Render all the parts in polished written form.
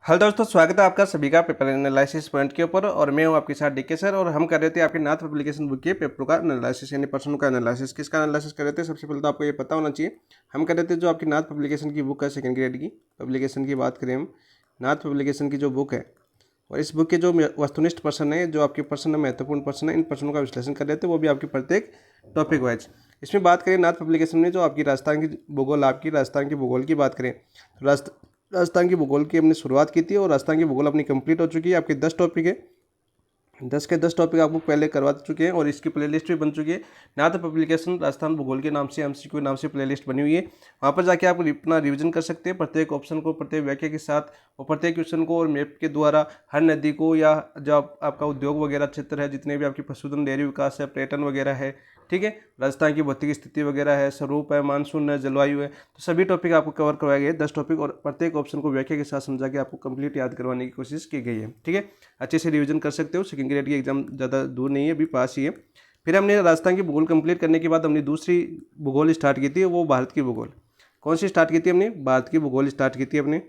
Hello दोस्तों, स्वागत है आपका सभी का पेपर एनालिसिस पॉइंट के ऊपर। और मैं हूं आपके साथ डीके सर। और हम कर रहे थे आपके नाथ पब्लिकेशन बुक के पेपरों का एनालिसिस, यानी प्रश्नों का एनालिसिस। किसका एनालिसिस कर रहे थे? सबसे पहले तो आपको ये पता होना चाहिए, हम कर रहे थे जो आपकी नाथ पब्लिकेशन की बुक है, सेकंड ग्रेड की पब्लिकेशन की बात करें हम, नाथ पब्लिकेशन की जो बुक है, और इस बुक के जो वस्तुनिष्ठ प्रश्न है, जो आपके प्रश्न महत्वपूर्ण प्रश्न है, इन प्रश्नों का विश्लेषण कर रहे थे, वो भी आपके प्रत्येक टॉपिक वाइज। इसमें बात करें नाथ पब्लिकेशन में जो आपकी राजस्थान की भूगोल, आपकी राजस्थान की भूगोल की बात करें तो राजस्थान की भूगोल की हमने शुरुआत की थी, और राजस्थान की भूगोल अपनी कंप्लीट हो चुकी है। आपके 10 टॉपिक है, 10 के 10 टॉपिक आपको पहले करवा चुके हैं, और इसकी प्लेलिस्ट भी बन चुकी है। नाथ पब्लिकेशन राजस्थान भूगोल के नाम से, एमसीक्यू नाम से प्लेलिस्ट बनी हुई है। वहाँ पर जाके आप अपना रिवीजन कर सकते हैं, प्रत्येक ऑप्शन को, प्रत्येक व्याख्या के साथ, और प्रत्येक क्वेश्चन को, और मैप के द्वारा हर नदी को, या जो आपका उद्योग वगैरह क्षेत्र है, जितने भी आपकी पशुधन, डेयरी विकास है, पर्यटन वगैरह है, ठीक है, राजस्थान की भौतिक स्थिति वगैरह है, स्वरूप है, मानसून है, जलवायु है, तो सभी टॉपिक आपको कवर करवाए गए, 10 टॉपिक, और प्रत्येक ऑप्शन को व्याख्या के साथ समझा के आपको कंप्लीट याद करवाने की कोशिश की गई है। ठीक है, अच्छे से रिवीजन कर सकते हो। सेकंड ग्रेड की एग्जाम ज़्यादा दूर नहीं है, अभी पास ही है। फिर हमने राजस्थान की भूगोल कंप्लीट करने के बाद हमने दूसरी भूगोल स्टार्ट की थी, वो भारत की भूगोल। कौन सी स्टार्ट की थी हमने? भारत की भूगोल स्टार्ट की थी हमने।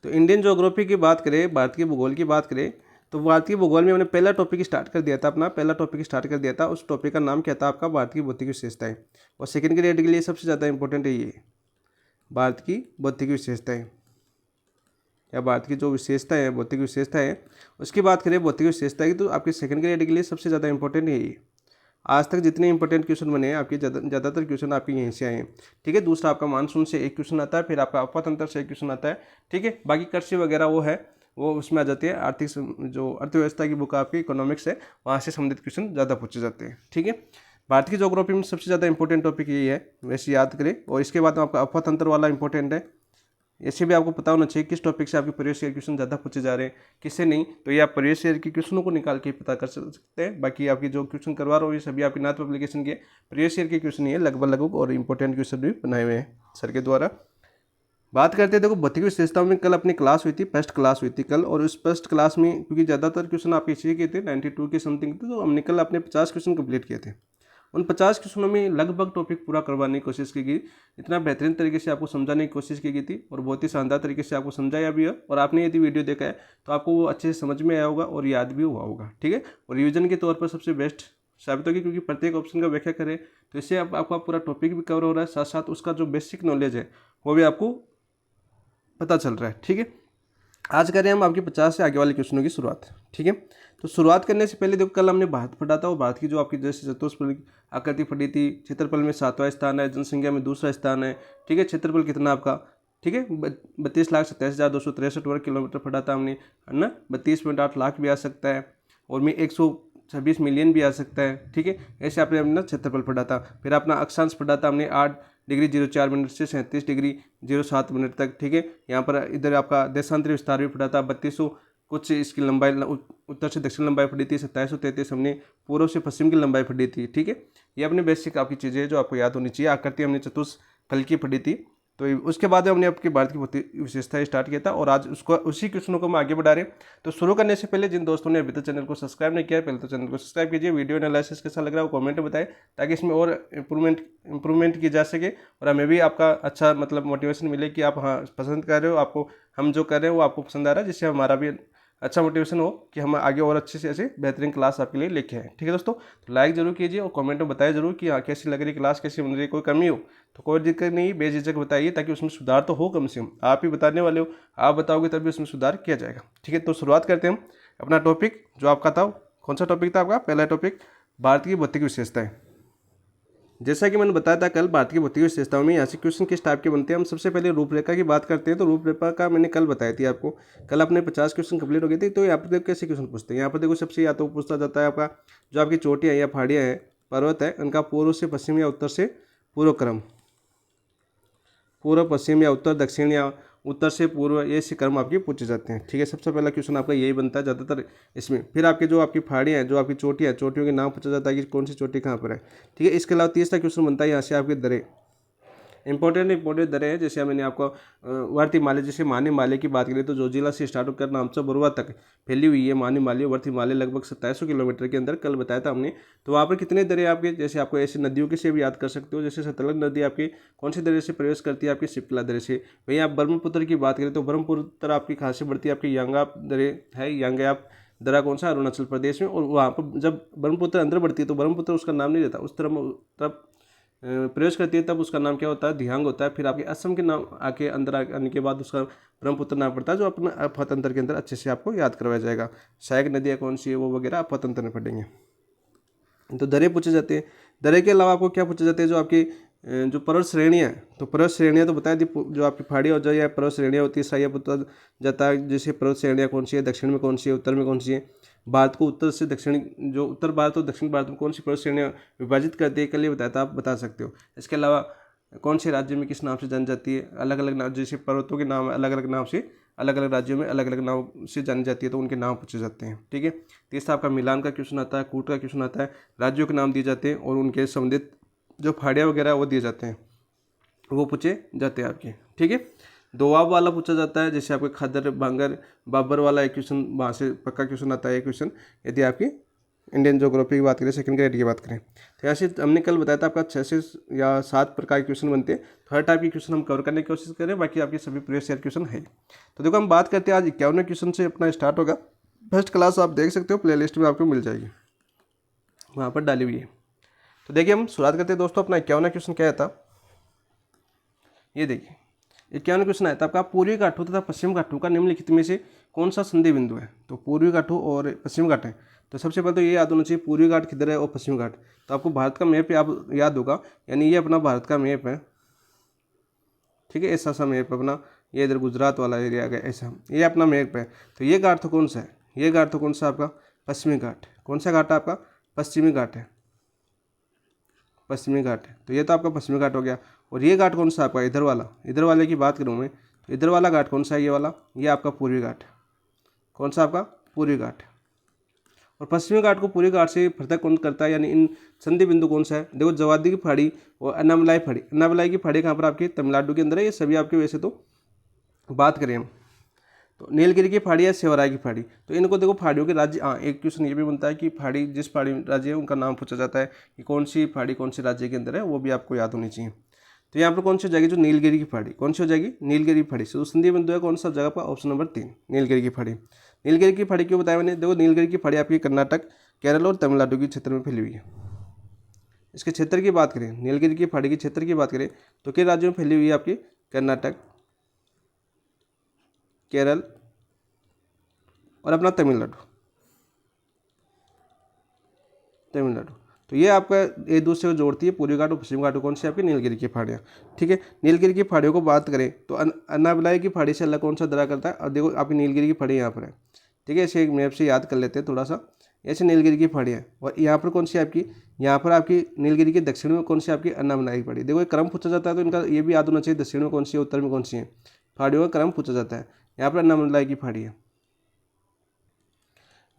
तो इंडियन ज्योग्राफी की बात करें, भारत की भूगोल की बात करें, तो भारतीय भूगोल में हमने पहला टॉपिक स्टार्ट कर दिया था, अपना पहला टॉपिक स्टार्ट कर दिया था। उस टॉपिक का नाम क्या था आपका? भारत की भौतिक विशेषताएं। और सेकंड ग्रेड के लिए सबसे ज़्यादा इंपॉर्टेंट है ये, भारत की भौतिक विशेषताएं, या भारत की जो विशेषता है, भौतिक विशेषता है, उसकी बात करें भौतिक विशेषता की, तो आपके सेकंड ग्रेड के लिए सबसे ज़्यादा इंपॉर्टेंट है ये। आज तक जितने इंपॉर्टेंट क्वेश्चन बने हैं आपके, ज़्यादातर क्वेश्चन आपके यहीं से आए हैं। ठीक है, दूसरा आपका मानसून से एक क्वेश्चन आता है, फिर आपका अपतंत्र से एक क्वेश्चन आता है। ठीक है, बाकी कृषि वगैरह वो है, वो उसमें आ जाती है। आर्थिक जो अर्थव्यवस्था की बुक आपकी इकोनॉमिक्स है, वहाँ से संबंधित क्वेश्चन ज़्यादा पूछे जाते हैं। ठीक है, भारत की ज्योग्राफी में सबसे ज़्यादा इंपॉर्टेंट टॉपिक यही है, वैसे याद करें। और इसके बाद आपका अपतंत्र वाला इंपॉर्टेंट है, ऐसे भी आपको पता होना चाहिए किस टॉपिक से आपके प्रीवियस ईयर क्वेश्चन ज़्यादा पूछे जा रहे हैं, किससे नहीं। तो ये आप प्रीवियस ईयर के क्वेश्चनों को निकाल के पता कर सकते हैं। बाकी आपकी जो क्वेश्चन करवा रहा हूँ, ये सभी आपकी नाथ पब्लिकेशन के प्रीवियस ईयर के क्वेश्चन ही है लगभग, और इंपॉर्टेंट क्वेश्चन भी बनाए हुए हैं सर के द्वारा। बात करते हैं, देखो भौतिक विशेषताओं में कल अपनी क्लास हुई थी, फर्स्ट क्लास हुई थी कल। और उस फर्स्ट क्लास में क्योंकि ज़्यादातर क्वेश्चन आपके इसी के थे, 92 के समथिंग थे, तो हमने कल अपने 50 क्वेश्चन कंप्लीट किए थे। उन 50 क्वेश्चनों में लगभग टॉपिक पूरा करवाने की कोशिश की गई। इतना बेहतरीन तरीके से आपको समझाने की कोशिश की गई थी, और बहुत ही शानदार तरीके से आपको समझाया भी है। और आपने यदि वीडियो देखा है तो आपको वो अच्छे से समझ में आया होगा, और याद भी हुआ होगा। ठीक है, और रिवीजन के तौर पर सबसे बेस्ट साबित होगी, क्योंकि प्रत्येक ऑप्शन का व्याख्या करें तो इससे आपका पूरा टॉपिक भी कवर हो रहा है, साथ साथ उसका जो बेसिक नॉलेज है वो भी आपको पता चल रहा है। ठीक है, आज करें हम आपके 50 से आगे वाले क्वेश्चनों की शुरुआत। ठीक है, तो शुरुआत करने से पहले देखो, कल हमने भारत पढ़ा था, और भारत की जो आपकी जैसे चतुष्फलक आकृति पढ़ी थी। क्षेत्रफल में 7वां स्थान है, जनसंख्या में दूसरा स्थान है। ठीक है, क्षेत्रफल कितना आपका? ठीक है, 32,27,263 वर्ग किलोमीटर पढ़ा था हमने, है ना। 32.8 लाख भी आ सकता है, और में 126 मिलियन भी आ सकता है। ठीक है, ऐसे आपने अपना क्षेत्रफल पढ़ा था। फिर अपना अक्षांश पढ़ा था हमने, 8 डिग्री 04 मिनट से 37 डिग्री 07 मिनट तक। ठीक है, यहाँ पर इधर आपका देशांतरी विस्तार भी पढ़ा था, 3200 कुछ इसकी लंबाई, उत्तर से दक्षिण लंबाई पढ़ी थी। 2733 हमने पूर्व से पश्चिम की लंबाई पढ़ी थी। ठीक है, ये अपनी बेसिक आपकी चीज़ें हैं जो आपको याद होनी चाहिए। आकृति हमने चतुष्फल की पढ़ी थी। तो उसके बाद हमने आपकी भारत की भौतिक विशेषताएं स्टार्ट किया था, और आज उसको उसी क्वेश्चनों को हम आगे बढ़ा रहे हैं। तो शुरू करने से पहले जिन दोस्तों ने अभी तक चैनल को सब्सक्राइब नहीं किया है, पहले तो चैनल को सब्सक्राइब कीजिए। वीडियो एनालिसिस कैसा लग रहा है वो कमेंट में बताएं, ताकि इसमें और इम्प्रूवमेंट की जा सके, और हमें भी आपका अच्छा मतलब मोटिवेशन मिले कि आप हाँ पसंद कर रहे हो, आपको हम जो कर रहे हैं वो आपको पसंद आ रहा है, जिससे हमारा भी अच्छा मोटिवेशन हो कि हम आगे और अच्छे से ऐसे बेहतरीन क्लास आपके लिए लेके आए। ठीक है दोस्तों, तो लाइक जरूर कीजिए, और कमेंट में बताइए जरूर कि हाँ कैसी लग रही क्लास, कैसी बन रही, कोई कमी हो तो कोई दिक्कत नहीं, बेझिझक बताइए, ताकि उसमें सुधार तो हो। कम से कम आप ही बताने वाले हो, आप बताओगे तभी उसमें सुधार किया जाएगा। ठीक है, तो शुरुआत करते हैं हम अपना टॉपिक जो आपका था। कौन सा टॉपिक था आपका? पहला टॉपिक भारत की भौतिक विशेषताएं। जैसा कि मैंने बताया था कल, भारत की भौतिक विशेषताओं में यहाँ से क्वेश्चन किस टाइप के बनते हैं। हम सबसे पहले रूपरेखा की बात करते हैं। तो रूपरेखा का मैंने कल बताई थी आपको, कल अपने 50 क्वेश्चन कंप्लीट हो गए थे। तो यहाँ पर देखो कैसे क्वेश्चन पूछते हैं। यहाँ पर देखो सबसे या तो पूछता जाता है आपका जो आपकी चोटियाँ या पहाड़ियाँ हैं, पर्वत है, उनका पूर्व से पश्चिम या उत्तर से पूर्व क्रम, पूर्व पश्चिम या उत्तर दक्षिण या उत्तर से पूर्व, ये ऐसे क्रम आपके पूछे जाते हैं। ठीक है, सबसे पहला क्वेश्चन आपका यही बनता है ज़्यादातर इसमें। फिर आपके जो आपकी पहाड़ियाँ हैं, जो आपकी चोटियाँ, चोटियों के नाम पूछा जाता है कि कौन सी चोटी कहाँ पर है। ठीक है, इसके अलावा तीसरा क्वेश्चन बनता है यहाँ से आपके दरे, इंपॉर्टेंट दरें हैं, जैसे मैंने आपको वर्ती हिमालय, जैसे मान हिमालय की बात करें तो जो जिला से स्टार्ट होकर नामचा बरुआ तक फैली हुई है मान हिमालय वर्ती हिमालय लगभग 2700 किलोमीटर के अंदर, कल बताया था हमने। तो वहाँ पर कितने दरें आपके, जैसे आपको ऐसी नदियों के से भी याद कर सकते हो, जैसे सतलज नदी आपकी कौन सी दरे से प्रवेश करती है, आपकी शिप्ला दरे से। वहीं आप ब्रह्मपुत्र की बात करें तो ब्रह्मपुत्र आपकी कहाँ से बढ़ती है, आपकी यांगाप दरे है, यांगयाप दरा कौन सा, अरुणाचल प्रदेश में। और वहाँ पर जब ब्रह्मपुत्र अंदर बढ़ती है तो ब्रह्मपुत्र उसका नाम नहीं रहता, उस तरफ प्रवेश करती है तब उसका नाम क्या होता है, दिहांग होता है। फिर आपके असम के नाम आके अंदर आने के बाद उसका ब्रह्मपुत्र नाम पड़ता है, जो अपना अफवातंत्र के अंदर अच्छे से आपको याद करवाया जाएगा। सहायक नदियाँ कौन सी है वो वगैरह अफवातंत्र में पढ़ेंगे। तो दरें पूछे जाते हैं। दरें के अलावा आपको क्या पूछे जाते हैं, जो आपकी जो पर्वत श्रेणियाँ, तो पर्वत श्रेणियाँ तो बता दी, जो आपकी पहाड़ी और जो या पर्वत श्रेणियाँ होती है सही पूछा जाता है, जैसे पर्वत श्रेणियाँ कौन सी है, दक्षिण में कौन सी है, उत्तर में कौन सी है। भारत को उत्तर से दक्षिण, जो उत्तर भारत और दक्षिण भारत में कौन सी पर्वत श्रेणियाँ विभाजित करती है, कल ये बताया था, आप बता सकते हो। इसके अलावा कौन से राज्य में किस नाम से जानी जाती है, अलग अलग नाम, जैसे पर्वतों के नाम अलग अलग नाम से अलग अलग राज्यों में अलग अलग नाम से जानी जाती है, तो उनके नाम पूछे जाते हैं। ठीक है। तीसरा आपका मिलान का क्वेश्चन आता है, कूट का क्वेश्चन आता है, राज्यों के नाम दिए जाते हैं और उनके संबंधित जो पहाड़ियाँ वगैरह वो दिए जाते हैं, वो पूछे जाते हैं आपके। ठीक है। दोआब वाला पूछा जाता है, जैसे आपके खदर भांगर बाबर वाला एक क्वेश्चन वहाँ से पक्का क्वेश्चन आता है, क्वेश्चन यदि आपकी इंडियन ज्योग्राफी की बात करें, सेकंड ग्रेड की बात करें। तो ऐसे हमने कल बताया था आपका 6 से या 7 प्रकार के क्वेश्चन बनते हैं। तो हर टाइप के क्वेश्चन हम कवर करने की कोशिश करें, बाकी आपके सभी प्रीवियस ईयर क्वेश्चन है। तो देखो हम बात करते हैं आज 51वें क्वेश्चन से अपना स्टार्ट होगा। फर्स्ट क्लास आप देख सकते हो, प्ले लिस्ट में आपको मिल जाएगी, वहाँ पर डाली हुई है। तो देखिए हम शुरुआत करते हैं दोस्तों, अपना 51वां क्वेश्चन क्या था, ये देखिए 51वां क्वेश्चन आया था आपका, पूर्वी घाटों तथा पश्चिम घाटों का निम्नलिखित में से कौन सा संधि बिंदु है। तो पूर्वी घाटों और पश्चिम घाट है, तो सबसे पहले तो ये याद होना चाहिए पूर्वी घाट किधर है और पश्चिम घाट। तो आपको भारत का मैप आप याद होगा, यानी ये अपना भारत का मैप है। ठीक है, ऐसा सा मैप अपना, ये इधर गुजरात वाला एरिया गया, ऐसा ये अपना मैप है। तो ये घाट तो कौन सा है, ये घाट तो कौन सा आपका पश्चिमी घाट। कौन सा घाट है आपका, पश्चिमी घाट है, पश्चिमी घाट है। तो ये तो आपका पश्चिमी घाट हो गया। और ये घाट कौन सा आपका, इधर वाला, इधर वाले की बात करूँ मैं, तो इधर वाला घाट कौन सा है, ये वाला, ये आपका पूर्वी घाट। कौन सा आपका पूर्वी घाट। और पश्चिमी घाट को पूर्वी घाट से पृथक कौन करता है, यानी इन संधि बिंदु कौन सा है। देखो जवादी की पहाड़ी और अन्नामलाई पहाड़ी, अन्नामलाई की पहाड़ी कहाँ पर आपकी तमिलनाडु के अंदर है। ये सभी आपके वैसे तो बात करें हम तो नीलगिरी की पहाड़ी या सेवराय की पहाड़ी, तो इनको देखो पहाड़ियों के राज्य। हाँ, एक क्वेश्चन ये भी बनता है कि पहाड़ी जिस पहाड़ी राज्य है उनका नाम पूछा जाता है कि कौन सी पहाड़ी कौन से राज्य के अंदर है, वो भी आपको याद होनी चाहिए। तो यहाँ पर कौन सी हो जाएगी, जो नीलगिरी की पहाड़ी, कौन सी हो जाएगी, नीलगिरी की पहाड़ी। तो संधि बिंदु है कौन सा जगह पर, ऑप्शन नंबर 3 नीलगिरी की पहाड़ी। नीलगिरी की पहाड़ी क्यों बताया मैंने, देखो नीलगिरी की पहाड़ी आपकी कर्नाटक, केरल और तमिलनाडु के क्षेत्र में फैली हुई है। इसके क्षेत्र की बात करें, नीलगिरी की पहाड़ी के क्षेत्र की बात करें तो किन राज्यों में फैली हुई है, आपकी कर्नाटक, केरल और अपना तमिलनाडु। तो ये आपका एक दूसरे को जोड़ती है, पूर्वी घाट और पश्चिम घाट कौन सी आपकी नीलगिरी की पहाड़ियाँ। ठीक है, नीलगिरी की पहाड़ियों को बात करें तो अन्नामलाई की पहाड़ी से अलग कौन सा दरा करता है। और देखो आपकी नीलगिरी की पहाड़ी यहाँ पर है। ठीक है, इसे एक मैप से याद कर लेते हैं थोड़ा सा, ऐसे नीलगिरी की पहाड़ियाँ। और यहाँ पर कौन सी आपकी, यहाँ पर आपकी नीलगिरी के दक्षिण में कौन सी आपकी अन्नामलाई की पहाड़ी। देखो एक क्रम पूछा जाता है, तो इनका ये भी याद होना चाहिए, दक्षिण में कौन सी है, उत्तर में कौन सी है, पहाड़ियों का क्रम पूछा जाता है। यहाँ पर अन्नामलाई की पहाड़ी है।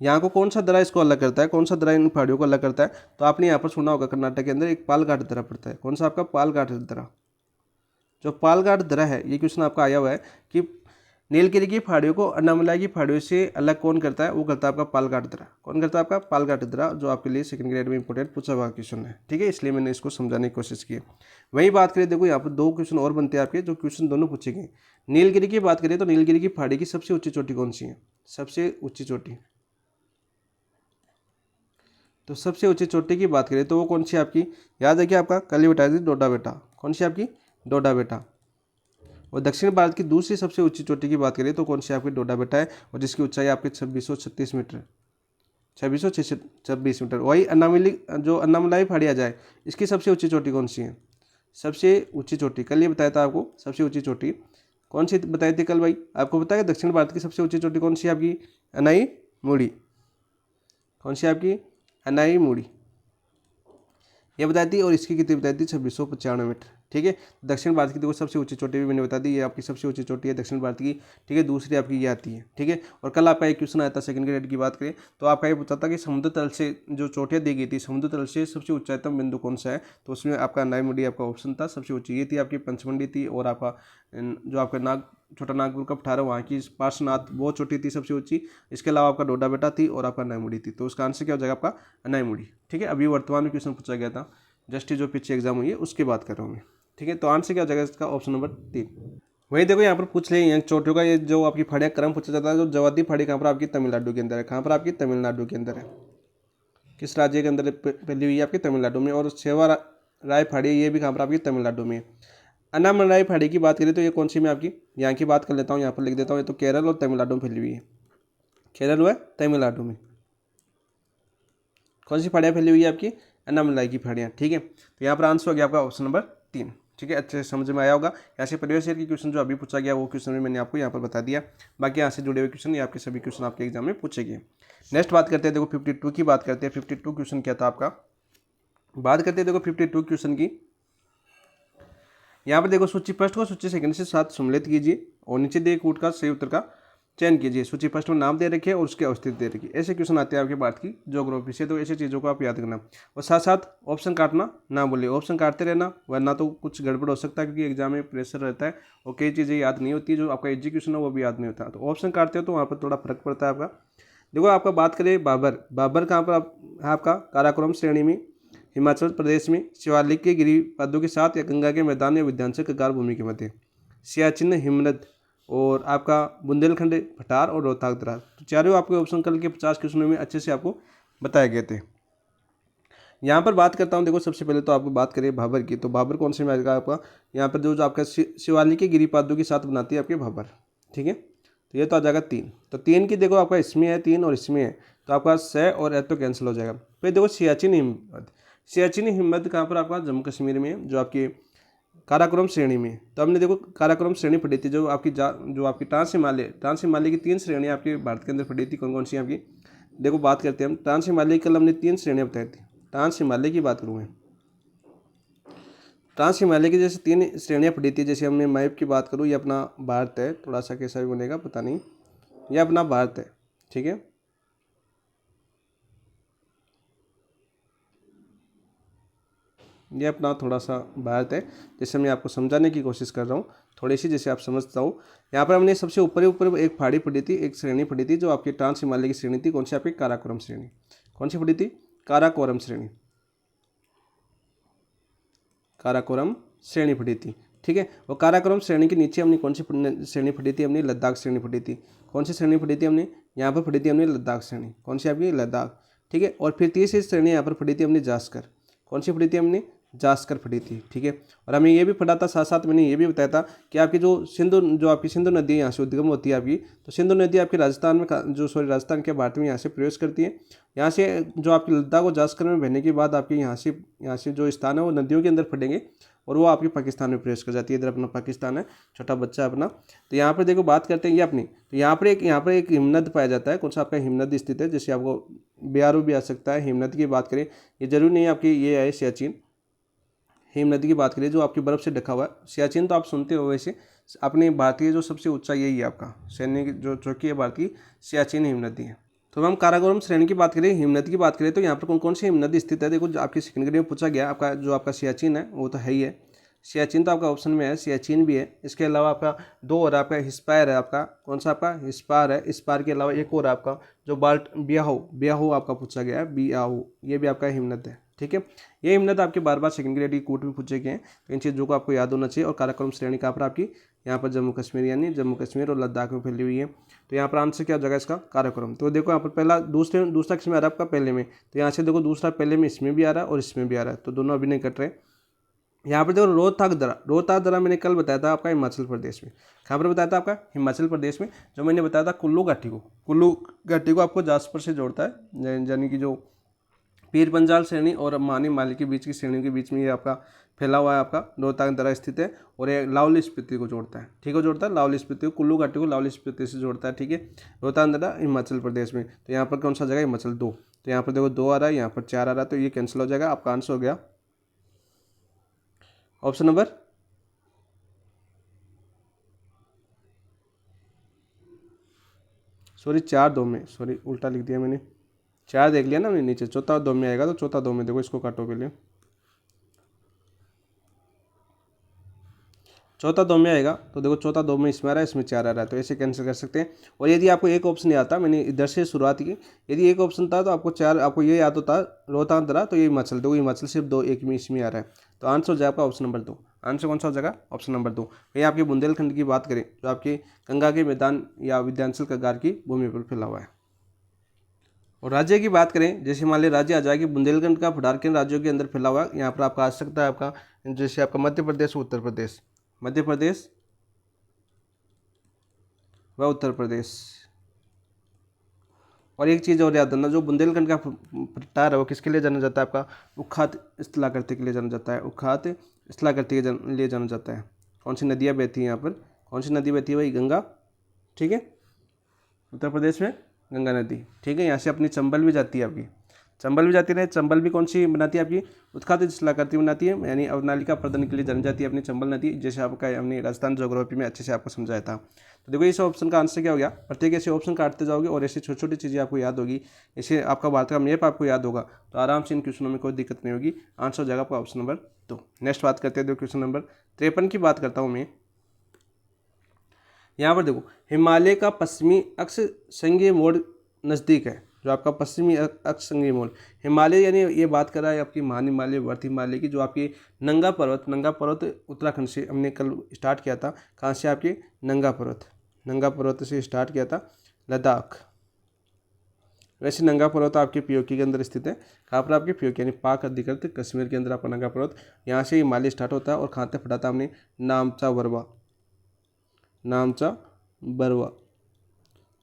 यहाँ को कौन सा दरा इसको अलग करता है, कौन सा दरा इन पहाड़ियों को अलग करता है, तो आपने यहाँ पर सुना होगा कर्नाटक के अंदर एक पालघाट दरा पड़ता है। कौन सा आपका पालघाट दरा। जो पालघाट दरा है, ये क्वेश्चन आपका आया हुआ है कि नीलगिरी की पहाड़ियों को अन्नामलाई की पहाड़ियों से अलग कौन करता है, वो करता है आपका पालघाट दरा। कौन करता है आपका पालघाट दरा, जो आपके लिए सेकंड ग्रेड में इंपॉर्टेंट पूछा हुआ क्वेश्चन है। ठीक है, इसलिए मैंने इसको समझाने की कोशिश की। वही बात करें, देखो यहाँ पर 2 क्वेश्चन और बनते हैं आपके, जो क्वेश्चन दोनों पूछे गए। नीलगिरी की बात करें तो नीलगिरी की पहाड़ी की सबसे ऊंची चोटी कौन सी है, सबसे ऊंची चोटी। तो सबसे ऊंची चोटी की बात करें तो वो कौन सी आपकी, याद है कि आपका कल ही बताया थी, डोडा बेटा। कौन सी आपकी, डोडा बेटा। और दक्षिण भारत की दूसरी सबसे ऊंची चोटी की बात करें तो कौन सी आपकी, डोडा बेटा है, और जिसकी ऊंचाई आपकी 2636 मीटर, 2626 मीटर। वही अन्नामलाई, जो अन्नामलाई पहाड़ी आ जाए, इसकी सबसे ऊंची चोटी कौन सी है, सबसे ऊंची चोटी कल ये बताया था आपको। सबसे ऊंची चोटी कौन सी बताई थी कल भाई, आपको बताया दक्षिण भारत की सबसे ऊंची चोटी कौन सी है आपकी, अनाई मुड़ी। कौन सी आपकी, अनाई मुड़ी। ये बताई थी, और इसकी कितनी बताई थी 2695 मीटर। ठीक है, दक्षिण भारत की देखो सबसे ऊंची चोटी भी मैंने बता दी, ये आपकी सबसे ऊंची चोटी है दक्षिण भारत की। ठीक है, दूसरी आपकी ये आती है। ठीक है, और कल आपका एक क्वेश्चन आया था सेकंड ग्रेड की बात करें तो आपका ये पूछा था कि समुद्र तल से जो चोटियाँ दी गई थी, समुद्र तल से सबसे ऊंचातम बिंदु कौन सा है, तो उसमें आपका नायमुडी आपका ऑप्शन था सबसे ऊंची, ये थी आपकी पंचमंडी थी, और आपका जो आपका छोटा नागपुर का पठार है वहाँ की पार्श्वनाथ वो चोटी थी सबसे ऊंची। इसके अलावा आपका डोडा बेटा थी और आपका नायमुड़ी थी, तो उसका आंसर क्या हो जाएगा आपका नायमुड़ी। ठीक है, अभी वर्तमान में क्वेश्चन पूछा गया था, जस्ट जो पीछे एग्जाम हुई है उसकी बात कर रहा हूँ मैं। ठीक है, तो आंसर क्या हो जाएगा इसका ऑप्शन नंबर 3। वही देखो यहाँ पर पूछ ले यहाँ चोटियों का ये जो आपकी फाड़ियाँ क्रम पूछा जाता है, जो जवादी फाड़ी कहाँ पर आपकी तमिलनाडु के अंदर है, कहाँ पर आपकी तमिलनाडु के अंदर है, किस राज्य के अंदर फैली हुई है आपकी तमिलनाडु में। और सेवा राय फाड़ी ये भी कहाँ पर आपकी तमिलनाडु में है। अन्नामलाई फाड़ी की बात करें तो ये कौन सी में आपकी, यहाँ की बात कर लेता हूँ, यहाँ पर लिख देता हूँ, ये तो केरल और तमिलनाडु में फैली हुई है, केरल व तमिलनाडु में। कौन सी फाड़ियाँ फैली हुई है आपकी, अन्नामलाई की फाड़ियाँ। ठीक है, तो यहाँ पर आंसर हो गया आपका ऑप्शन नंबर 3। ठीक है, अच्छे से समझ में आया होगा। यहाँ से प्रीवियस ईयर की क्वेश्चन जो अभी पूछा गया वो क्वेश्चन भी मैंने आपको यहाँ पर बता दिया, बाकी यहाँ से जुड़े हुए क्वेश्चन ये आपके सभी क्वेश्चन आपके एग्जाम में पूछे गए। नेक्स्ट बात करते हैं, देखो 52 की बात करते हैं। 52 क्वेश्चन क्या था आपका, बात करते हैं देखो 52 क्वेश्चन की। यहाँ पर देखो सूची फर्स्ट को सूची सेकंड से साथ सम्मिलित कीजिए और नीचे दिए कूट का सही उत्तर का चयन कीजिए। सूची फर्स्ट में नाम दे रखे और उसके अवस्थित दे रखी। ऐसे क्वेश्चन आते हैं आपके भारत की ज्योग्राफी से, तो ऐसी चीज़ों को आप याद करना और साथ साथ ऑप्शन काटना ना भूलिए, ऑप्शन काटते रहना वरना तो कुछ गड़बड़ हो सकता है, क्योंकि एग्जाम में प्रेशर रहता है और कई चीज़ें याद नहीं होती, जो आपका एजुकेशन है वो भी याद नहीं होता। तो ऑप्शन काटते हो तो वहाँ पर थोड़ा फर्क पड़ता है आपका। देखो आपका बात करें बाबर, बाबर कहाँ पर आपका काराकोरम श्रेणी में, हिमाचल प्रदेश में, शिवालिक के गिरी पद्मों के साथ या गंगा के मैदान या विध्यांचल कगार भूमि के मध्य, सियाचिन हिमनद और आपका बुंदेलखंड पठार और रोहतांग दरार। तो चारों आपके ऑप्शन कल के 50 क्वेश्चनों में अच्छे से आपको बताए गए थे। यहाँ पर बात करता हूँ, देखो सबसे पहले तो आपको बात करें भाबर की, तो भाबर कौन से में आएगा आपका, यहाँ पर जो आपका शिवालिक के गिरी पादों के साथ बनाती है आपके भाबर। ठीक है, तो ये तो आ जाएगा 3। तो 3 की देखो आपका इसमें है 3 और इसमें है, तो आपका से और ए तो कैंसिल हो जाएगा। फिर देखो सियाचिन हिमत, सियाचिन हिमत कहाँ पर आपका जम्मू कश्मीर में, जो आपकी काराकोरम श्रेणी में। तो हमने देखो काराकोरम श्रेणी पढ़ी थी, जो आपकी जो आपकी ट्रांस हिमालय की 3 श्रेणियाँ आपके भारत के अंदर पढ़ी थी। कौन कौन सी आपकी, देखो बात करते हैं हम ट्रांस हिमालय, कल हमने 3 श्रेणियाँ बताई थी। ट्रांस हिमालय की बात करूँ मैं, ट्रांस हिमालय की जैसे 3 श्रेणियाँ पढ़ी थी। जैसे हमने मैप की बात करूँ, ये अपना भारत है, थोड़ा सा कैसा भी बनेगा पता नहीं, ये अपना भारत है। ठीक है, ये अपना थोड़ा सा भारत है, जैसे मैं आपको समझाने की कोशिश कर रहा हूँ थोड़ी सी, जैसे आप समझता हूँ। यहाँ पर हमने सबसे ऊपर एक फाड़ी पढ़ी थी, एक श्रेणी पढ़ी थी, जो आपकी ट्रांस हिमालय की श्रेणी थी। कौन सी आपकी, काराकोरम श्रेणी। कौन सी पढ़ी थी, काराकोरम श्रेणी, काराकोरम श्रेणी पढ़ी थी। ठीक है, और काराकोरम श्रेणी के नीचे हमने कौन सी श्रेणी पढ़ी थी, हमने लद्दाख श्रेणी पढ़ी थी। कौन सी श्रेणी पढ़ी थी हमने, यहाँ पर पढ़ी थी हमने लद्दाख श्रेणी। कौन सी आपकी, लद्दाख। ठीक है, और फिर तीसरी श्रेणी यहाँ पर पढ़ी थी हमने जास्कर। कौन सी पढ़ी थी हमने, जास्कर पढ़ी थी। ठीक है, और हमें ये भी पढ़ा था, साथ साथ मैंने ये भी बताया था कि आपकी जो आपकी सिंधु नदी यहाँ से उद्गम होती है आपकी, तो सिंधु नदी आपकी राजस्थान में राजस्थान के भारत में यहाँ से प्रवेश करती है। यहाँ से जो आपकी लद्दाख और जास्कर में बहने के बाद आपके यहाँ से जो स्थान है वो नदियों के अंदर फटेंगे और वो आपके पाकिस्तान में प्रवेश कर जाती है। इधर अपना पाकिस्तान है, छोटा बच्चा अपना। तो यहाँ पर देखो बात करते हैं ये अपनी, तो यहाँ पर एक हिमनद पाया जाता है। कौन सा आपका हिमनद स्थित है, जैसे आपको BRO भी आ सकता है। हिमनद की बात करें, ये जरूरी नहीं आपकी ये है सियाचिन, हिम नदी की बात करें जो आपकी बर्फ़ से ढका हुआ है। सियाचिन तो आप सुनते हो, वैसे अपने भारतीय जो सबसे ऊंचा यही है आपका सैन्य की जो चौकी है भारतीय, सियाचिन हिम नदी है। तो हम काराकोरम श्रेणी की बात करें, हिम नदी की बात करें, तो यहाँ पर कौन कौन सी हिम नदी स्थित है, देखो आपकी सेकंड ग्रेड में पूछा गया। आपका जो आपका सियाचिन है वो तो है ही है, सियाचिन तो आपका ऑप्शन में है, सियाचिन भी है। इसके अलावा आपका 2 और आपका हिस्पायर है, आपका कौन सा आपका हिस्पार है। हिस्पार के अलावा एक और आपका जो ब्याहो आपका पूछा गया है, ब्याहो, ये भी आपका हिमनद है। ठीक है, ये हिमनद आपके बार सेकंड ग्रेड की कोर्ट में पूछे गए हैं, तो इन चीज़ों को आपको याद होना चाहिए। और काराकोरम श्रेणी कहाँ पर आपकी, यहाँ पर जम्मू कश्मीर, यानी जम्मू कश्मीर और लद्दाख में फैली हुई है। तो यहाँ पर आंसर क्या हो जाएगा इसका, काराकोरम। तो देखो यहाँ पर पहला दूसरा किसमें आ रहा है आपका, पहले में। तो यहाँ से देखो दूसरा पहले में इसमें भी आ रहा है और इसमें भी आ रहा है, तो दोनों अभी नहीं कट रहे। यहाँ पर देखो रोहतांग दर्रा मैंने कल बताया था आपका हिमाचल प्रदेश में। कहाँ पर बताया था आपका, हिमाचल प्रदेश में। जो मैंने बताया था कुल्लू घाटी को आपको जासपुर से जोड़ता है, यानी कि जो पीर पंजाल श्रेणी और मानी माली के बीच की श्रेणी के बीच में ये आपका फैला हुआ है आपका रोहतांग दर्रा स्थित है। और ये लाहौल स्पीति को जोड़ता है। ठीक है, जोड़ता है लाहौल स्पीति को, कुल्लू घाटी को लाहौल स्पीति से जोड़ता है। ठीक है, रोहतांग दर्रा हिमाचल प्रदेश में। तो यहाँ पर कौन सा जगह, हिमाचल 2। तो यहाँ पर देखो 2 आ रहा है, यहाँ पर 4 आ रहा है, तो ये कैंसिल हो जाएगा। आपका आंसर हो गया ऑप्शन नंबर सॉरी 4 2 में, सॉरी उल्टा लिख दिया मैंने, 4 देख लिया ना मैंने नीचे, चौथा 2 में आएगा, तो चौथा 2 में देखो, इसको काटो पहले, चौथा 2 में आएगा, तो देखो चौथा 2 में इसमें आ रहा है, इसमें 4 आ रहा है, तो ऐसे कैंसिल कर सकते हैं। और यदि आपको एक ऑप्शन नहीं आता, मैंने इधर से शुरुआत की, यदि एक ऑप्शन था तो आपको 4, आपको ये याद होता रोहतांग दर्रा, तो ये हिमाचल, देखो हिमाचल सिर्फ 2 एक में इसमें आ रहा है, तो आंसर हो जाएगा आपका ऑप्शन नंबर 2। आंसर कौन सा हो जाएगा? Option number 2। ये आपके बुंदेलखंड की बात करें, जो आपके गंगा के मैदान या विंध्याचल कगार की भूमि पर फैला हुआ है। और राज्य की बात करें, जैसे हिमालय राज्य आ जाएगी, बुंदेलखंड का भंडार केंद्र राज्यों के अंदर फैला हुआ है। यहाँ पर आपका आ सकता है आपका, जैसे आपका मध्य प्रदेश, उत्तर प्रदेश, मध्य प्रदेश व उत्तर प्रदेश। और एक चीज़ और याद रखना, जो बुंदेलखंड का भंडार है वो किसके लिए जाना जाता है? आपका उखात स्थलाकृति के लिए जाना जाता है, उखात स्थलाकृति के लिए जाना जाता है। कौन सी नदियाँ बहती हैं यहाँ पर? कौन सी नदी बहती है भाई? गंगा, ठीक है, उत्तर प्रदेश में गंगा नदी, ठीक है। यहाँ से अपनी चंबल भी जाती है, आपकी चंबल भी जाती है। चंबल भी कौन सी बनाती है? आपकी उत्खात स्थलाकृति बनाती है, यानी अवनालिका प्रदन के लिए जानी जाती है अपनी चंबल नदी, जैसे आपका हमने राजस्थान ज्योग्राफी में अच्छे से आपको समझाया था। तो देखो इस ऑप्शन का आंसर क्या हो गया? प्रत्येक ऐसे ऑप्शन काटते जाओगे और ऐसी छोटी छोटी चीज़ें आपको याद होगी, ऐसे आपका भारत का मैप आपको याद होगा, तो आराम से इन क्वेश्चनों में कोई दिक्कत नहीं होगी। आंसर हो जाएगा आपका ऑप्शन नंबर 2। नेक्स्ट बात करते हैं, देखो क्वेश्चन नंबर 53 की बात करता हूँ मैं। यहाँ पर देखो, हिमालय का पश्चिमी अक्ष संघीय मोड़ नज़दीक है, जो आपका पश्चिमी अक्ष संघीय मोड़ हिमालय, यानी ये बात कर रहा है आपकी महान हिमालय, वर्त हिमालय की, जो आपकी नंगा पर्वत उत्तराखंड से हमने कल स्टार्ट किया था। कहाँ से? आपके नंगा पर्वत से स्टार्ट किया था, लद्दाख। वैसे नंगा पर्वत आपके पीओके के अंदर स्थित है। कहाँ पर? आपके पीओके यानी पाक अधिकृत कश्मीर के अंदर आपका नंगा पर्वत, यहाँ से हिमालय स्टार्ट होता है और कहाँ तक फटा था हमने? नामचा बरवा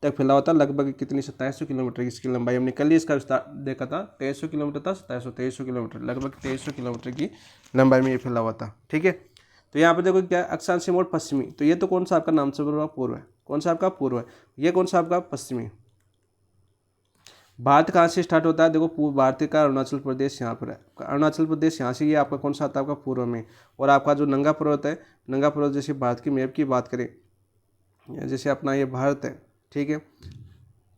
तक फैला होता है। लगभग कितनी? 2700 किलोमीटर की इसकी लंबाई, हमने कल ही इसका विस्तार देखा था। 2300 किलोमीटर था, 2300 किलोमीटर, लगभग 2300 किलोमीटर की लंबाई में ये फैला हुआ था, ठीक है। तो यहाँ पर देखो क्या, अक्षांश मोड़ पश्चिमी, तो ये तो कौन सा आपका? नामचा बरवा पूर्व है। कौन सा आपका? पूर्व है। ये कौन सा आपका? पश्चिमी। भारत कहाँ से स्टार्ट होता है? देखो भारत का अरुणाचल प्रदेश यहाँ पर है, अरुणाचल प्रदेश यहाँ से, ये आपका कौन सा आता है? आपका पूर्व में। और आपका जो नंगा पर्वत है, नंगा पर्वत जैसे भारत की मैप की बात करें, जैसे अपना ये भारत है, ठीक है,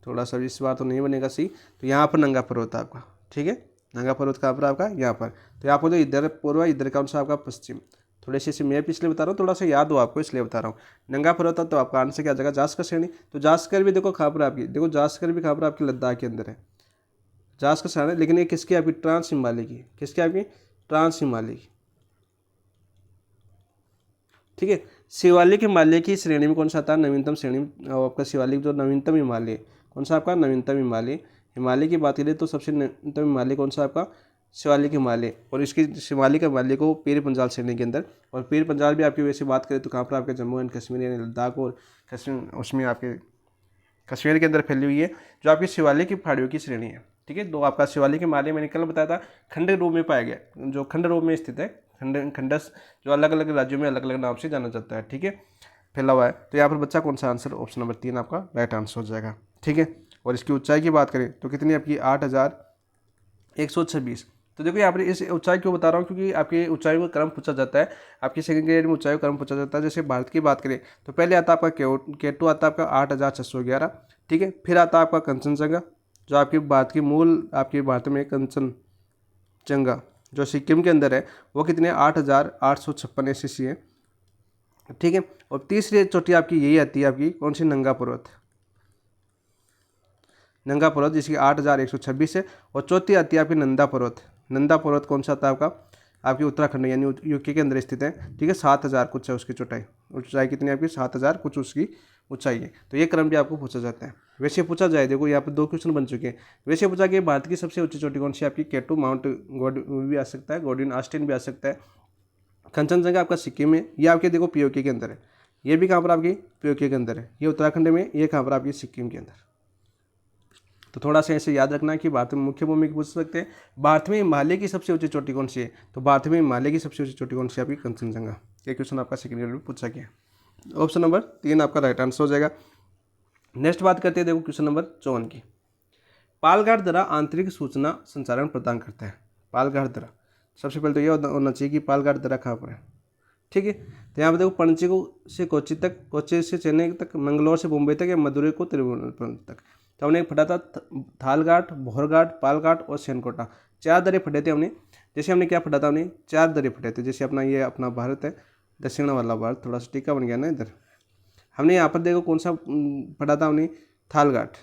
थोड़ा सा इस बार तो नहीं बनेगा सही, तो यहाँ पर नंगा पर्वत है आपका, ठीक है। नंगा पर्वत कहाँ पर? आपका यहाँ पर। तो आपको तो इधर पूर्व, इधर कौन सा आपका? पश्चिम। थोड़े से मैप इसलिए बता रहा हूँ, थोड़ा सा याद हो आपको, इसलिए बता रहा हूँ। नंगा पर्वत है, तो आपका आंसर क्या आ जाएगा? जास्कर श्रेणी। तो जास्कर भी देखो कहाँ पर आपकी, देखो जास्कर भी कहाँ पर? आपकी लद्दाख के अंदर है, जास्कर श्रेणी। लेकिन ये किसकी? आपकी ट्रांस हिमालय की। किसकी? आपकी ट्रांस हिमालय की, ठीक है। शिवालिक हिमालय की श्रेणी में कौन सा आता है? नवीनतम श्रेणी आपका शिवालिक, जो नवीनतम हिमालय, कौन सा आपका? नवीनतम हिमालय। हिमालय की बात करें तो सबसे नवीनतम हिमालय कौन सा आपका? शिवालिक हिमालय। और इसकी शिवालिक हिमालय को पीर पंजाल श्रेणी के अंदर, और पीर पंजाल भी आपकी वैसे बात करें तो कहाँ पर? आपके जम्मू एंड कश्मीर यानी लद्दाख और कश्मीर, उसमें आपके कश्मीर के अंदर फैली हुई है, जो आपकी शिवालिक की पहाड़ियों की श्रेणी है, ठीक है। तो आपका शिवालिक हिमालय मैंने कल बताया था, खंड रूप में पाया गया, जो खंड रूप में स्थित है, खंडस, जो अलग अलग राज्यों में अलग अलग नाम से जाना जाता है, ठीक है, फैला हुआ है। तो यहाँ पर बच्चा कौन सा आंसर? ऑप्शन नंबर 3 आपका राइट आंसर हो जाएगा, ठीक है। और इसकी ऊंचाई की बात करें तो कितनी? आपकी 8126। तो देखो यहाँ पर इस ऊंचाई क्यों बता रहा हूँ, क्योंकि आपकी ऊंचाई का क्रम पूछा जाता है, आपकी सेकंड ग्रेड में ऊंचाई का क्रम पूछा जाता है। जैसे भारत की बात करें तो पहले आता है आपका K2 आता है आपका 8611, ठीक है। फिर आता है आपका कंचनजंगा, जो आपकी भारत की मूल, आपके भारत में कंचनजंगा जो सिक्किम के अंदर है, वो कितने? 8856 SSC है, ठीक है। और तीसरी चोटी आपकी यही आती है, आपकी कौन सी? नंगा पर्वत जिसकी 8126 है। और चौथी आती है आपकी नंदा पर्वत कौन सा आता है आपका? आपकी उत्तराखंड यानी यूके के अंदर स्थित है, ठीक है। 7000 कुछ है उसकी ऊंचाई कितनी है आपकी? 7000 कुछ उसकी ऊंचाई है। तो ये क्रम भी आपको पूछा जाता है। वैसे पूछा जाए, देखो यहाँ पर 2 क्वेश्चन बन चुके हैं। वैसे पूछा कि भारत की सबसे ऊंची चोटी कौन सी? आपकी K2 माउंट भी आ सकता है, गॉर्डन ऑस्टिन भी आ सकता है। कंचनजंगा आपका सिक्किम में, ये आपके देखो पीओके के अंदर है। ये भी कहाँ पर? आपकी पीओके के अंदर है। ये उत्तराखंड में, ये कहाँ पर? आपकी सिक्किम के अंदर। तो थोड़ा सा ऐसे याद रखना कि भारत में मुख्य भूमि पूछ सकते हैं। भारत में हिमालय की सबसे ऊंची चोटी कौन सी है? तो भारत में हिमालय की सबसे ऊंची चोटी कौन सी है? आपकी कंचनजंगा। ये क्वेश्चन आपका सेकंड ईयर में पूछा गया। ऑप्शन नंबर 3 आपका राइट आंसर हो जाएगा। नेक्स्ट बात करते हैं, देखो क्वेश्चन नंबर 54 की। पालघाट दर्रा आंतरिक सूचना संचारण प्रदान करता है। पालघाट दर्रा, सबसे पहले तो ये होना चाहिए कि पालघाट दर्रा कहाँ पर है? ठीक है। तो यहाँ पर देखो पणजी को से कोच्चि तक, कोच्चि से चेन्नई तक, मंगलोर से मुंबई तक या मदुरई को तिरुवनंतपुरम तक। तो हमने पढ़ा था थालघाट, भोरघाट, पालघाट और सेनकोटा, 4 दरे पढ़े थे हमने। जैसे हमने क्या पढ़ा था, हमने 4 दरे पढ़े थे। जैसे अपना ये अपना भारत है, दक्षिण वाला भारत, थोड़ा सा टीका बन गया ना इधर। हमने यहाँ पर देखो कौन सा पढ़ा था हमने, थालघाट,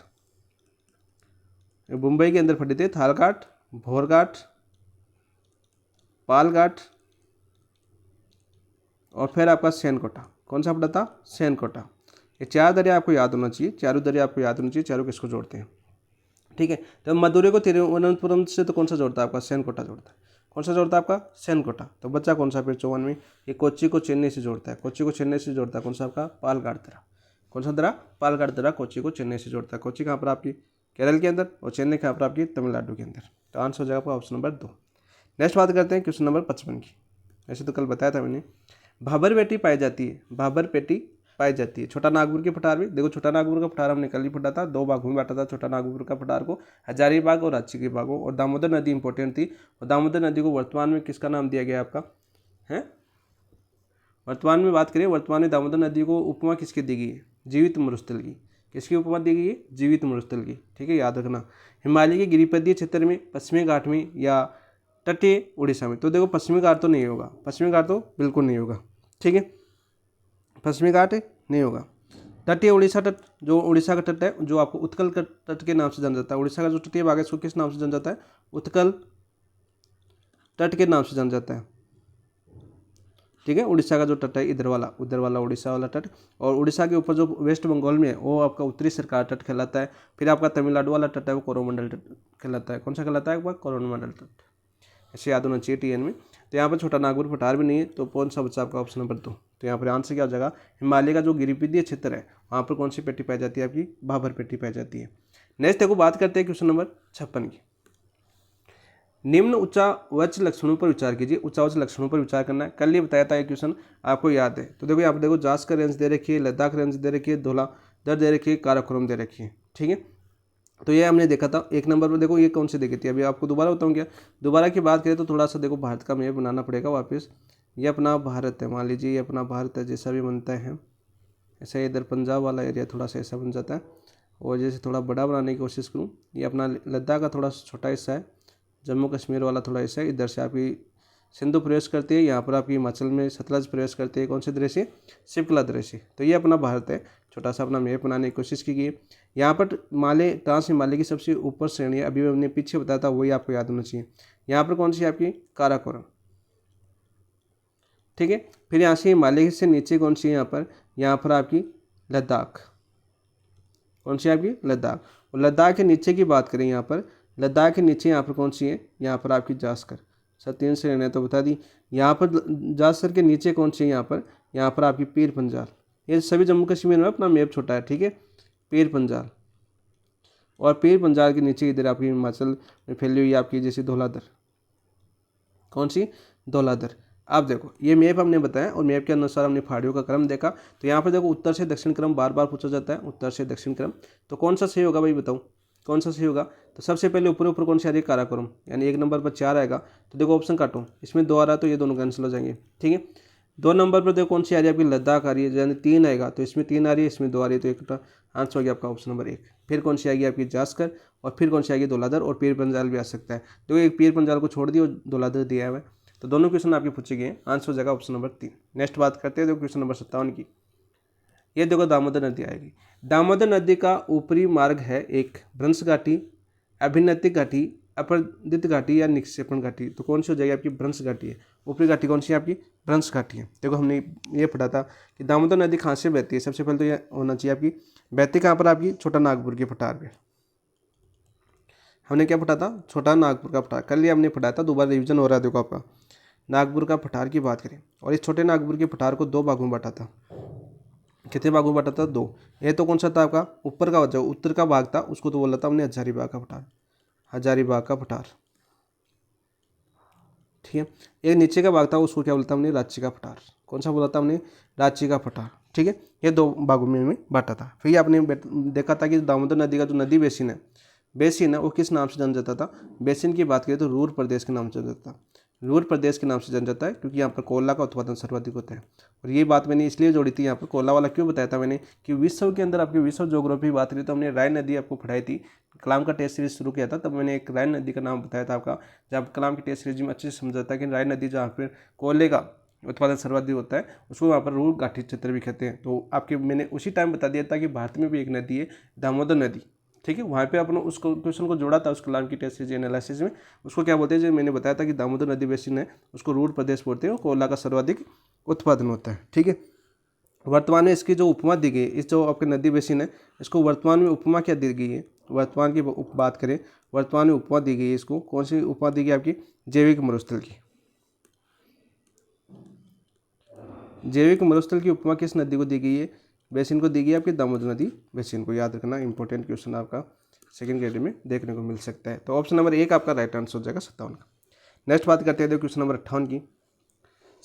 मुंबई के अंदर पढ़े थे थालघाट, भोरघाट, पालघाट और फिर आपका सेनकोटा। कौन सा पढ़ा था, सेनकोटा। ये 4 दरिया आपको याद होना चाहिए, चारों दरिया आपको याद होना चाहिए, चारों किसको जोड़ते हैं, ठीक है। तो मदुरई को तिरुवनंतपुरम से तो कौन सा जोड़ता है आपका, सेनकोटा जोड़ता है। कौन सा जोड़ता है आपका, सेनकोटा। तो बच्चा कौन सा फिर 54 में, ये कोच्चि को चेन्नई से जोड़ता है, कोच्चि को चेन्नई से जोड़ता है कौन सा आपका, पालघाट दर्रा। कौन सा दर्रा, पालघाट दर्रा कोच्चि को चेन्नई से जोड़ता है। कोच्चि कहाँ पर आपकी, केरल के अंदर, और चेन्नई कहाँ पर आपकी, तमिलनाडु के अंदर। तो आंसर हो जाएगा आपका ऑप्शन नंबर 2। नेक्स्ट बात करते हैं क्वेश्चन नंबर 55 की। ऐसे तो कल बताया था मैंने। भाबर पेटी पाई जाती है, भाबर पेटी पाई जाती है छोटा नागपुर के पठार में। देखो छोटा नागपुर का पठार हमने कल ही पढ़ा था, 2 भागों में बांटा था छोटा नागपुर का पठार को, हजारीबाग और रांची के भागों। और दामोदर नदी इंपॉर्टेंट थी, और दामोदर नदी को वर्तमान में किसका नाम दिया गया आपका है, वर्तमान में बात करें, वर्तमान में दामोदर नदी को उपमा किसकी दी गई है, जीवित मरुस्थल की। किसकी उपमा दी गई है, जीवित मरुस्थल की, ठीक है, याद रखना। हिमालय के गिरिपदीय क्षेत्र में, पश्चिमी घाट में या तटीय उड़ीसा में। तो देखो पश्चिमी घाट तो नहीं होगा, पश्चिमी घाट तो बिल्कुल नहीं होगा, ठीक है, पश्चिमी घाट नहीं होगा। तटीय उड़ीसा तट, जो उड़ीसा का तट है, जो आपको उत्कल का तट के नाम से जाना जाता है। उड़ीसा का जो तटीय भाग है इसको किस नाम से जाना जाता है, उत्कल तट के नाम से जाना जाता है, ठीक है। उड़ीसा का जो तट है इधर वाला उड़ीसा वाला तट। और उड़ीसा के ऊपर जो वेस्ट बंगाल में है वो आपका उत्तरी सरकार तट कहलाता है। फिर आपका तमिलनाडु वाला तट है वो कोरोमंडल तट कहलाता है। कौन सा कहलाता है आपका, कोरोमंडल तट। ऐसे याद होना चाहिए TN में। तो यहाँ पर छोटा नागपुर पठार भी नहीं है, तो कौन सा बच्चा आपका ऑप्शन नंबर 2। तो यहाँ पर आंसर क्या हो जाएगा, हिमालय का जो गिरिपदीय क्षेत्र है वहाँ पर कौन सी पेटी पाई जाती है आपकी, भाबर पेटी पाई जाती है। नेक्स्ट देखो बात करते हैं क्वेश्चन नंबर 56 की। निम्न उच्चावच लक्षणों पर विचार कीजिए। उच्चावच लक्षणों पर विचार करना है, कल ही बताया था ये क्वेश्चन, आपको याद है। तो देखो यहाँ पर देखो जास्कर रेंज दे रखी है, लद्दाख रेंज दे रखी है, धौलाधर दे रखी है, काराकोरम दे रखी है, ठीक है। तो ये हमने देखा था। एक नंबर पर देखो ये कौन सी देखी थी, अभी आपको दोबारा बताऊँ क्या। दोबारा की बात करें तो थोड़ा सा देखो भारत का मैप बनाना पड़ेगा वापस। ये अपना भारत है, मान लीजिए ये अपना भारत है, जैसा भी बनता है ऐसा, इधर पंजाब वाला एरिया थोड़ा सा ऐसा बन जाता है। और जैसे थोड़ा बड़ा बनाने की कोशिश करूँ, ये अपना लद्दाख का थोड़ा छोटा हिस्सा है, जम्मू कश्मीर वाला थोड़ा हिस्सा है, इधर से आपकी सिंधु प्रवेश करती है, यहाँ पर आपकी हिमाचल में सतलज प्रवेश करती है, कौन से दरे से, शिवकला दरे से। तो ये अपना भारत है। छोटा सा अपना मैप बनाने की कोशिश की गई है। यहाँ पर हिमालय, ट्रांस हिमालय की सबसे ऊपर श्रेणी है, अभी हमने पीछे बताया था, वही आपको याद होना चाहिए। यहाँ पर कौन सी आपकी, काराकोरम, ठीक है। फिर यहाँ से हिमालय से नीचे कौन सी है, यहाँ पर आपकी लद्दाख, कौन सी आपकी, लद्दाख। और लद्दाख के नीचे की बात करें, यहाँ पर लद्दाख के नीचे यहाँ पर कौन सी है, यहाँ पर आपकी जास्कर। सर 3 श्रेणी तो बता दी। यहाँ पर जास्कर के नीचे कौन सी है, यहाँ पर आपकी पीर पंजाल। ये सभी जम्मू कश्मीर में अपना मैप छोटा है, ठीक है, पीर पंजाल। और पीर पंजाल के नीचे इधर आपकी हिमाचल में फैली हुई आपकी जैसे धौलाधर, कौन सी, धौलाधर। आप देखो ये मैप हमने बताया और मैप के अनुसार हमने पहाड़ियों का क्रम देखा। तो यहाँ पर देखो उत्तर से दक्षिण क्रम बार बार पूछा जाता है, उत्तर से दक्षिण क्रम। तो कौन सा सही होगा भाई बताओ, कौन सा सही होगा। तो सबसे पहले ऊपर कौन सी आ रही है, काराकोरम, यानी 1 नंबर पर 4 आएगा। तो देखो ऑप्शन काटो, इसमें 2 आ रहा है तो ये दोनों कैंसिल हो जाएंगे, ठीक है। 2 नंबर पर देखो कौन सी आ रही है आपकी, लद्दाख आ रही है, यानी 3 आएगा, तो इसमें 3 आ रही है, इसमें 2 आ रही है, तो एक आंसर हो गया आपका ऑप्शन नंबर 1। फिर कौन सी आएगी आपकी, जास्कर, और फिर कौन सी आएगी, धौलाधर, और पीर पंजाल भी आ सकता है। तो एक पीर पंजाल को छोड़ दिया और धौलाधर दिया हुआ है। तो दोनों क्वेश्चन आपके पूछे गए हैं, आंसर हो जाएगा ऑप्शन नंबर 3। नेक्स्ट बात करते हैं देखो क्वेश्चन नंबर 57 की। ये देखो दामोदर नदी आएगी। दामोदर नदी का ऊपरी मार्ग है एक भ्रंश घाटी, अभिनतिक घाटी, अपरदित घाटी या निक्षेपण घाटी। तो कौन सी हो जाएगी आपकी, भ्रंश घाटी है। ऊपरी घाटी कौन सी है आपकी, भ्रंश घाटी है। देखो हमने ये पढ़ा था कि दामोदर नदी कहाँ से बहती है। सबसे पहले तो ये होना चाहिए आपकी, बहती कहाँ पर आपकी, छोटा नागपुर के पठार पे। हमने क्या पढ़ा था, छोटा नागपुर का पठार, कल ही हमने पढ़ा था, दोबारा रिविजन हो रहा है। देखो आपका नागपुर का पठार की बात करें, और इस छोटे नागपुर के पठार को 2 भागों में बांटा था। कितने भागों में बांटा था, 2। ये तो कौन सा था आपका, ऊपर का जो उत्तर का भाग था उसको तो बोला था हमने हजारीबाग का पठार, हजारीबाग का पठार, ठीक है। एक नीचे का भाग था उसको क्या बोलता हमने, रांची का पठार। कौन सा बोला था हमने, रांची का पठार, ठीक है। ये 2 भागों में बांटा था। फिर आपने देखा था कि दामोदर नदी का जो नदी बेसिन है वो किस नाम से जाना जाता था। बेसिन की बात करें तो रूर प्रदेश के नाम से जाना जाता था। रुर प्रदेश के नाम से जाना जाता है क्योंकि यहाँ पर कोयला का उत्पादन सर्वाधिक होता है। और ये बात मैंने इसलिए जोड़ी थी यहाँ पर, कोयला वाला क्यों बताया था मैंने कि विश्व के अंदर आपकी विश्व ज्योग्राफी की बात करी तो हमने राइन नदी आपको पढ़ाई थी। कलाम का टेस्ट सीरीज शुरू किया था तब मैंने एक राइन नदी का नाम बताया था आपका, जहाँ कलाम की टेस्ट सीरीज में अच्छे से समझा था कि राइन नदी जहाँ पर कोयले का उत्पादन सर्वाधिक होता है उसको वहाँ पर रुर घाटी क्षेत्र भी कहते हैं। तो आपके मैंने उसी टाइम बता दिया था कि भारत में भी एक नदी है दामोदर नदी, ठीक है। वहाँ पे अपन उस क्वेश्चन को जोड़ा था उस कलाम की टेस्ट सीरीज एनालिसिस में। उसको क्या बोलते हैं, जो मैंने बताया था कि दामोदर नदी बेसिन है उसको रुर प्रदेश बोलते हैं और कोयला का सर्वाधिक उत्पादन होता है, ठीक है। वर्तमान में इसकी जो उपमा दी गई है, इस जो आपके नदी बेसिन है इसको वर्तमान में उपमा क्या दी गई है, वर्तमान की बात करें, वर्तमान में उपमा दी गई है, इसको कौन सी उपमा दी गई आपकी, जैविक मरुस्थल की। जैविक मरुस्थल की उपमा किस नदी को दी गई है, बेसिन को दी गई है आपकी दामोदर नदी बेसिन को। याद रखना, इंपॉर्टेंट क्वेश्चन आपका सेकंड ग्रेड में देखने को मिल सकता है। तो ऑप्शन नंबर 1 आपका राइट आंसर हो जाएगा 57 का। नेक्स्ट बात करते हैं क्वेश्चन नंबर 58 की।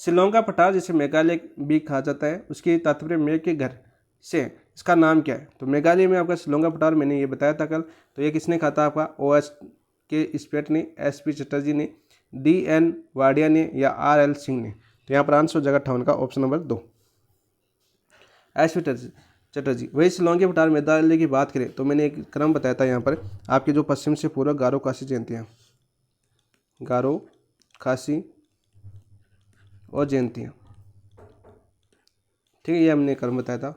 शिलोंग का पठार जिसे मेघालय भी कहा जाता है उसकी तात्पर्य मेघ के घर से, इसका नाम क्या है। तो मेघालय में आपका शिलोंग का पठार मैंने ये बताया था कल। तो ये किसने कहा था आपका, OS के स्पेट ने, SP चटर्जी ने, DN वाडिया ने या RL सिंह ने। तो यहाँ पर आंसर हो जाएगा 58 का ऑप्शन नंबर 2 SP चटर्जी। वही शिलोंग के पठार मेघालय की बात करें तो मैंने एक क्रम बताया था यहाँ पर आपके जो पश्चिम से पूर्व गारो खासी जयंतियाँ, गारो खासी और जयंतियाँ, ठीक है, ये हमने क्रम बताया था।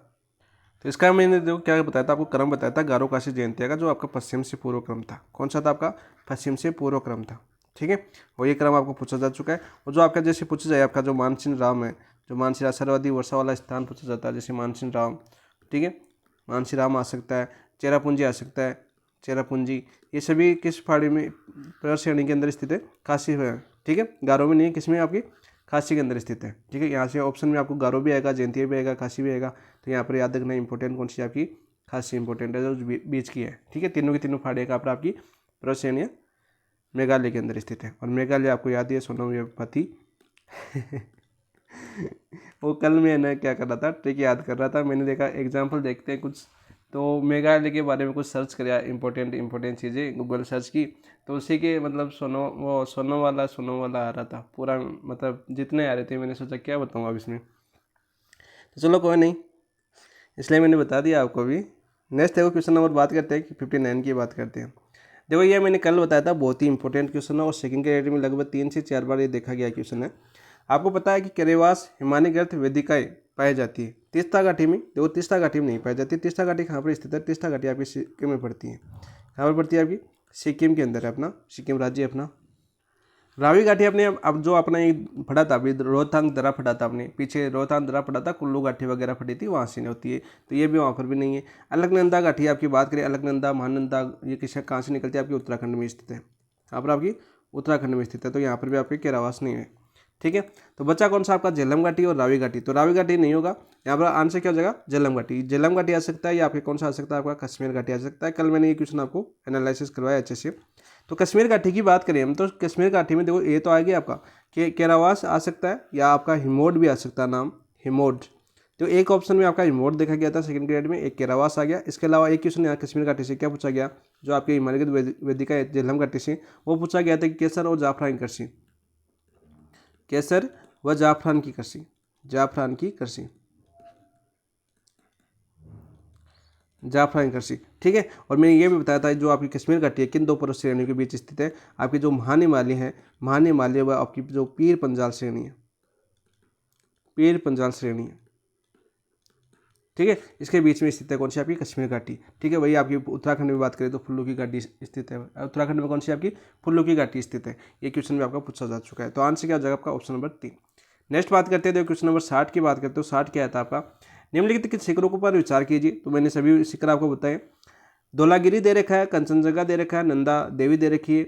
तो इसका मैंने देखो क्या बताया था आपको, क्रम बताया था गारो खासी जयंतिया का जो आपका पश्चिम से पूर्व क्रम था। कौन सा था आपका, पश्चिम से पूर्व क्रम था, ठीक है। और ये क्रम आपको पूछा जा चुका है। और जो आपका जैसे पूछा जाए आपका जो मानसिंह राम है, जो मानसिंह सर्वाधिक वर्षा वाला स्थान पूछा जाता है, जैसे मानसिंह राम, ठीक है, मानसिंह राम आ सकता है, चेरापूंजी आ सकता है, चेरापूंजी, ये सभी किस पहाड़ी में पर श्रेणी के अंदर स्थित है, खासी है, ठीक है। गारो में नहीं, किस में आपकी, खासी के अंदर स्थित है, ठीक है। यहाँ से ऑप्शन में आपको गारो भी आएगा, जयंतिया भी आएगा, खासी भी आएगा। तो यहाँ पर याद रखना इंपॉर्टेंट कौन सी आपकी, खासी इंपॉर्टेंट है जो बीच की है, ठीक है। तीनों की तीनों पहाड़ियाँ का पर आपकी प्रश्रेणियाँ मेघालय के अंदर स्थित है। और मेघालय आपको याद है सोनम वेपति वो कल मैं ना क्या कर रहा था, ट्रिक याद कर रहा था, मैंने देखा एग्जाम्पल देखते हैं कुछ, तो मेघालय के बारे में कुछ सर्च किया, इंपॉर्टेंट चीज़ें गूगल सर्च की, तो उसी के मतलब सोनो वाला आ रहा था पूरा, मतलब जितने आ रहे थे मैंने सोचा क्या बताऊँ अब इसमें। तो चलो कोई नहीं, इसलिए मैंने बता दिया आपको भी। नेक्स्ट देखो क्वेश्चन नंबर बात करते हैं कि 59 की बात करते हैं। देखो ये मैंने कल बताया था, बहुत ही इंपॉर्टेंट क्वेश्चन है और सेकंड के रेट में लगभग 3 से 4 बार ये देखा गया क्वेश्चन है। आपको पता है कि केरेवास हिमानी ग्रंथ वेदिकाएँ पाई जाती है तीस्ता घाटी में। देखो तीस्ता घाटी में नहीं पाई जाती। तीस्ता घाटी कहाँ पर स्थित है, तीस्ता घाटी आपकी सिक्किम में पड़ती है। कहाँ पर पड़ती है आपकी, सिक्किम के अंदर है, अपना सिक्किम राज्य अपना। रावी घाटी अपने अब जो अपना ये फटा था अभी, रोहतांग दर्रा फटा था अपने पीछे, रोहतांग दर्रा फटा था, कुल्लू घाटी वगैरह फटी थी, वहाँ से नहीं होती है। तो ये भी वहाँ पर भी नहीं है। अलकनंदा घाटी आपकी बात करें, अलकनंदा महानंदा, ये किस कहाँ से निकलती है, आपकी उत्तराखंड में स्थित है। यहाँ पर आपकी उत्तराखंड में स्थित है, तो यहाँ पर भी आपकी केरावास नहीं है, ठीक है। तो बच्चा कौन सा आपका, झेलम घाटी और रावी घाटी। तो रावी घाटी नहीं होगा, यहाँ पर आंसर क्या हो जाएगा, झेलम घाटी। झेलम घाटी आ सकता है या आपके कौन सा आ सकता है, आपका कश्मीर घाटी आ सकता है। कल मैंने ये क्वेश्चन आपको एनालिसिस करवाया अच्छे से। तो कश्मीर घाटी की बात करें हम, तो कश्मीर घाटी में देखो ये तो आ गया आपका कि केरावास आ सकता है या आपका हिमोड भी आ सकता है, नाम हिमोड। तो एक ऑप्शन में आपका हिमोड देखा गया था सेकंड ग्रेड में, एक केरावास आ गया। इसके अलावा एक क्वेश्चन यहाँ कश्मीर घाटी से क्या पूछा गया, जो आपके हिमालय वेदिका है झेलम घाटी से, वो पूछा गया था कि केसर और जाफरान की कृषि, केसर व जाफरान की कृषि, जाफरान की कृषि, जाफरान कृषि, ठीक है। और मैंने ये भी बताया था जो आपकी कश्मीर घाटी है किन दो पर्वत श्रेणियों के बीच स्थित है, आपकी जो महान हिमालय है, महान हिमालय व आपकी जो पीर पंजाल श्रेणी है, पीर पंजाल श्रेणी है, ठीक है, इसके बीच में स्थित है कौन सी आपकी कश्मीर घाटी, ठीक है। वही आपकी उत्तराखंड में बात करें तो फुल्लू की घाटी स्थित है। उत्तराखंड में कौन सी आपकी फुल्लू की घाटी स्थित है, ये क्वेश्चन भी आपका पूछा जा चुका है। तो आंसर क्या हो जाएगा आपका ऑप्शन नंबर 3। नेक्स्ट बात करते हैं क्वेश्चन नंबर 60 की बात करते हो। 60 क्या था आपका, निम्नलिखित किन शिखरों पर विचार कीजिए। तो मैंने सभी शिखर आपको बताए, धौलागिरी दे रखा है, कंचनजंगा दे रखा है, नंदा देवी दे रखी है,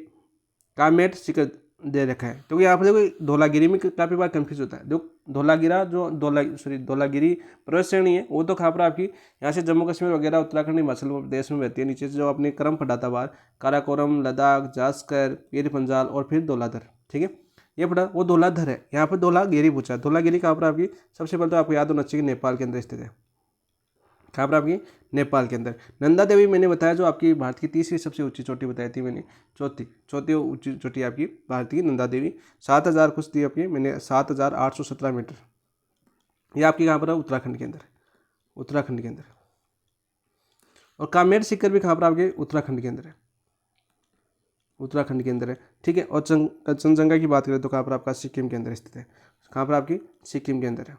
कामेट शिखर दे रखा है। तो यहाँ पर देखो धौलागिरी में काफ़ी बार कंफ्यूज होता है। देखो धौलागिरी पर्वत श्रेणी है, वो तो कहाँ पर आपकी यहाँ से जम्मू कश्मीर वगैरह उत्तराखंड हिमाचल प्रदेश में रहती है। नीचे से जो अपने क्रम पढ़ा था बाहर, काराकोरम, लद्दाख, जास्कर, पीर पंजाल और फिर धौलाधर, ठीक है, ये पढ़ा, वो धौलाधर है। यहाँ पर धौलागिरी पूछा, धौलागिरी कहाँ पर आपकी, सबसे पहले तो आपको याद होना चाहिए नेपाल के अंदर स्थित है, कहाँ पर आपकी, नेपाल के अंदर। नंदा देवी मैंने बताया जो आपकी भारत की तीसरी सबसे ऊंची चोटी बताई थी मैंने, चौथी ऊंची चोटी आपकी भारत की नंदा देवी, 7,000 कुछ थी आपकी मैंने, 7,817 मीटर। ये आपकी कहाँ पर है, उत्तराखंड के अंदर, उत्तराखंड के अंदर। और कामेर शिखर भी कहाँ पर आपके, उत्तराखंड के अंदर है, उत्तराखंड के अंदर है, ठीक है। और कंचनजंगा की बात करें तो कहाँ पर आपका, सिक्किम के अंदर स्थित है, कहाँ पर आपकी, सिक्किम के अंदर है।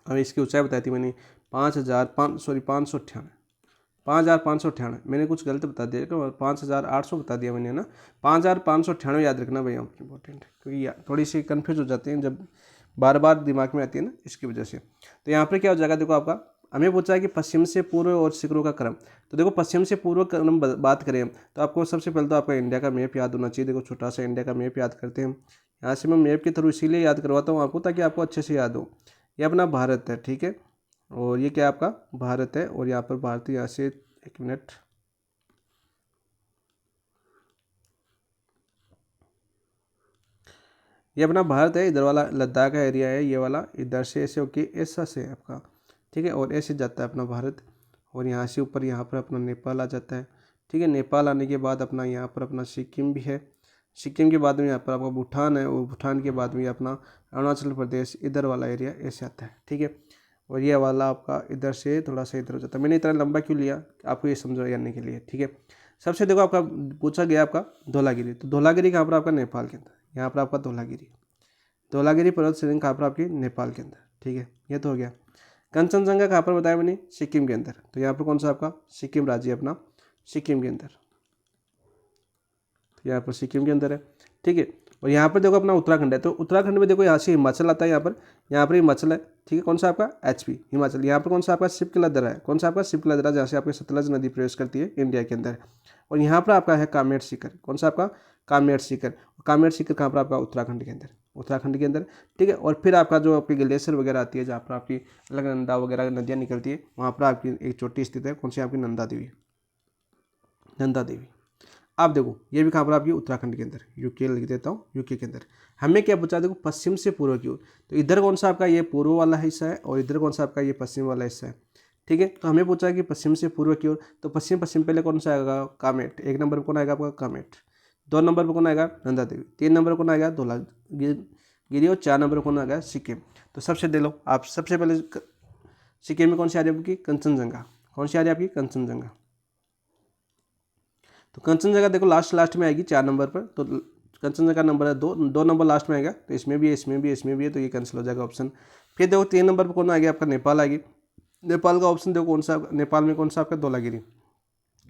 अब इसकी ऊंचाई बताई थी मैंने 5,598, मैंने कुछ गलत बता दिया, 5,800 बता दिया मैंने, है ना। 5,598 याद रखना भैया, इंपॉर्टेंट है, क्योंकि थोड़ी सी कन्फ्यूज हो जाती हैं जब बार बार दिमाग में आती है ना, इसकी वजह से। तो यहाँ पर क्या हो जाएगा, देखो आपका हमें पूछा है कि पश्चिम से पूर्व और शिखरों का क्रम। तो देखो पश्चिम से पूर्व क्रम बात करें तो आपको सबसे पहले तो आपका इंडिया का मैप याद होना चाहिए। देखो छोटा सा इंडिया का मैप याद करते हैं, यहाँ से मैं मैप के थ्रू इसीलिए याद करवाता हूँ आपको ताकि आपको अच्छे से याद हो। ये अपना भारत है, ठीक है, और ये क्या आपका भारत है, और यहाँ पर भारत, यहाँ से 1 मिनट, ये अपना भारत है, इधर वाला लद्दाख का एरिया है, ये वाला इधर से ऐसे होके ऐसा से है आपका, ठीक है, और ऐसे जाता है अपना भारत, और यहाँ से ऊपर यहाँ पर अपना नेपाल आ जाता है, ठीक है। नेपाल आने के बाद अपना यहाँ पर अपना सिक्किम भी है, सिक्किम के बाद में यहाँ पर आपका भूटान है, और भूटान के बाद में अपना अरुणाचल प्रदेश, इधर वाला एरिया ऐसे आता है, ठीक है। और ये वाला आपका इधर से थोड़ा सा इधर हो जाता है। मैंने इतना लंबा क्यों लिया, आपको ये समझ करने के लिए, ठीक है। सबसे देखो आपका पूछा गया आपका धौलागिरी, तो धौलागिरी कहाँ पर आपका, नेपाल के अंदर, यहाँ पर आपका धौलागिरी पर्वत श्रेणी कहाँ पर आपकी, नेपाल के अंदर, ठीक है, ये तो हो गया। कंचनजंगा कहाँ पर बताया मैंने, सिक्किम के अंदर, तो यहाँ पर कौन सा आपका, सिक्किम राज्य अपना, सिक्किम के अंदर, तो यहाँ पर सिक्किम के अंदर है, ठीक है। और यहाँ पर देखो अपना उत्तराखंड है, तो उत्तराखंड में देखो यहाँ से हिमाचल आता है, यहाँ पर हिमाचल है, ठीक है। कौन सा आपका, HP हिमाचल। यहाँ पर कौन सा आपका, शिपकलदरा है, कौन सा आपका, शिपकलदरा, जहाँ से आपकी सतलज नदी प्रवेश करती है इंडिया के अंदर। और यहाँ पर आपका है कामेट शिखर, कौन सा आपका, कामेट शिखर। कामेट शिखर कहाँ पर आपका, उत्तराखंड के अंदर, उत्तराखंड के अंदर, ठीक है। और फिर आपका जो आपकी ग्लेशियर वगैरह आती है, जहाँ पर आपकी अलकनंदा वगैरह नदियाँ निकलती है, वहाँ पर आपकी एक चोटी स्थित है, कौन सी आपकी, नंदा देवी, नंदा देवी। आप देखो ये भी कहाँ पर आपकी, उत्तराखंड के अंदर, यूके लिख देता हूँ, यूके के अंदर। हमें क्या पूछा, देखो पश्चिम से पूर्व की ओर, तो इधर कौन सा आपका ये पूर्व वाला हिस्सा है, और इधर कौन सा आपका ये पश्चिम वाला हिस्सा है, ठीक है। तो हमें पूछा कि पश्चिम से पूर्व की ओर, तो पश्चिम पहले कौन सा आएगा, कामेट। 1 नंबर पर कौन आएगा आपका, कामेट। 2 नंबर पर कौन आएगा, नंदा देवी। 3 नंबर पर कौन आएगा, धौलागिरी। और 4 नंबर पर कौन आएगा, सिक्किम। तो सबसे दे लो आप, सबसे पहले सिक्किम में कौन सी आ रही है आपकी, कंचनजंगा। कौन सी आ रही है आपकी, कंचनजंगा। तो कंचनजंगा देखो लास्ट में आएगी 4 नंबर पर, तो कंचनजंगा नंबर है 2 नंबर लास्ट में आएगा, तो इसमें भी है, इसमें भी है, इसमें भी है, तो ये कैंसिल हो जाएगा ऑप्शन। फिर देखो 3 नंबर पर कौन आ गया आपका, नेपाल आएगी। नेपाल का ऑप्शन देखो कौन सा, नेपाल में कौन सा आपका, धौलागिरी।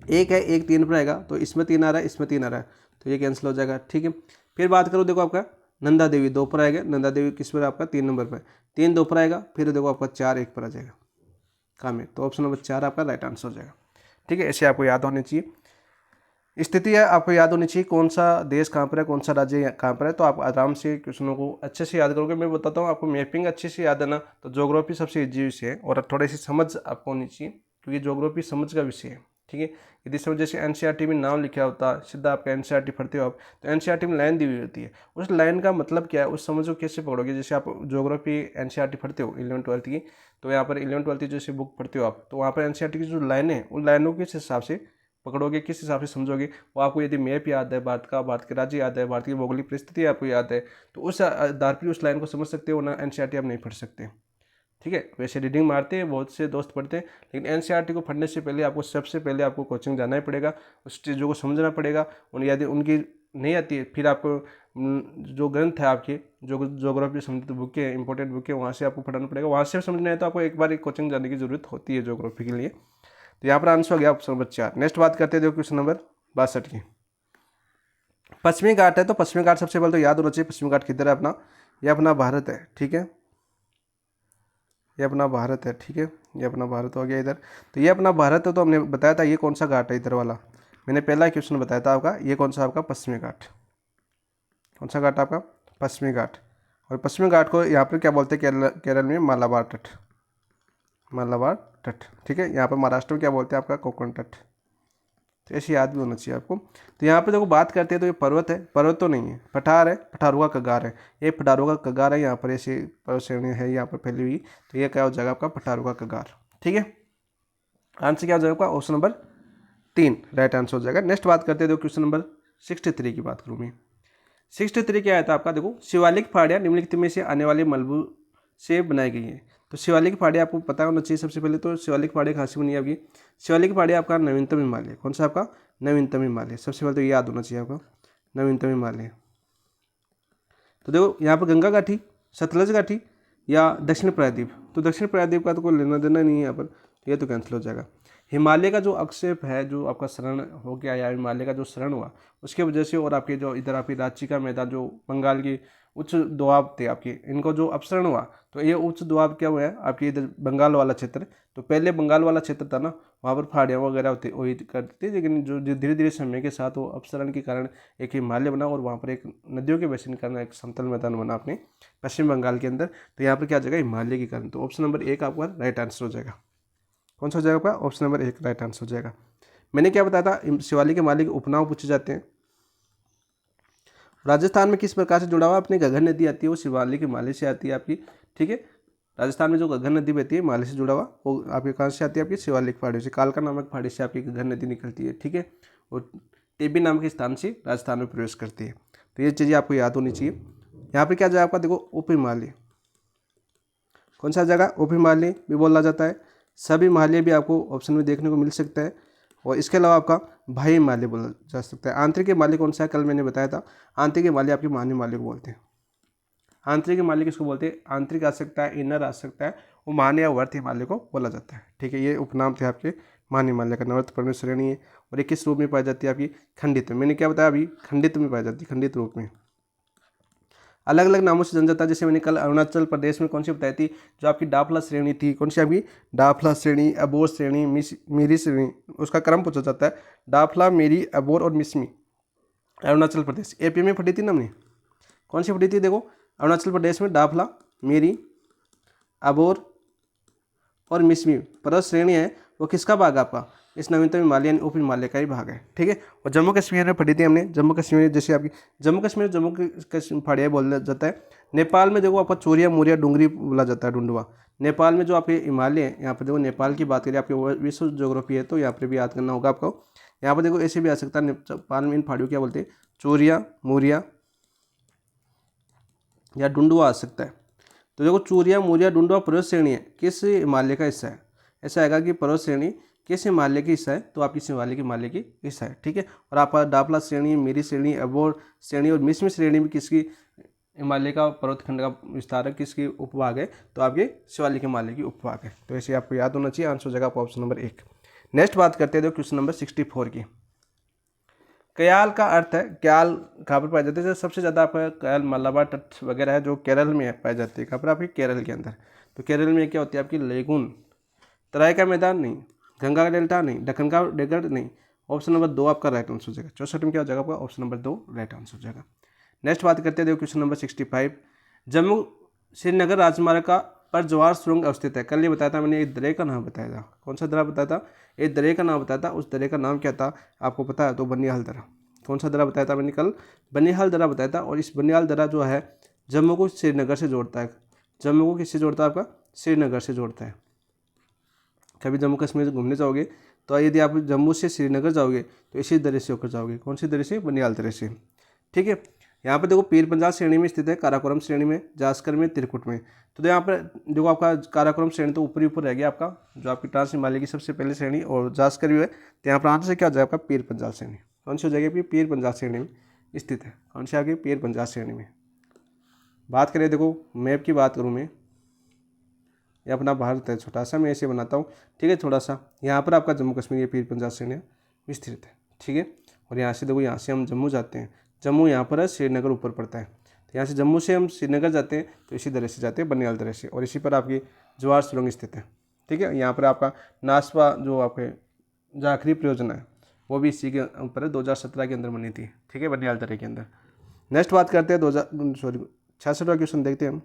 एक है, एक 3 पर आएगा, तो इसमें 3 आ रहा है, इसमें 3 आ रहा है, तो ये कैंसिल हो जाएगा, ठीक है। फिर बात करो देखो आपका नंदा देवी 2 पर आएगा, नंदा देवी किस पर आपका, 3 नंबर पर, 3 2 पर आएगा। फिर देखो आपका 4 1 पर आ जाएगा, कामेट। तो ऑप्शन नंबर 4 आपका राइट आंसर हो जाएगा, ठीक है। ऐसे आपको याद होने चाहिए, स्थिति है आपको याद होनी चाहिए, कौन सा देश कहाँ पर है, कौन सा राज्य कहाँ पर है, तो आप आराम से क्वेश्चनों को अच्छे से याद करोगे। मैं बताता हूँ आपको, मैपिंग अच्छे से याद है ना, तो ज्योग्राफी सबसे ईजी विषय है, और थोड़ी सी समझ आपको होनी चाहिए, क्योंकि ज्योग्राफी समझ का विषय है, ठीक है। यदि समझ जैसे NCERT में नाम लिखा होता है, सीधा आपका NCERT पढ़ते हो आप, तो NCERT में लाइन दी हुई होती है, उस लाइन का मतलब क्या है, उस समझ को कैसे पकड़ोगे। जैसे आप ज्योग्राफी NCERT पढ़ते हो 11th-12th की, तो यहाँ पर 11th-12th की जैसे बुक पढ़ते हो आप, तो वहाँ पर NCERT की जो लाइनें हैं, उन लाइनों के हिसाब से पकड़ोगे, किस हिसाब से समझोगे। वो आपको यदि मैप याद है भारत का, भारत के राज्य याद है, भारत की भौगोलिक परिस्थिति आपको याद है, तो उस आधार पर उस लाइन को समझ सकते हो ना, NCERT आप नहीं पढ़ सकते, ठीक है। वैसे रीडिंग मारते हैं, बहुत से दोस्त पढ़ते हैं, लेकिन NCERT को पढ़ने से पहले आपको सबसे पहले आपको कोचिंग जाना ही पड़ेगा, उस चीज़ों को समझना पड़ेगा। उन यदि उनकी नहीं आती है, फिर आपको जो ग्रंथ है आपके, जो ज्योग्राफी संबंधित बुक है, इंपॉर्टेंट बुक है, वहाँ से आपको पढ़ना पड़ेगा। वहाँ से समझना है तो आपको एक बार कोचिंग जाने की जरूरत होती है ज्योग्राफी के लिए। तो यहाँ पर आंसर हो गया ऑप्शन नंबर 4। नेक्स्ट बात करते हैं देखो क्वेश्चन नंबर 62 की। पश्चिमी घाट है, तो पश्चिमी घाट सबसे पहले तो याद होना चाहिए, पश्चिमी घाट किधर है अपना, ये अपना भारत है, ठीक है, ये अपना भारत है, ठीक है, ये अपना भारत हो गया इधर। तो ये अपना भारत है, तो हमने बताया था ये कौन सा घाट है, इधर वाला मैंने पहला क्वेश्चन बताया था आपका, ये कौन सा आपका, पश्चिमी घाट। कौन सा घाट आपका, पश्चिमी घाट। और पश्चिमी घाट को यहाँ पर क्या बोलते हैं, केरल में मालाबार तट, मालाबार तट, ठीक है। यहाँ पर महाराष्ट्र में क्या बोलते हैं आपका, कोकण तट। तो ऐसे याद भी होना चाहिए आपको। तो यहाँ पे देखो बात करते हैं, तो ये पर्वत है, पर्वत तो नहीं है, पठार है, पठारों का कगार है, ये पठारों का कगार है, यहाँ पर ऐसे पर्वत श्रेणी है यहाँ पर फैली हुई, तो ये क्या हो जाएगा आपका, पठारों का कगार, ठीक है, आंसर क्या हो जाएगा ऑप्शन नंबर 3 राइट आंसर हो जाएगा। नेक्स्ट बात करते हैं, देखो क्वेश्चन नंबर 63 की बात करूँ मैं। 63 क्या आया था आपका, देखो शिवालिक पहाड़ियाँ निम्नलिखित में से आने वाले मलबू से बनाई गई है। तो शिवालिक पहाड़ियाँ आपको पता होना चाहिए सबसे पहले, तो शिवालिक पहाड़ियाँ कहाँ से बनी है आपकी, शिवालिक पहाड़ियाँ आपका नवीनतम हिमालय, कौन सा आपका नवीनतम हिमालय, सबसे पहले तो ये याद होना चाहिए आपका नवीनतम हिमालय। तो देखो यहाँ पर गंगा घाटी, सतलज घाटी या दक्षिण प्रायद्वीप, तो दक्षिण प्रायद्वीप का तो कोई लेना देना नहीं है यहाँ पर, ये तो कैंसिल हो जाएगा। हिमालय का जो अक्षेप है, जो आपका शरण हो गया या हिमालय का जो शरण हुआ उसके वजह से, और आपके जो इधर आपकी रांची का मैदान जो बंगाल की उच्च दोआब थे आपके, इनको जो अपसरण हुआ, तो ये उच्च दोआब क्या हुआ है आपकी इधर बंगाल वाला क्षेत्र। तो पहले बंगाल वाला क्षेत्र था ना, वहाँ पर पहाड़ियाँ वगैरह होती वही करती थी, लेकिन जो धीरे धीरे समय के साथ वो अपसरण के कारण एक हिमालय बना और वहाँ पर एक नदियों के बेसिन के कारण एक समतल मैदान बना अपने पश्चिम बंगाल के अंदर। तो यहाँ पर क्या जगह हिमालय के कारण, तो ऑप्शन नंबर 1 आपका राइट आंसर हो जाएगा। कौन सा हो जाएगा आपका ऑप्शन नंबर 1 राइट आंसर हो जाएगा। मैंने क्या बताया था, शिवालिक हिमालय के उपनाम पूछे जाते हैं। राजस्थान में किस प्रकार से जुड़ा हुआ, अपनी घग्गर नदी आती है वो शिवालिक हिमालय से आती है आपकी, ठीक है। राजस्थान में जो घग्गर नदी बहती है हिमालय से जुड़ा हुआ, वो आपके कहाँ से आती है, आपकी शिवालिक पहाड़ी से, कालका नामक पहाड़ी से आपकी घग्गर नदी निकलती है, ठीक है। और टेबी नाम के स्थान से राजस्थान में प्रवेश करती है। तो ये चीज़ें आपको याद होनी चाहिए। यहाँ पर क्या जाए आपका, देखो उप हिमालय, कौन सा जगह उप हिमालय भी बोला जाता है, सब हिमालय भी आपको ऑप्शन में देखने को मिल सकता है। और इसके अलावा आपका भाई हिमालय बोला जा सकता है। आंतरिक हिमालय कौन सा है, कल मैंने बताया था, आंतरिक हिमालय आपके मान हिमालय को बोलते हैं। आंतरिक हिमालय किसको बोलते हैं, आंतरिक आ सकता है, इनर आ सकता है, वो मान या वर्त हिमालय को बोला जाता है, ठीक है। ये उपनाम थे आपके मान हिमालय का। नवर्त पर्वत श्रेणी है और ये किस रूप में पाई जाती है आपकी, खंडित में। मैंने क्या बताया अभी, खंडित में पाई जाती है, खंडित रूप में। अलग अलग नामों से जनजाता, जैसे मैंने कल अरुणाचल प्रदेश में कौन सी बताई थी, जो आपकी डाफला श्रेणी थी, कौन सी आपकी डाफला श्रेणी, अबोर श्रेणी, मीरी श्रेणी, उसका क्रम पूछा जाता है, डाफला, मीरी, अबोर और मिसमी। अरुणाचल प्रदेश, एपी में पढ़ी थी ना हमने, कौन सी पढ़ी थी, देखो अरुणाचल प्रदेश में डाफला, मीरी, अबोर और मिसमी पर्वत श्रेणी है, वो किसका भाग है आपका, इस नवीनतम हिमालय यानी उप हिमालय का ही भाग है, ठीक है। और जम्मू कश्मीर में पढ़ी थी हमने, जम्मू कश्मीर जैसे आपकी जम्मू कश्मीर पहाड़ियाँ बोला जाता है। नेपाल में देखो आपका चोरिया मोरिया डूंगरी बोला जाता है, डुंडवा। नेपाल में जो आपके हिमालय है, यहाँ पर देखो नेपाल की बात करिए, आपकी विश्व ज्योग्राफी है तो यहाँ पर भी याद करना होगा आपको। यहाँ पर देखो ऐसे भी आ सकता है, नेपाल में इन पहाड़ियों क्या बोलते हैं, चोरिया मोरिया या डुंडवा आ सकता है। तो देखो चूरिया मोरिया डुंडवा पर्वत श्रेणी है, किस हिमालय का हिस्सा है, ऐसा आएगा कि पर्वत श्रेणी किस हिमालय की हिस्सा है, तो आपकी शिवालिक हिमालय की हिस्सा है, ठीक है। और आपका डाफला श्रेणी, मेरी श्रेणी, अबोर श्रेणी और मिसमी श्रेणी में किसकी हिमालय का पर्वतखंड का विस्तार है, किसकी उपभाग है, तो आपके शिवालिक हिमालय की उपभाग है। तो ऐसे आपको याद होना चाहिए, आंसर हो जाएगा ऑप्शन नंबर 1। नेक्स्ट बात करते हैं क्वेश्चन नंबर 64 की। कयाल का अर्थ है, कयाल कहाँ पर पाए जाते हैं, सबसे ज़्यादा आपका कयाल मालाबार तट वगैरह है जो केरल में पाई जाती है, कहाँ पर आपकी केरल के अंदर। तो केरल में क्या होती है आपकी लेगून, तराई का मैदान नहीं, गंगा का डेल्टा नहीं, दक्कन का डेजर्ट नहीं। ऑप्शन नंबर 2 आपका राइट आंसर हो जाएगा। 64 में क्या हो जाएगा आपका ऑप्शन नंबर 2 राइट आंसर हो जाएगा। नेक्स्ट बात करते हैं, देखो क्वेश्चन नंबर 65। जम्मू श्रीनगर राजमार्ग का पर जवार सुरंग अवस्थित है, कल ये बताया था मैंने, एक दरे का नाम बताया था, कौन सा दरा बताया था, एक दरे का नाम बताया था, उस दरे का नाम क्या था आपको पता है, तो बनिहाल दरा। कौन सा दरा बताया था मैंने कल, बनिहाल दरा बताया था। और इस बनिहाल दरा जो है जम्मू को श्रीनगर से जोड़ता है, जम्मू को किससे जोड़ता है आपका, श्रीनगर से जोड़ता है। कभी जम्मू कश्मीर घूमने जाओगे तो यदि आप जम्मू से श्रीनगर जाओगे तो इसी दरे से होकर जाओगे, कौन सी दरे से, बनिहाल दरे से, ठीक है। यहाँ पर देखो पीर पंजाल श्रेणी में स्थित है, काराकोरम श्रेणी में, जास्कर में, त्रिकुट में। तो यहाँ पर देखो आपका काराकोरम श्रेणी तो ऊपर ही ऊपर रह गया आपका, जो आपकी ट्रांस हिमालय की सबसे पहली श्रेणी, और जास्कर भी है। तो यहाँ पर आंसर से क्या हो जाएगा आपका, पीर पंजाल श्रेणी, कौन सी हो जाएगी, पीर पंजाल श्रेणी में स्थित है, कौन सी आगे, पीर पंजाल श्रेणी में। बात करें, देखो मैप की बात करूँ मैं, ये अपना भारत है छोटा सा, मैं ऐसे बनाता हूँ, ठीक है, थोड़ा सा। यहाँ पर आपका जम्मू कश्मीर ये पीर पंजाल श्रेणी विस्तृत है, ठीक है। और यहाँ से देखो, यहाँ से हम जम्मू जाते हैं, जम्मू यहाँ पर है, श्रीनगर ऊपर पड़ता है। तो यहाँ से जम्मू से हम श्रीनगर जाते हैं तो इसी दरे से जाते हैं, बनिहाल दरे से, और इसी पर आपकी जवार सुरंग स्थित है, ठीक है। यहाँ पर आपका नासपा जो आपके जाखरी परियोजना है वो भी इसी के ऊपर है, 2017 के अंदर बनी थी, ठीक है, बनिहाल दरे के अंदर। नेक्स्ट बात करते हैं 66वां क्वेश्चन देखते हैं हम।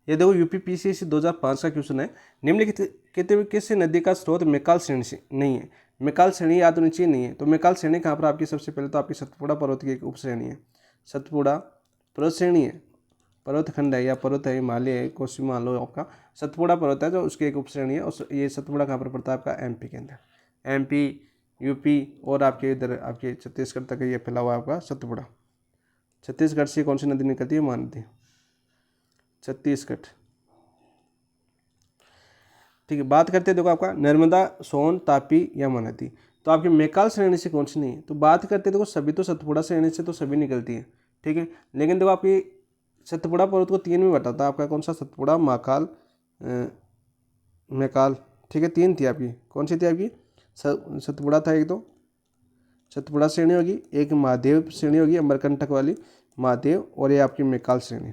ये देखो यूपीपीसीएससी 2005 का क्वेश्चन है। निम्नलिखित किस नदी का स्रोत मेकाल श्रेणी से नहीं है, मेकाल श्रेणी याद होनी चाहिए, नहीं है। तो मेकाल श्रेणी कहाँ पर आपकी, सबसे पहले तो आपकी सतपुड़ा पर्वत की एक उप श्रेणी है, सतपुड़ा पर्वत श्रेणी है, पर्वत खंड है या पर्वत है, हिमालय है, कोसी मान लो आपका सतपुड़ा पर्वत है जो उसकी एक उपश्रेणी है। उस ये सतपुड़ा कहाँ पर पड़ता है आपका एमपी के अंदर, एमपी यूपी और आपके इधर आपके छत्तीसगढ़ तक ये फैला हुआ है आपका सतपुड़ा। छत्तीसगढ़ से कौन सी नदी निकलती है? महानदी, छत्तीसगढ़। ठीक है, बात करते हैं देखो आपका नर्मदा, सोन, तापी, यमुना नदी। तो आपकी मैकाल श्रेणी से कौन सी नहीं है? तो बात करते हैं देखो सभी तो सतपुड़ा श्रेणी से तो सभी निकलती है, ठीक है। लेकिन देखो आपकी सतपुड़ा पर्वत को तीन में बटा था आपका, कौन सा? सतपुड़ा, महाकाल, मैकाल, ठीक है। तीन थी आपकी, कौन सी थी आपकी? सतपुड़ा था एक, तो सतपुड़ा श्रेणी होगी, एक महादेव श्रेणी होगी अमरकंटक वाली महादेव, और ये आपकी मैकाल श्रेणी।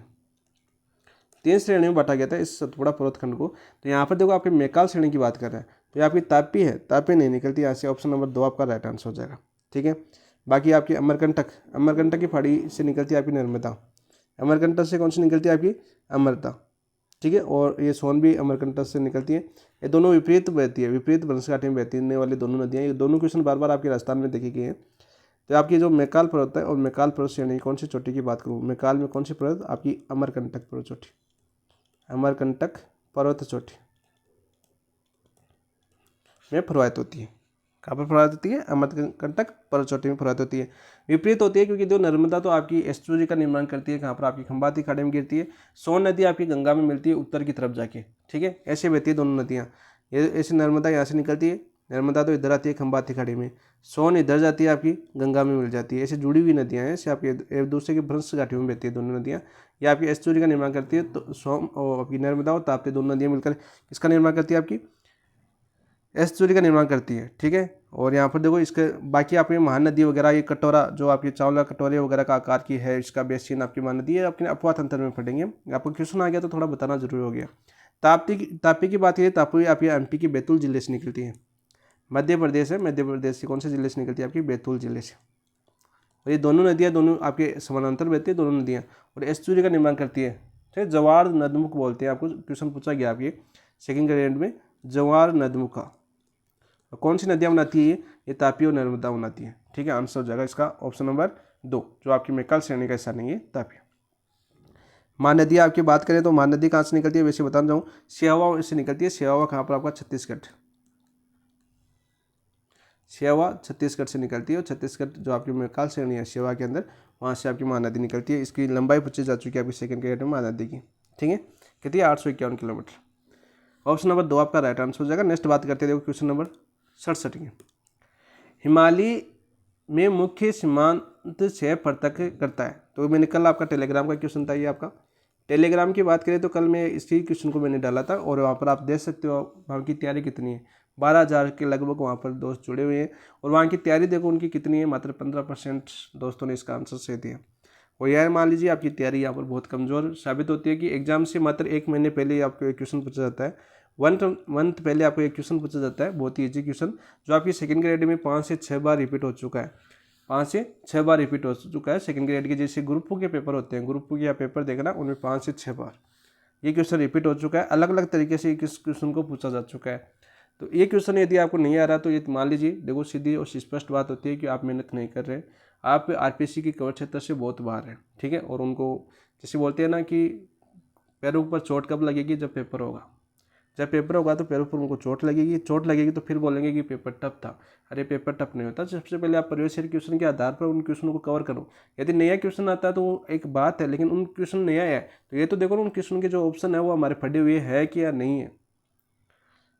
तीन श्रेणी में बांटा गया था इस सतपुड़ा पर्वतखंड को। तो यहाँ पर देखो आपकी मैकाल श्रेणी की बात कर रहे हैं, तो ये आपकी तापी है, तापी नहीं निकलती यहाँ से, ऑप्शन नंबर 2 आपका राइट आंसर हो जाएगा, ठीक है। बाकी आपकी अमरकंटक, अमरकंटक की फाड़ी से निकलती है आपकी नर्मदा, अमरकंटक से कौन सी निकलती है आपकी? अमरता, ठीक है। और ये सोन भी अमरकंटक से निकलती है। ये दोनों विपरीत बहती है, विपरीत वंशगाठी में बहती वाली दोनों नदियाँ, ये दोनों क्वेश्चन बार बार आपके राजस्थान में देखी गई हैं। तो आपकी जो मैकाल पर्वत है और मैकाल पर्वत श्रेणी कौन सी चोटी की बात करूँ, मैकाल में कौन सी पर्वत? आपकी अमरकंटक पर्वत चोटी, अमरकंटक पर्वत चोटी में प्रवाहित होती है। कहाँ पर प्रवाहित होती है? अमरकंटक पर्वत चोटी में प्रवाहित होती है। विपरीत होती है क्योंकि जो नर्मदा तो आपकी एस्टुअरी का निर्माण करती है, कहाँ पर? आपकी खंबाती खाड़ी में गिरती है। सोन नदी आपकी गंगा में मिलती है उत्तर की तरफ जाके, ठीक है। ऐसे बहती है दोनों नदियाँ, ये ऐसे नर्मदा यहाँ से निकलती है, नर्मदा तो इधर आती है खंबाती खाड़ी में, सोन इधर जाती है आपकी गंगा में मिल जाती है। ऐसे जुड़ी हुई नदियाँ हैं, ऐसे आपकी एक दूसरे की भ्रंश घाटियों में बहती है दोनों नदियाँ। ये आपकी एस्टुअरी का निर्माण करती है। तो सोम और आपकी नर्मदा और ताप्ती दोनों नदियाँ मिलकर इसका निर्माण करती है, आपकी एस्टुअरी का निर्माण करती है, ठीक है। और यहाँ पर देखो इसके बाकी आपकी महानदी वगैरह, ये कटोरा जो आपकी चावला कटोरे वगैरह का आकार की है, इसका बेसिन आपकी महानदी है, आपके अपवाह तंत्र में पढ़ेंगे। आपको क्वेश्चन आ गया तो थोड़ा बताना जरूरी हो गया। तापी की बात करें, तापी आपकी एमपी की बैतूल जिले से निकलती है। मध्य प्रदेश है, मध्य प्रदेश से कौन से जिले से निकलती है? आपकी बैतूल जिले से। और ये दोनों नदियाँ दोनों आपके समानांतर बहती है दोनों नदियाँ, और एस्टुअरी का निर्माण करती है, ठीक है। जवार नदमुख बोलते हैं, आपको क्वेश्चन पूछा गया आपके सेकंड ग्रेड में, जवार नदमुखा। कौन सी नदियाँ बनाती है? ये तापी और नर्मदा बनाती है, ठीक है। आंसर हो जाएगा इसका ऑप्शन नंबर 2, जो आपकी मैकाल श्रेणी का हिस्सा नहीं है, तापी। महानदी आपकी बात करें तो महानदी कहाँ से निकलती है? वैसे बताना चाहूँ, सिहावा से निकलती है। सिहावा कहाँ पर? आपका छत्तीसगढ़, सिहावा छत्तीसगढ़ से निकलती है। और छत्तीसगढ़ जो आपकी मैकाल श्रेणी है सिहावा के अंदर, वहाँ से आपकी महानदी निकलती है। इसकी लंबाई पूछी जा चुकी है आपकी सेकंड ग्रेड में महानदी की, ठीक है। कितनी? 851 किलोमीटर। ऑप्शन नंबर 2 आपका राइट आंसर हो जाएगा। नेक्स्ट बात करते हैं देखो क्वेश्चन नंबर 67 की। हिमालय में मुख्य सीमांत से पृथक करता है। तो मैंने कल आपका टेलीग्राम का क्वेश्चन था, ये आपका टेलीग्राम की बात करें तो कल मैं इसी क्वेश्चन को मैंने डाला था, और वहाँ पर आप देख सकते हो वहाँ की तैयारी कितनी है। 12,000 के लगभग वहाँ पर दोस्त जुड़े हुए हैं, और वहाँ की तैयारी देखो उनकी कितनी है, मात्र 15% दोस्तों ने इसका आंसर सही दिया। और यार मान लीजिए आपकी तैयारी यहाँ पर बहुत कमज़ोर साबित होती है कि एग्जाम से मात्र 1 महीने पहले आपको एक क्वेश्चन पूछा जाता है, वन मंथ पहले आपको एक क्वेश्चन पूछा जाता है, बहुत ही ईजी क्वेश्चन, जो आपकी सेकंड ग्रेड में 5 से 6 बार रिपीट हो चुका है, 5 से 6 बार रिपीट हो चुका है सेकंड ग्रेड के। जैसे ग्रुप के पेपर होते हैं, ग्रुप के पेपर देखना, उनमें 5 से 6 बार ये क्वेश्चन रिपीट हो चुका है। अलग अलग तरीके से इस क्वेश्चन को पूछा जा चुका है। तो ये क्वेश्चन यदि आपको नहीं आ रहा तो ये मान लीजिए, देखो सीधी और स्पष्ट बात होती है कि आप मेहनत नहीं कर रहे, आप आरपीएससी की कवच क्षेत्र से बहुत बाहर हैं, ठीक है। और उनको जैसे बोलते हैं ना कि पैरों पर चोट कब लगेगी? जब पेपर होगा, जब पेपर होगा तो पैरों पर उनको चोट लगेगी, चोट लगेगी तो फिर बोलेंगे कि पेपर टफ था। अरे पेपर टफ नहीं होता, सबसे पहले आप प्रीवियस ईयर क्वेश्चन के आधार पर उन क्वेश्चनों को कवर करो। यदि नया क्वेश्चन आता है तो वो एक बात है, लेकिन उन क्वेश्चन नया है तो ये तो देखो उन क्वेश्चन के जो ऑप्शन है वो हमारे पढ़े हुए है कि या नहीं है,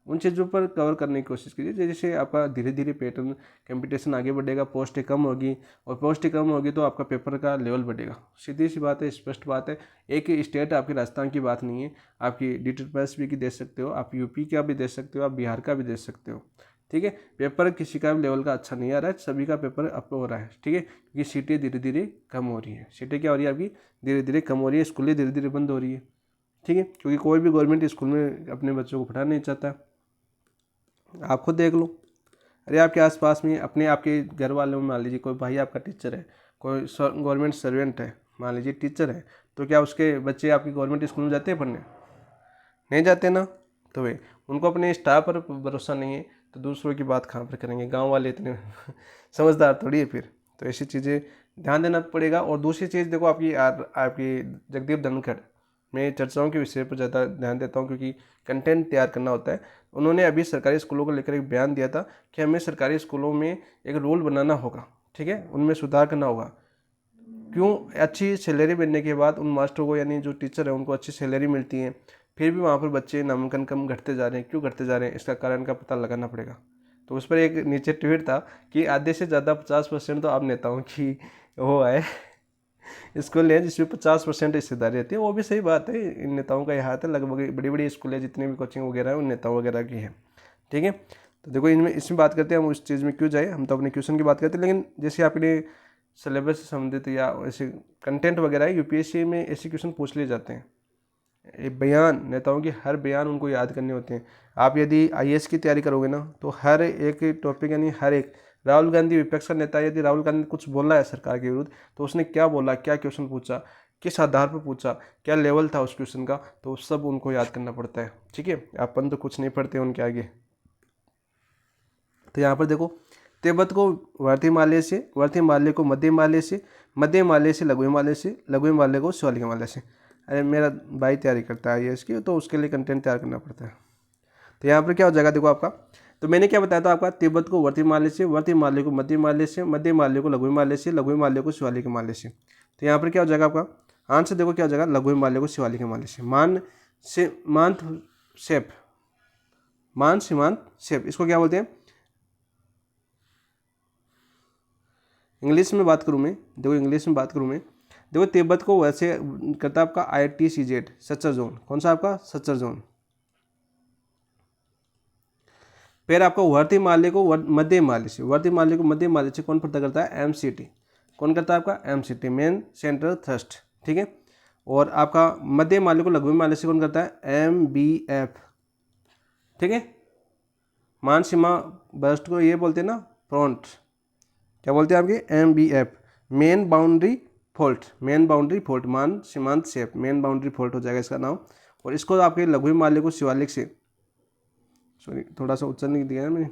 उन चीज़ों पर कवर करने की कोशिश कीजिए। जैसे आपका धीरे धीरे पैटर्न कंपटीशन आगे बढ़ेगा, पोस्टें कम होगी, और पोस्टें कम होगी तो आपका पेपर का लेवल बढ़ेगा। सीधी सी बात है, स्पष्ट बात है। एक स्टेट आपकी राजस्थान की बात नहीं है, आपकी DTPS भी की दे सकते हो, आप यूपी का भी दे सकते हो, आप बिहार का भी दे सकते हो, ठीक है। पेपर किसी का भी लेवल का अच्छा नहीं आ रहा है, सभी का पेपर अप हो रहा है, ठीक है। क्योंकि सीटें धीरे धीरे कम हो रही है, सीटें क्या हो रही है आपकी? धीरे धीरे कम हो रही है, स्कूलें धीरे धीरे बंद हो रही है, ठीक है। क्योंकि कोई भी गवर्नमेंट स्कूल में अपने बच्चों को पढ़ाना नहीं चाहता। आप खुद देख लो, अरे आपके आसपास में अपने आपके घर वालों में मान लीजिए कोई भाई आपका टीचर है, कोई गवर्नमेंट सर्वेंट है, मान लीजिए टीचर है, तो क्या उसके बच्चे आपके गवर्नमेंट स्कूल में जाते हैं पढ़ने? नहीं जाते ना। तो वे उनको अपने स्टाफ पर भरोसा नहीं है, तो दूसरों की बात कहाँ पर करेंगे? गांव वाले इतने समझदार थोड़ी है फिर। तो ऐसी चीज़ें ध्यान देना पड़ेगा। और दूसरी चीज़ देखो आपकी जगदीप धनखड़, मैं चर्चाओं के विषय पर ज़्यादा ध्यान देता हूँ क्योंकि कंटेंट तैयार करना होता है। उन्होंने अभी सरकारी स्कूलों को लेकर एक बयान दिया था कि हमें सरकारी स्कूलों में एक रूल बनाना होगा, ठीक है, उनमें सुधार करना होगा। क्यों? अच्छी सैलरी मिलने के बाद उन मास्टरों को, यानी जो टीचर है, उनको अच्छी सैलरी मिलती है, फिर भी वहाँ पर बच्चे नामांकन कम घटते जा रहे हैं। क्यों घटते जा रहे हैं? इसका कारण का पता लगाना पड़ेगा। तो उस पर एक नीचे ट्वीट था कि आधे से ज़्यादा 50% तो आप नेताओं की वो है स्कूल है जिसमें 50% हिस्सेदारी रहती है। वो भी सही बात है, इन नेताओं का यह हाथ है। लगभग बड़ी बड़ी स्कूल है, जितनी भी कोचिंग वगैरह है, उन नेताओं वगैरह की है, ठीक है। तो देखो इसमें बात करते हैं, हम उस चीज़ में क्यों जाए, हम तो अपने क्वेश्चन की बात करते हैं। लेकिन जैसे आपने सिलेबस से संबंधित या ऐसे कंटेंट वगैरह है, यूपीएससी में ऐसे क्वेश्चन पूछ लिए जाते हैं। ये बयान, नेताओं के हर बयान उनको याद करने होते हैं। आप यदि आईएएस की तैयारी करोगे ना, तो हर एक टॉपिक, यानी हर एक, राहुल गांधी विपक्ष का नेता, यदि राहुल गांधी ने कुछ बोला है सरकार के विरुद्ध, तो उसने क्या बोला, क्या क्वेश्चन पूछा, किस आधार पर पूछा, क्या लेवल था उस क्वेश्चन का, तो सब उनको याद करना पड़ता है, ठीक है। अपन तो कुछ नहीं पढ़ते उनके आगे। तो यहाँ पर देखो, तिब्बत को वर्ती हिमालय से, वर्ती हिमालय को मध्य हिमालय से, मध्य हिमालय से लघु हिमालय से, लघु हिमालय को शिवालिक हिमालय से। अरे मेरा भाई तैयारी करता है आईएएस की, तो उसके लिए कंटेंट तैयार करना पड़ता है। तो यहाँ पर क्या हो जाएगा देखो आपका, तो मैंने क्या बताया था आपका, तिब्बत को वर्ती हिमालय से, वर्ती हिमालय को मध्य हिमालय से, मध्य हिमालय को लघु हिमालय से, लघु हिमालय को शिवालिक हिमालय से। तो यहाँ पर क्या हो जाएगा आपका आंसर, देखो क्या हो जाएगा, लघु हिमालय को शिवालिक हिमालय से। मान सीमांत शेप, इसको क्या बोलते हैं इंग्लिश में बात करूँ मैं, देखो इंग्लिश में बात करूँ मैं, देखो तिब्बत को वैसे करता है आपका ITCZ, सच्चर जोन। कौन सा आपका? सच्चर जोन। फिर आपको वर्ती हिमालय को मध्य हिमालय से, वर्ती हिमालय को मध्य हिमालय से कौन पता करता है? MCT। कौन करता है आपका? MCT, मेन सेंट्रल थ्रस्ट, ठीक है। और आपका मध्य हिमालय को लघु हिमालय से कौन करता है? MBF, ठीक है। मान सीमा बर्स्ट को ये बोलते हैं ना फ्रंट, क्या बोलते हैं आपके? MBF, main boundary fault, main boundary fault, मान सीमांत शेप, मेन बाउंड्री फॉल्ट हो जाएगा इसका नाम। और इसको आपके लघु हिमालय को शिवालिक से, सॉरी थोड़ा सा उच्चारण नहीं दिया है मैंने,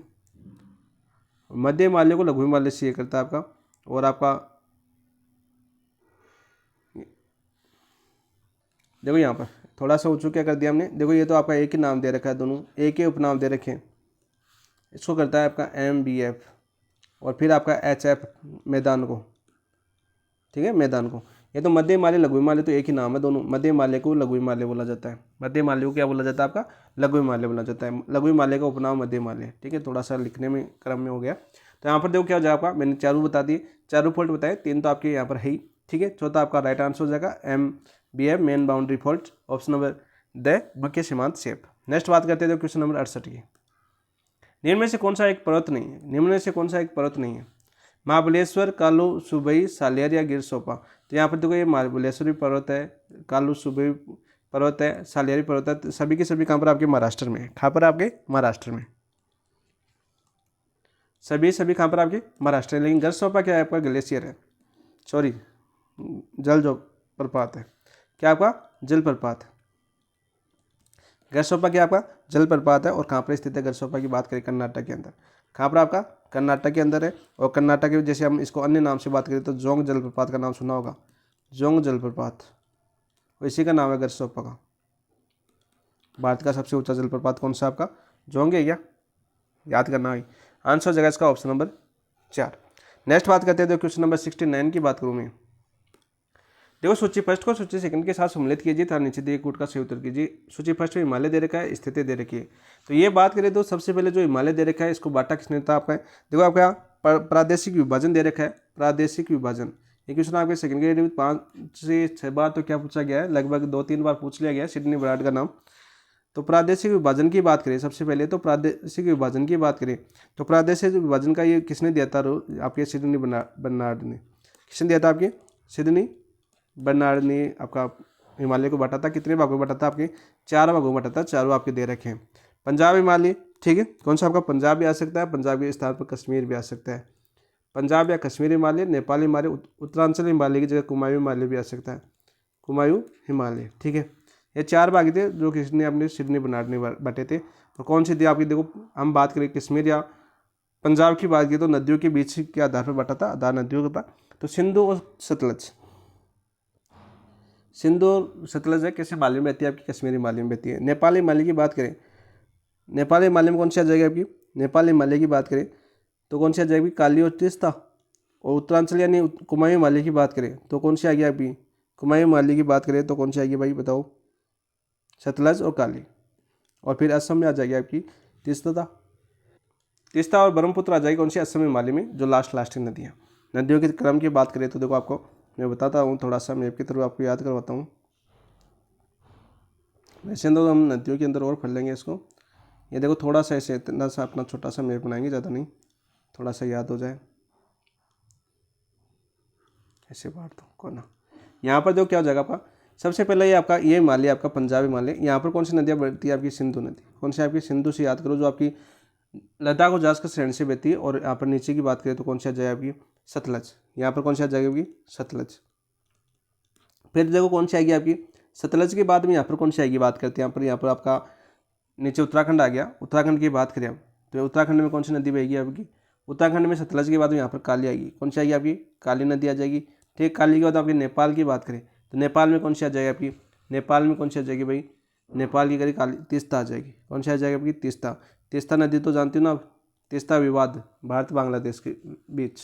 मध्य हिमालय को लघु हिमालय से ये करता है आपका। और आपका देखो यहाँ पर थोड़ा सा ऊँचू क्या कर दिया हमने, देखो ये तो आपका एक ही नाम दे रखा है, दोनों एक ही उपनाम दे रखे हैं। इसको करता है आपका MBF, और फिर आपका HF, मैदान को, ठीक है, मैदान को। ये तो मध्य हिमालय लघु हिमालय तो एक ही नाम है दोनों। मध्य हिमालय को लघु हिमालय बोला जाता है, मध्य हिमालय को क्या बोला जाता है आपका? लघु हिमालय बोला जाता है। लघु हिमालय का उपनाम मध्य हिमालय, ठीक है, थोड़ा सा लिखने में क्रम में हो गया। तो यहाँ पर देखो क्या हो जाएगा आपका, मैंने चारों बता दिए, चारों फॉल्ट बताए, 3 तो आपके यहाँ पर है ही, ठीक है। चौथा आपका राइट आंसर हो जाएगा MBF, main boundary fault, option number the मुख्य सीमांत शेप। नेक्स्ट बात करते हैं क्वेश्चन नंबर 68 की। निम्न में से कौन सा एक पर्वत नहीं है? निम्न में से कौन सा एक पर्वत नहीं है? महाबलेश्वर, कालू सुबई, सालियर या गिर सोपा। तो यहाँ पर देखो ये महाबलेश्वरी पर्वत है, कालू सुबई पर्वत है, सालियारी पर्वत है, सभी के सभी कहाँ पर? आपके महाराष्ट्र में। कहाँ पर? आपके महाराष्ट्र में। सभी कहाँ पर? आपके महाराष्ट्र में। लेकिन गिर सोपा क्या है? आपका ग्लेशियर है, सॉरी जल जो प्रपात है। क्या आपका? जल प्रपात। गरसोपा क्या आपका? जल प्रपात है। और कहाँ पर स्थित है गरसोपा की बात करें? कर्नाटक के अंदर। कहाँ पर? आपका कर्नाटक के अंदर है। और कर्नाटक के जैसे हम इसको अन्य नाम से बात करें तो जोंग जलप्रपात का नाम सुना होगा, जोंग जलप्रपात, इसी का नाम है गरसोपा का। भारत का सबसे ऊंचा जलप्रपात कौन सा आपका? जोंग है क्या? याद करना है। आंसर हो जाएगा इसका ऑप्शन नंबर 4। नेक्स्ट बात करते हैं तो क्वेश्चन नंबर 69 की बात करूँ मैं। देखो सूची फर्स्ट को सूची सेकंड के साथ सम्मिलित कीजिए तथा नीचे दिए कूट का सही उत्तर कीजिए। सूची फर्स्ट में हिमालय दे रखा है, स्थिति दे रखी है। तो ये बात करें तो सबसे पहले जो हिमालय दे रखा है इसको बांटा किसने था आपका? देखो आपका प्रादेशिक विभाजन दे रखा है, प्रादेशिक विभाजन। ये क्वेश्चन आपके सेकंड ग्रेड में 5 से 6 बार तो क्या पूछा गया है, लगभग 2-3 बार पूछ लिया गया है, सिडनी बर्नार्ड का नाम। तो प्रादेशिक विभाजन की बात करें सबसे पहले, तो प्रादेशिक विभाजन की बात करें तो प्रादेशिक विभाजन का ये किसने दिया था रोल? आपके सिडनी बर्नार्ड ने। किसने दिया था? आपके सिडनी बर्नार्ड ने आपका हिमालय को बांटा था। कितने भागों में बांटा था? आपके 4 भागों में बांटा था, चारों आपके दे रखे हैं। पंजाब हिमालय, ठीक है, कौन सा आपका? पंजाब भी आ सकता है, पंजाब के स्थान पर कश्मीर भी आ सकता है। पंजाब या कश्मीर हिमालय, नेपाल हिमालय, उत्तरांचल हिमालय की जगह कुमायूं हिमालय भी आ सकता है, कुमायूं हिमालय, ठीक है। ये 4 भाग थे जो किसने अपने सिडनी बर्नार्ड ने बांटे थे। तो कौन सी थी आपकी? देखो हम बात करें कश्मीर या पंजाब की बात की तो नदियों के बीच के आधार पर बांटा था, आधार नदियों का था। तो सिंधु और सतलज, सिंधु और सतलज है कैसे हिमालय में बहती है आपकी, कश्मीरी हिमालय में बहती है। नेपाल हिमालय की बात करें, नेपाल हिमालय में कौन सी आ जाएगी आपकी, नेपाल हिमालय की बात करें तो कौन सी आ जाएगी, काली और तीस्ता। और उत्तरांचल यानी कुमायूं हिमालय की बात करें तो कौन सी आएगी आपकी, कुमायूं हिमालय की बात करें तो कौन सी आएगी भाई बताओ, सतलज और काली। और फिर असम में आ जाएगी आपकी तीस्ता, तीस्ता और ब्रह्मपुत्र आ जाएगी कौन सी, असम हिमालय में, जो लास्ट की नदियाँ। नदियों के क्रम की बात करें तो देखो आपको मैं बताता हूँ, थोड़ा सा मैप के थ्रू आपको याद करवाता हूँ। वैसे तो हम नदियों के अंदर और पढ़ लेंगे इसको, ये देखो थोड़ा सा ऐसे इतना सा अपना छोटा सा मैप बनाएंगे, ज़्यादा नहीं, थोड़ा सा याद हो जाए। ऐसे बांट दो कोना, यहाँ पर देखो क्या हो जाएगा आपका, सबसे पहले ये आपका ये हिमालय आपका पंजाब हिमालय, यहाँ पर कौन सी नदियाँ बहती है आपकी, सिंधु नदी। कौन सी आपकी, सिंधु से याद करो, जो आपकी लद्दाख और जास्कर श्रेणी से बहती है। और यहाँ पर नीचे की बात करें तो कौन सी आ जाएगी आपकी, सतलज। यहाँ पर कौन सी आ जाएगी आपकी, सतलज। फिर देखो कौन सी आएगी आपकी, सतलज के बाद में यहाँ पर कौन सी आएगी, बात करते हैं यहाँ पर आपका नीचे उत्तराखंड आ गया। उत्तराखंड की बात करें हम तो उत्तराखंड में कौन सी नदी बहेगी आपकी, उत्तराखंड में सतलज के बाद में यहाँ पर काली आएगी। कौन सी आएगी आपकी, काली नदी आ जाएगी। ठीक, काली के बाद आपकी नेपाल की बात करें तो नेपाल में कौन सी आ जाएगी आपकी, नेपाल में कौन सी आ जाएगी भाई, नेपाल की करी काली, तीस्ता आ जाएगी। कौन सी आ जाएगी आपकी, तीस्ता। तीस्ता नदी तो जानती हो ना आप, तीस्ता विवाद भारत बांग्लादेश के बीच।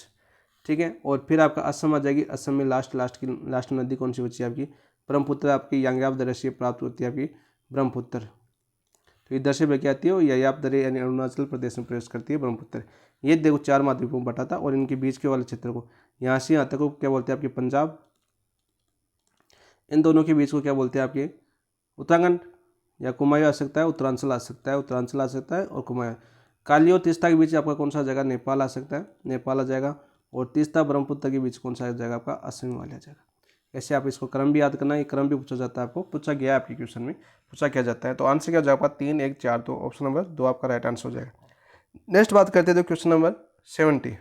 ठीक है, और फिर आपका असम आ जाएगी। असम में लास्ट नदी कौन सी बची है आपकी, ब्रह्मपुत्र। आपकी यांग्याप दर्रे से प्राप्त होती है आपकी ब्रह्मपुत्र। तो इधर से बह के आती है और यायाप दर्रे यानी अरुणाचल प्रदेश में प्रवेश करती है ब्रह्मपुत्र। ये देखो 4 महाद्वीपों में बटा था, और इनके बीच के वाले क्षेत्र को यहाँ से यहाँ तक को क्या बोलते हैं आपके, पंजाब। इन दोनों के बीच को क्या बोलते हैं आपके, उत्तराखंड या कुमायूं आ सकता है, उत्तरांचल आ सकता है, उत्तरांचल आ सकता है और कुमायूं। काली और तीस्ता के बीच आपका कौन सा आ जाएगा, नेपाल आ सकता है, नेपाल आ जाएगा। और तीस्ता ब्रह्मपुत्र के बीच कौन सा आ जाएगा आपका, असम हिमालय आ जाएगा। ऐसे आप इसको क्रम भी याद करना, ये क्रम भी पूछा जाता है, आपको पूछा गया है आपके क्वेश्चन में, पूछा क्या जाता है। तो आंसर क्या हो जाएगा, 3 1 4 2, ऑप्शन नंबर 2 आपका राइट आंसर हो जाएगा। नेक्स्ट बात करते हैं तो क्वेश्चन नंबर 70।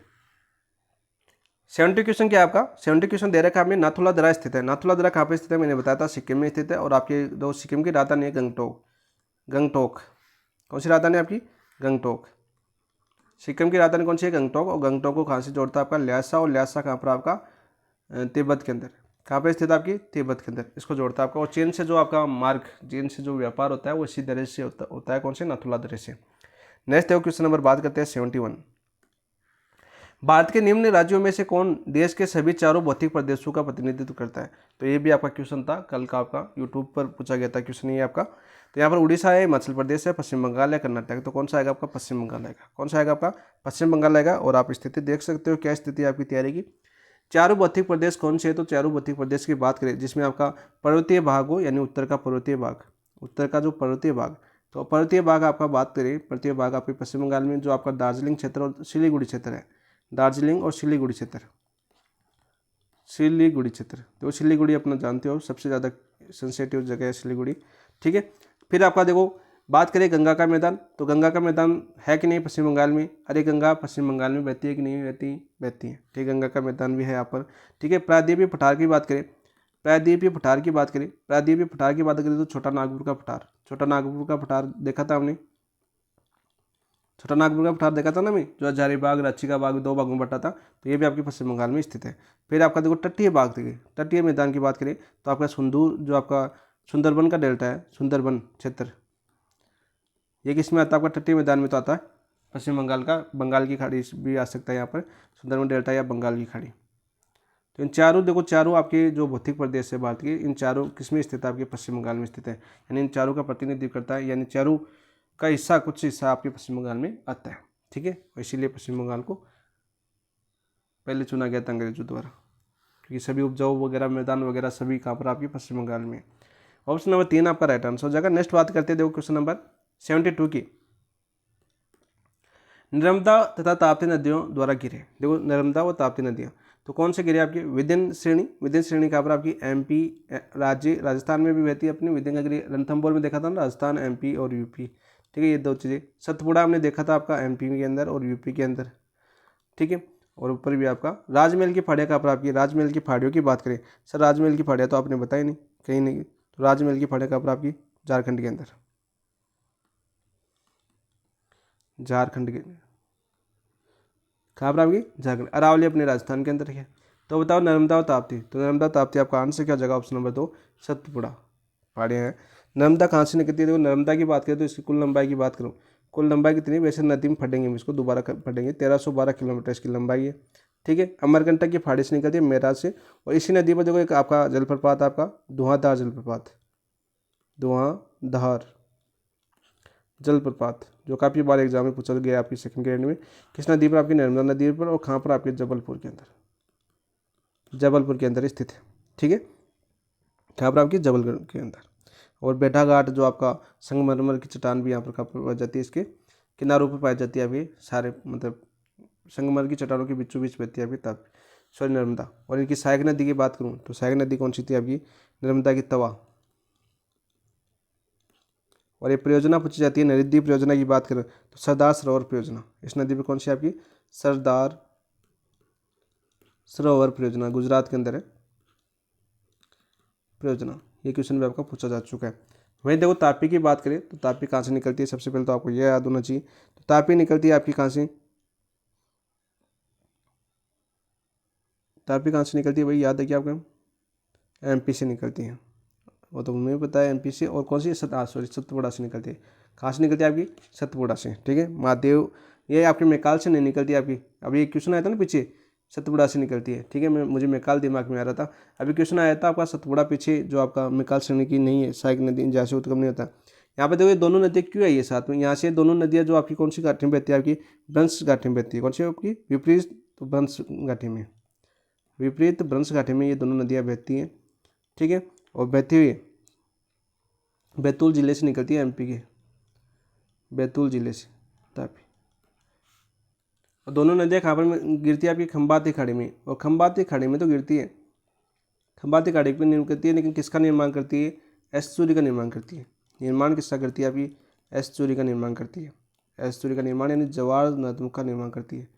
70 क्वेश्चन क्या है आपका, 70 क्वेश्चन दे रखा है आपने, नाथुला दर्रा स्थित है। नाथुला दर्रा कहाँ पे स्थित है, मैंने बताया था सिक्किम में स्थित है। और आपके दो सिक्किम की राजधानी है गंगटोक। गंगटोक कौन सी राजधानी है आपकी, गंगटोक। सिक्किम की राजधानी कौन सी है, गंगटोक। और गंगटोक को कहाँ से जोड़ता है आपका, ल्यासा। और ल्यासा कहाँ पर आपका, तिब्बत के अंदर। कहाँ पे स्थित है आपकी, तिब्बत के अंदर, इसको जोड़ता है आपका। और चीन से जो आपका मार्ग, चीन से जो व्यापार होता है वो इसी दर्रे से होता है, कौन से, नाथुला दर्रे से। नेक्स्ट देखो क्वेश्चन नंबर बात करते हैं 71। भारत के निम्न राज्यों में से कौन देश के सभी 4 भौतिक प्रदेशों का प्रतिनिधित्व करता है। तो ये भी आपका क्वेश्चन था कल का, आपका यूट्यूब पर पूछा गया था क्वेश्चन ये आपका। तो यहाँ पर उड़ीसा है, हिमाचल प्रदेश है, पश्चिम बंगाल है, कर्नाटक। तो कौन सा आएगा आपका, पश्चिम बंगाल आएगा। कौन सा आएगा आपका, पश्चिम बंगाल आएगा। और आप स्थिति देख सकते हो, क्या स्थिति है आपकी तैयारी की। 4 भौतिक प्रदेश कौन से है, तो 4 भौतिक प्रदेश की बात करें जिसमें आपका पर्वतीय भाग हो, यानी उत्तर का पर्वतीय भाग, उत्तर का जो पर्वतीय भाग। तो पर्वतीय भाग आपका बात करें, पर्वतीय भाग आपके पश्चिम बंगाल में जो आपका दार्जिलिंग क्षेत्र और सिलीगुड़ी क्षेत्र है, दार्जिलिंग और सिलीगुड़ी क्षेत्र, सिलीगुड़ी क्षेत्र। तो सिलीगुड़ी अपना जानते हो सबसे ज़्यादा सेंसिटिव जगह है सिलीगुड़ी। ठीक है, फिर आपका देखो बात करें गंगा का मैदान, तो गंगा का मैदान है कि नहीं पश्चिम बंगाल में, अरे गंगा पश्चिम बंगाल में बहती है कि नहीं बहती, बहती है। ठीक है, गंगा का मैदान भी है यहाँ पर। ठीक है, प्रायद्वीपीय पठार की बात करें, प्रायद्वीपीय पठार की बात करें, प्रायद्वीपीय पठार की बात करें तो छोटा नागपुर का पठार, छोटा नागपुर का पठार देखा था हमने, छोटा नागपुर का पठार देखा था ना मैं, जो हजारीबाग रांची का बाग 2 भागों में बटा था। तो ये भी आपके पश्चिम बंगाल में स्थित है। फिर आपका देखो तटीय भाग, देखिए तटीय मैदान की बात करें तो आपका जो आपका सुंदरबन का डेल्टा है, सुंदरबन क्षेत्र, ये किस में आता है आपका, तटीय मैदान में तो आता है पश्चिम बंगाल का। बंगाल की खाड़ी भी आ सकता है यहाँ पर, सुंदरबन डेल्टा या बंगाल की खाड़ी। तो इन चारों देखो, चारों आपके जो भौतिक प्रदेश है भारत के, इन चारों किस में स्थित है, आपके पश्चिम बंगाल में स्थित है। यानी इन चारों का प्रतिनिधित्व करता है, यानी चारों का हिस्सा, कुछ हिस्सा आपके पश्चिम बंगाल में आता है। ठीक है, इसीलिए पश्चिम बंगाल को पहले चुना गया था अंग्रेजों द्वारा, क्योंकि सभी उपजाऊ वगैरह मैदान वगैरह सभी कहाँ पर आपके पश्चिम बंगाल में। ऑप्शन नंबर 3 आपका राइट आंसर हो जाएगा। नेक्स्ट बात करते हैं देखो क्वेश्चन नंबर 72 की। नर्मदा तथा ताप्ती नदियों द्वारा घिरे, देखो नर्मदा और ताप्ती नदियाँ तो कौन से घिरे आपकी, विंध्य श्रेणी। विंध्य श्रेणी कहाँ पर आपकी, एमपी राज्य राजस्थान में भी बहती है अपनी विंध्य नगरी। रणथंभौर में देखा था ना, राजस्थान एमपी और यूपी। ठीक है, ये 2 चीज़ें। सतपुड़ा हमने देखा था आपका एमपी के अंदर और यूपी के अंदर। ठीक है, और ऊपर भी आपका राजमहल की फाड़िया कहाँ पर आपकी, राजमहल की फाड़ियों की बात करें सर, राजमहल की फाड़िया तो आपने बताई नहीं, कहीं नहीं। तो राजमहल की फाड़िया कहाँ पर आपकी, झारखंड के अंदर, झारखंड के कहाँ पर आपकी, झारखंड। अरावली अपने राजस्थान के अंदर है। तो बताओ नर्मदा और ताप्ती, तो नर्मदा ताप्ती आपका आंसर क्या जगह ऑप्शन नंबर 2 सतपुड़ा पहाड़ियाँ हैं। नर्मदा कहाँ से निकलती है, देखो नर्मदा की बात करें तो इसकी कुल लंबाई की बात करूँ, कुल लंबाई कितनी, वैसे नदी में फटेंगे हम इसको दोबारा फटेंगे, 1312 किलोमीटर इसकी लंबाई है। ठीक है, अमरकंटक की पहाड़ी से निकलती है मेरठ से, और इसी नदी पर देखो एक आपका जलप्रपात आपका धुआंधार जलप्रपात, धुआंधार जलप्रपात, जो काफ़ी बार एग्जाम में पूछा गया आपकी सेकंड ग्रेड में, किस नदी पर, आपकी नर्मदा नदी पर, और कहाँ पर, आपके जबलपुर के अंदर, जबलपुर के अंदर स्थित है। ठीक है, कहाँ पर, आपकी जबलपुर के अंदर। और बेटा घाट जो आपका संगमरमर की चट्टान भी यहाँ पर पाई जाती है, इसके किनारों पर पाई जाती है अभी सारे, मतलब संगमरमर की चट्टानों के बीचों बीच बहती है अभी तब सॉरी नर्मदा। और इनकी सहायक नदी की बात करूँ तो सहायक नदी कौन सी थी आपकी, नर्मदा की तवा। और ये परियोजना पूछी जाती है नदी परियोजना की बात करें तो सरदार सरोवर परियोजना, इस नदी पर कौन सी आपकी, सरदार सरोवर परियोजना, गुजरात के अंदर है परियोजना। ये क्वेश्चन भी आपका पूछा जा चुका है। वहीं देखो तापी की बात करें तो तापी कहाँ से निकलती है, सबसे पहले तो आपको यह याद होना चाहिए, तो तापी निकलती है आपकी कहाँ से, तापी कहाँ से निकलती है भाई, याद है क्या आपको, एमपी से निकलती है, वो तो मुझे पता है एमपी से। और कौन सी सतपुड़ा से निकलती है, कहाँ से निकलती है आपकी, सतपुड़ा से। ठीक है, महादेव ये आपके मैकाल से नहीं निकलती है आपकी, अभी एक क्वेश्चन आया था ना पीछे, सतपुड़ा से निकलती है। ठीक है, मुझे मैकाल दिमाग में आ रहा था, अभी क्वेश्चन आया था आपका सतपुड़ा पीछे जो आपका मैकाल श्रेणी की नहीं है, सहायक नदी जहाँ से उत्गम नहीं होता। यहाँ पे देखो ये दोनों नदियाँ क्यों आई है साथ में, यहाँ से दोनों नदियाँ जो आपकी कौन सी घाटी में बहती है, आपकी भ्रंश घाटी में बहती है, कौन सी आपकी विपरीत भ्रंश घाटी में, विपरीत भ्रंश घाटी में ये दोनों नदियाँ बहती हैं। ठीक है, और बहती हुई बैतूल जिले से निकलती है, एमपी के बैतूल जिले से तापी। और दोनों नदियाँ कहाँ पर गिरती है, आपकी खंबाती खाड़ी में, और खंबाती खाड़ी में तो गिरती है, खंबाती खाड़ी पर निकलती है, लेकिन किसका निर्माण करती है, एस्चुरी का निर्माण करती है। निर्माण किसका करती है आपकी, एस्चुरी का निर्माण करती है, एस्चुरी का निर्माण यानी जवार नदमुख का निर्माण करती है,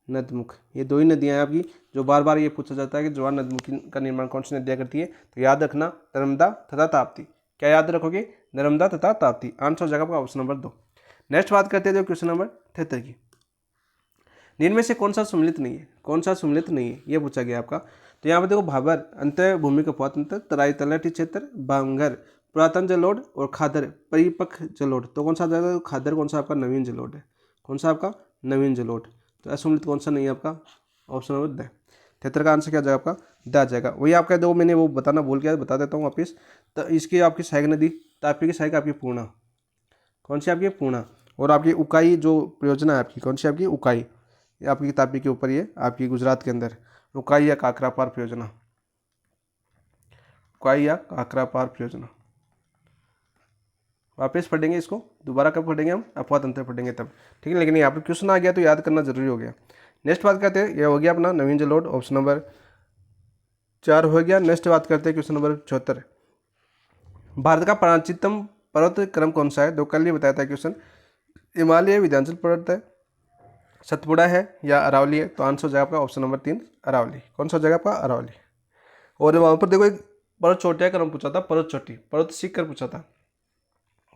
नदमुख। ये दो ही नदियाँ हैं आपकी जो बार बार ये पूछा जाता है कि जवार नदमुख का निर्माण कौन सी नदियाँ करती है, तो याद रखना नर्मदा तथा ताप्ती। क्या याद रखोगे, नर्मदा तथा ताप्ती, आंसर हो जाएगा आपका ऑप्शन नंबर 2। नेक्स्ट बात करते हैं क्वेश्चन नंबर 73 की, निम्न में से कौन सा सम्मिलित नहीं है, कौन सा सम्मिलित नहीं है ये पूछा गया आपका। तो यहाँ पर देखो भाबर अंत भूमि कपोत अंतर, तराई तलहटी क्षेत्र, बांगर पुरातन जलोढ़, और खादर परिपक्व जलोढ़, तो कौन सा जाएगा, खादर कौन सा आपका नवीन जलोढ़ है, कौन सा आपका नवीन जलोढ़। तो असम्मिलित कौन सा नहीं है आपका, ऑप्शन नंबर द। 73 का आंसर क्या जाएगा आपका, द आ जाएगा। वही आपका देखो मैंने वो बताना भूल गया, बता देता हूँ वापिस। तो इसकी आपकी सहायक नदी तापी की सहायक आपकी पूर्णा, कौन सी आपकी पूर्णा। और आपकी उकाई जो परियोजना है आपकी, कौन सी आपकी उकाई, ये आपकी तापी के ऊपर, ये आपकी गुजरात के अंदर उकाई या काकरापार परियोजना, उकाई या काकरापार परियोजना। वापस पढ़ेंगे इसको, दोबारा कब पढ़ेंगे हम, अपवाद अंतर पढ़ेंगे तब। ठीक है, लेकिन यहाँ पर क्वेश्चन आ गया तो याद करना जरूरी हो गया। नेक्स्ट बात करते हैं, यह हो गया अपना नवीन जलोढ़, ऑप्शन नंबर 4 हो गया। नेक्स्ट बात करते हैं क्वेश्चन नंबर 74, भारत का प्राचीनतम पर्वत क्रम कौन सा है, दो कल ही बताया था क्वेश्चन, हिमालय विंध्याचल पर्वत है, सतपुड़ा है या अरावली है, तो आंसर हो जाएगा आपका ऑप्शन नंबर 3 अरावली। कौन सा हो जाएगा आपका, अरावली। और वहाँ पर देखो एक पर्वत चोटिया क्रम पूछा था, पर्वत चोटी, पर्वत शिखर पूछा था,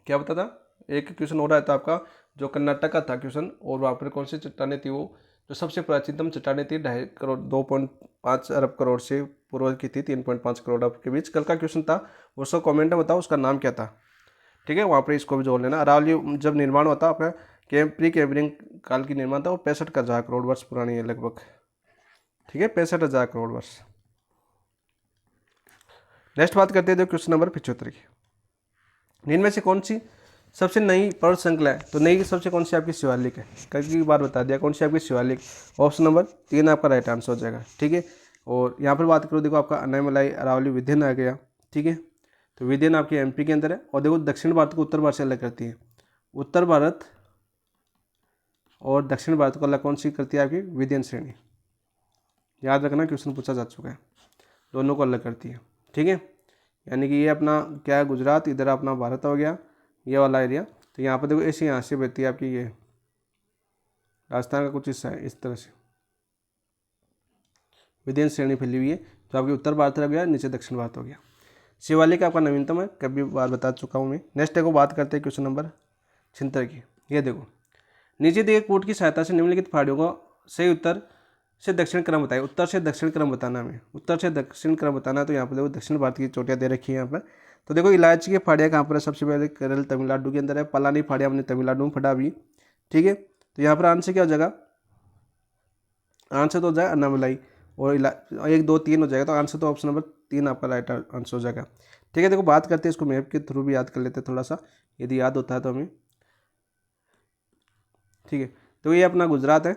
क्या बता था, एक क्वेश्चन हो रहा था आपका जो कर्नाटक का था क्वेश्चन, और वहाँ पर कौन सी चट्टानें थी, वो जो सबसे प्राचीनतम चट्टानें थी 2.5 करोड़ 2.5 अरब करोड़ से पूर्व की थी, 3.5 करोड़ अरब के बीच, कल का क्वेश्चन था, वो सब कमेंट में बताओ उसका नाम क्या था। ठीक है, वहाँ पर इसको भी जोड़ लेना। अरावली जब निर्माण होता आपका प्री कैम्ब्रियन काल की निर्माण था, वो 65,000 करोड़ वर्ष पुरानी है लगभग। ठीक है, 65,000 करोड़ वर्ष। नेक्स्ट बात करते हैं क्वेश्चन नंबर 75 की, इनमें से कौन सी सबसे नई पर्वत श्रृंखला है, तो नई सबसे कौन सी आपकी शिवालिक है, कल की बार बता दिया कौन सी आपकी शिवालिक, ऑप्शन नंबर 3 आपका राइट आंसर हो जाएगा। ठीक है, और यहाँ पर बात करो देखो आपका अनायमलाई अरावली विंध्यन आ गया। ठीक है, तो विंध्यन आपके एमपी के अंदर है। और देखो दक्षिण भारत को उत्तर भारत से अलग करती है, उत्तर भारत और दक्षिण भारत को अलग कौन सी करती है आपकी, विंध्यन श्रेणी। याद रखना क्वेश्चन पूछा जा चुका है, दोनों को अलग करती है। ठीक है, यानी कि ये अपना क्या है गुजरात, इधर अपना भारत हो गया ये वाला एरिया। तो यहाँ पर देखो ऐसे यहाँ से बहती है आपकी, ये राजस्थान का कुछ हिस्सा है, इस तरह से विंध्य श्रेणी फैली हुई है, तो आपकी उत्तर भारत रह गया, नीचे दक्षिण भारत हो गया। शिवालिक आपका नवीनतम है, कभी बार बता चुका हूँ मैं। नेक्स्ट देखो बात करते हैं क्वेश्चन नंबर 76 की। ये देखो नीचे दिए कोट की सहायता से निम्नलिखित पहाड़ियों का सही उत्तर से दक्षिण क्रम बताइए। उत्तर से दक्षिण क्रम बताना हमें, उत्तर से दक्षिण क्रम बताना। तो यहाँ पर देखो दक्षिण भारत की चोटियाँ दे रखी है यहाँ पर। तो देखो इलायची की फाड़ियाँ कहाँ पर है, सबसे पहले केरल तमिलनाडु के अंदर है। पलानी फाड़ियाँ हमने तमिलनाडु में फटा अभी, ठीक है। तो यहाँ पर आंसर क्या हो जाएगा, आंसर तो हो जाएगा अन्नामलाई, और 1 2 3 हो जाएगा। तो आंसर तो ऑप्शन नंबर 3 आपका राइट आंसर हो जाएगा, ठीक है। देखो बात करते हैं इसको मैप के थ्रू भी याद कर लेते हैं थोड़ा सा, यदि याद होता है तो हमें, ठीक है। तो ये अपना गुजरात है,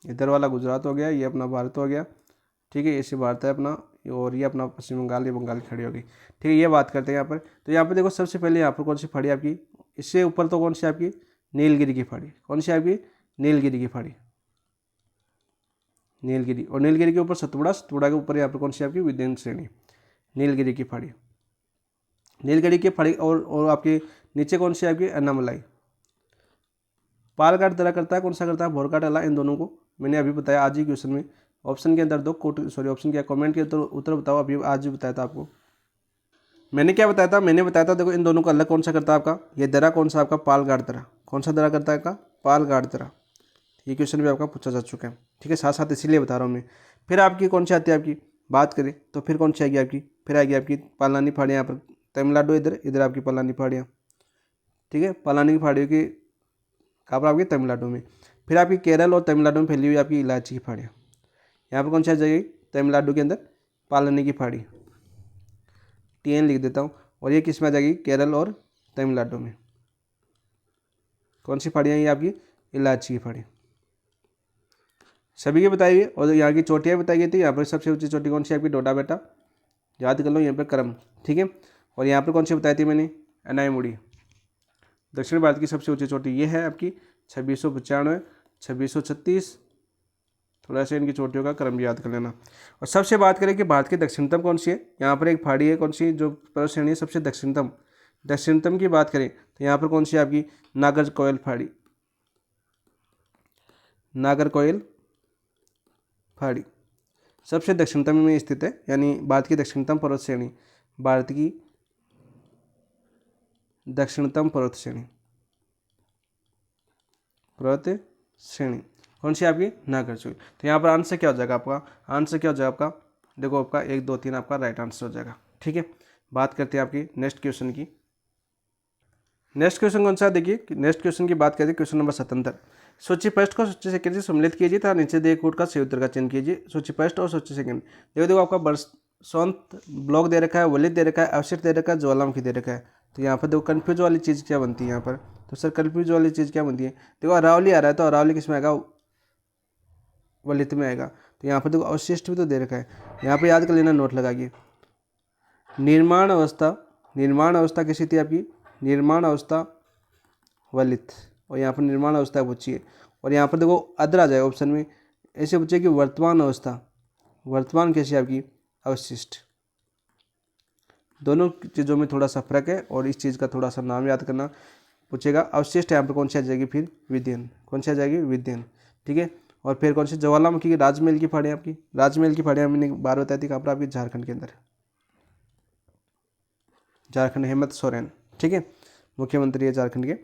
इधर वाला गुजरात हो गया, ये अपना भारत हो गया, ठीक है। ऐसे भारत है अपना, और ये अपना पश्चिम बंगाल, ये बंगाल की खाड़ी होगी, ठीक है। ये बात करते हैं यहाँ पर। तो यहाँ पर देखो सबसे पहले यहाँ पर कौन सी फाड़ी आपकी, इससे ऊपर तो कौन सी आपकी नीलगिरी की फाड़ी, कौन सी आपकी नीलगिरी की फाड़ी, नीलगिरी। और नीलगिरी के ऊपर सतपुड़ा, सतपुड़ा के ऊपर यहाँ पर कौन सी आपकी विद्यमान श्रेणी, नीलगिरी की फाड़ी, नीलगिरी की फाड़ी। और आपके नीचे कौन सी आपकी अन्नामलाई। पालघाट दरा करता है, कौन सा करता है भोरघाट अला, इन दोनों को मैंने अभी बताया आज ही क्वेश्चन में। ऑप्शन के अंदर दो ऑप्शन क्या कमेंट के उत्तर बताओ, अभी आज ही बताया था आपको। मैंने क्या बताया था, मैंने बताया था देखो इन दोनों का अलग कौन सा करता है आपका, ये दरा कौन सा आपका पालघाट दरा, कौन सा दरा करता है आपका पालघाट दरा। ये क्वेश्चन भी आपका पूछा जा चुका है, ठीक है। साथ साथ इसीलिए बता रहा हूँ मैं। फिर आपकी कौन सी आती है आपकी बात करें तो फिर कौन सी आएगी आपकी, फिर आएगी आपकी पालानी फाड़ियाँ, यहाँ पर तमिलनाडु, इधर इधर आपकी पालानी फाड़ियाँ, ठीक है। पालानी की फाड़ियों की कहाँ पर आपकी तमिलनाडु में। फिर आपकी केरल और तमिलनाडु में फैली हुई आपकी इलायची की फाड़ियाँ, यहाँ पर कौन सी आ जाएगी तमिलनाडु के अंदर पालानी की फाड़ी, TN लिख देता हूँ। और ये किस में आ जाएगी केरल और तमिलनाडु में, कौन सी फाड़ियाँ ये आपकी इलायची की फाड़ी, सभी के बताई हुई। और यहाँ की चोटियाँ बताई गई थी, यहाँ पर सबसे ऊंची चोटी कौन सी आपकी डोडा बेटा, याद कर लो यहाँ पर क्रम, ठीक है। और यहाँ पर कौन सी बताई थी मैंने अनाईमुड़ी, दक्षिण भारत की सबसे ऊंची चोटी ये है आपकी 2695, 2636। थोड़ा सा इनकी चोटियों का क्रम भी याद कर लेना। और सबसे बात करें कि भारत की दक्षिणतम कौन सी है, यहाँ पर एक फाड़ी है कौन सी जो पर्वत श्रेणी है सबसे दक्षिणतम, दक्षिणतम की बात करें तो यहाँ पर कौन सी आपकी नागरकोइल फाड़ी, नागरकोइल फाड़ी सबसे दक्षिणतम में स्थित है, यानी भारत की दक्षिणतम पर्वत श्रेणी, भारत की दक्षिणतम पर्वत श्रेणी, पर्वत श्रेणी कौन सी आपकी नागरकोइल। तो यहाँ पर आंसर क्या हो जाएगा आपका, आंसर क्या हो जाएगा आपका, देखो आपका 1 2 3 आपका राइट आंसर हो जाएगा, ठीक है। बात करते हैं आपकी नेक्स्ट क्वेश्चन की। नेक्स्ट क्वेश्चन कौन सा, देखिए नेक्स्ट क्वेश्चन की बात करें, क्वेश्चन नंबर 77। सूची फर्स्ट को सूची सेकंड से सम्मिलित कीजिए तथा नीचे दिए कोड का सही उत्तर का चयन कीजिए। सूची फर्स्ट और सूची सेकंड, देखो आपका बरसोंत ब्लॉक दे रखा है, वलित दे रखा है, अवशिष्ट दे रखा है, ज्वालामुखी दे रखा है। तो यहाँ पर देखो कन्फ्यूज वाली चीज़ क्या बनती है यहाँ पर, तो सर कन्फ्यूज वाली चीज़ क्या बनती है, देखो अरावली आ रहा है तो अरावली किस में आएगा, वलित में आएगा। तो यहाँ पर देखो अवशिष्ट भी तो दे रखा है, यहाँ पर याद कर लेना नोट लगा के। निर्माण अवस्था, निर्माण अवस्था कैसी थी आपकी, निर्माण अवस्था वलित, और यहाँ पर निर्माण अवस्था पूछिए। और यहाँ पर देखो अदर आ जाएगा ऑप्शन में, ऐसे पूछिए कि वर्तमान अवस्था, वर्तमान कैसी आपकी अवशिष्ट। दोनों चीज़ों में थोड़ा सा फर्क है, और इस चीज़ का थोड़ा सा नाम याद करना पूछेगा। अवशिष्ट यहाँ पर कौन सी आ जाएगी, फिर विद्यन, कौन सी आ जाएगी विद्यन, ठीक है। और फिर कौन सी ज्वालामुखी की राजमहल की फाड़ियाँ, आपकी राजमहल की फाड़ियाँ मैंने बार बताई थी कहाँ पर आपकी झारखंड के अंदर, झारखंड हेमंत सोरेन, ठीक है, मुख्यमंत्री है झारखंड के।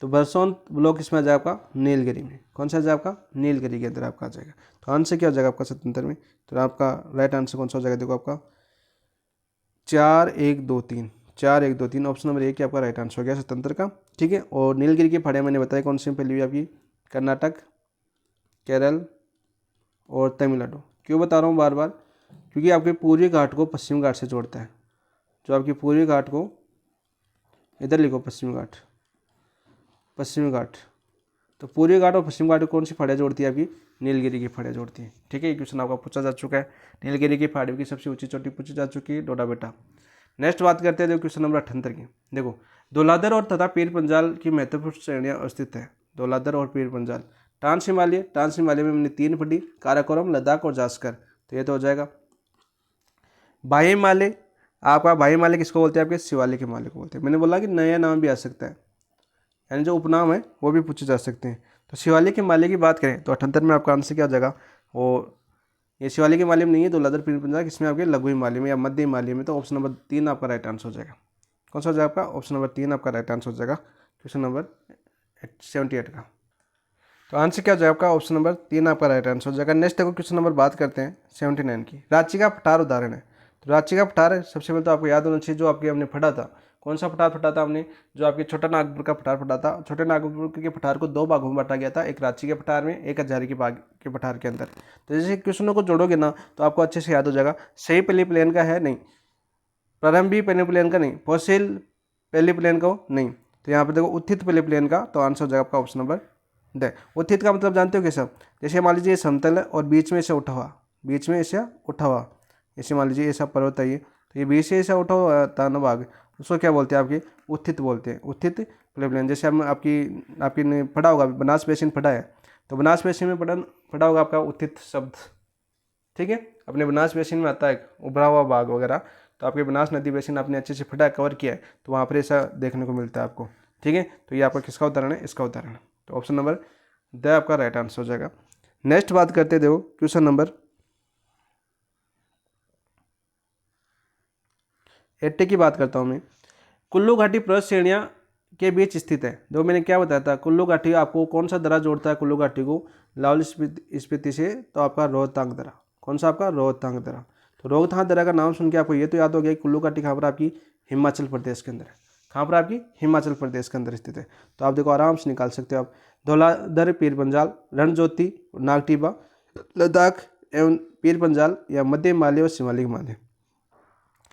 तो बरसोंत ब्लॉक इसमें आ जाएगा आपका नीलगिरी में, कौन सा आ जाएगा आपका नीलगिरी के अंदर आपका आ जाएगा। तो आंसर क्या हो जाएगा आपका 77 में, तो आपका राइट आंसर कौन सा हो जाएगा, देखो आपका 4 1 2 3, 4 1 2 3 ऑप्शन नंबर 1 आपका राइट आंसर हो गया 77 का, ठीक है। और नीलगिरी की फाड़ियाँ मैंने बताया कौन सी पहली हुई आपकी कर्नाटक, केरल और तमिलनाडु। क्यों बता रहा हूँ बार बार, क्योंकि आपके पूर्वी घाट को पश्चिम घाट से जोड़ता है, जो आपकी पूर्वी घाट को इधर लिखो पश्चिमी घाट, पश्चिमी घाट। तो पूर्वी घाट और पश्चिम घाट को कौन सी फाड़ियाँ जोड़ती है आपकी नीलगिरी की फाड़ियाँ जोड़ती है, ठीक है। ये क्वेश्चन आपका पूछा जा चुका है, नीलगिरी की फाड़ियों की सबसे ऊंची चोटी पूछी जा चुकी है डोडा बेटा। नेक्स्ट बात करते हैं देखो क्वेश्चन नंबर 78 की। देखो धौलाधर और तथा पीर पंजाल की महत्वपूर्ण श्रेणियाँ अवस्थित है, धौलाधर और पीर पंजाल। ट्रांस हिमालय, ट्रांस हिमालय में हमने 3 पढ़ी, काराकोरम, लद्दाख और जास्कर, तो ये तो हो जाएगा। बाह्य हिमालय, आपका बाह्य हिमालय किसको बोलते हैं, आपके शिवालिक हिमालय को बोलते हैं। मैंने बोला कि नया नाम भी आ सकता है, यानी जो उपनाम है वो भी पूछे जा सकते हैं। तो शिवालिक हिमालय की बात करें तो 78 में आपका आंसर क्या हो जाएगा, और ये शिवालिक हिमालय में नहीं है, धौलाधर पीर पंजाल किसमें आपके लघु हिमालय में या मध्य हिमालय में। तो ऑप्शन नंबर 3 आपका राइट आंसर हो जाएगा, कौन सा हो जाएगा आपका ऑप्शन नंबर 3 आपका राइट आंसर हो जाएगा क्वेश्चन नंबर 78 का। तो आंसर क्या हो जाएगा आपका? ऑप्शन नंबर 3 आपका राइट आंसर हो जाएगा। नेक्स्ट देखो क्वेश्चन नंबर बात करते हैं 79 की। रांची का पठार उदाहरण है। तो रांची का पठार सबसे पहले तो आपको याद होना चाहिए जो आपके हमने पढ़ा था। कौन सा पठार पढ़ा था हमने? जो आपके छोटा नागपुर का पठार पढ़ा था। छोटे नागपुर के पठार को 2 भागों में बांटा गया था, एक रांची के पठार में, एक हजारी के पठार के अंदर। तो जैसे क्वेश्चनों को जोड़ोगे ना तो आपको अच्छे से याद हो जाएगा। सही पहली प्लेन का है नहीं, प्रारंभी पहले प्लेन का नहीं, फॉसिल पहले प्लेन का नहीं। तो यहाँ पर देखो उत्थित पहले प्लेन का, तो आंसर हो जाएगा आपका ऑप्शन नंबर ड। उत्थित का मतलब जानते हो कैसा? जैसे मान लीजिए ये समतल है और बीच में ऐसा उठा हुआ, बीच में ऐसा उठा हुआ, जैसे मान लीजिए ऐसा पर्वत है ये, तो ये बीच से ऐसा उठा हुआ था ना भाग, उसको क्या बोलते हैं? आपके उत्थित बोलते हैं, उत्थित पहले प्लेन। जैसे हम आपने पढ़ा होगा, बनास बेसिन पढ़ा है, तो बनास बेसिन में पढ़ा होगा आपका उत्थित शब्द, ठीक है। अपने बनास बेसिन में आता है उभरा हुआ भाग वगैरह, तो आपके बनास नदी बेसिन आपने अच्छे से पढ़ा कवर किया है, तो वहाँ पर ऐसा देखने को मिलता है आपको, ठीक है। तो ये आपका किसका उदाहरण है? इसका उदाहरण है। तो ऑप्शन नंबर द आपका राइट आंसर हो जाएगा। नेक्स्ट बात करते देखो क्वेश्चन नंबर 80 की बात करता हूँ मैं। कुल्लू घाटी पर्वत श्रेणियाँ के बीच स्थित है। जो मैंने क्या बताया था, कुल्लू घाटी आपको कौन सा दर्रा जोड़ता है कुल्लू घाटी को लाहौल स्पीति से? तो आपका रोहतांग दर्रा। कौन सा आपका? रोहतांग दर्रा। तो रोहतांग दर्रा का नाम सुन के आपको ये तो याद हो गया कुल्लू घाटी कहाँ पर आपकी? हिमाचल प्रदेश के अंदर है। कहाँ पर आपकी? हिमाचल प्रदेश के अंदर स्थित है। तो आप देखो आराम से निकाल सकते हो आप। धौलाधर, पीर पंजाल, रणज्योति, नागटिबा, लद्दाख एवं पीर पंजाल या मध्य हिमालय और शिवालिक हिमालय।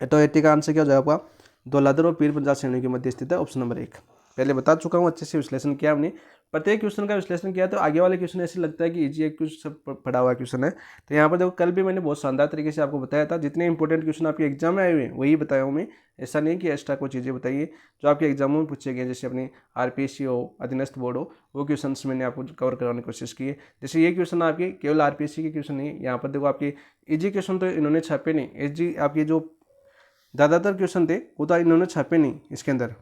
तो 80 का आंसर क्या हो जाएगा आपका? धौलाधर और पीर पंजाल श्रेणी के मध्य स्थित है, ऑप्शन नंबर 1। पहले बता चुका हूँ, अच्छे से विश्लेषण किया हमने, प्रत्येक क्वेश्चन का विश्लेषण किया। तो आगे वाले क्वेश्चन ऐसे लगता है कि इजी एक क्वेश्चन पढ़ा हुआ क्वेश्चन है। तो यहाँ पर देखो कल भी मैंने बहुत शानदार तरीके से आपको बताया था, जितने इंपॉर्टेंट क्वेश्चन आपके एग्जाम में आए हुए हैं वही बताया हूँ मैं। ऐसा नहीं कि एक्स्ट्रा कोई चीज़ें बताइए जो आपके एग्जामों में पूछे गए, जैसे अपनी आरपीएससी हो, अधीनस्थ बोर्ड हो, वो क्वेश्चन मैंने आपको कवर कराने की कोशिश की है। जैसे ये क्वेश्चन आपके केवल आरपीएससी के क्वेश्चन नहीं, यहाँ पर देखो आपके ईजी क्वेश्चन तो इन्होंने छापे नहीं। ईजी आपके जो ज़्यादातर क्वेश्चन थे वो तो इन्होंने छापे नहीं इसके अंदर।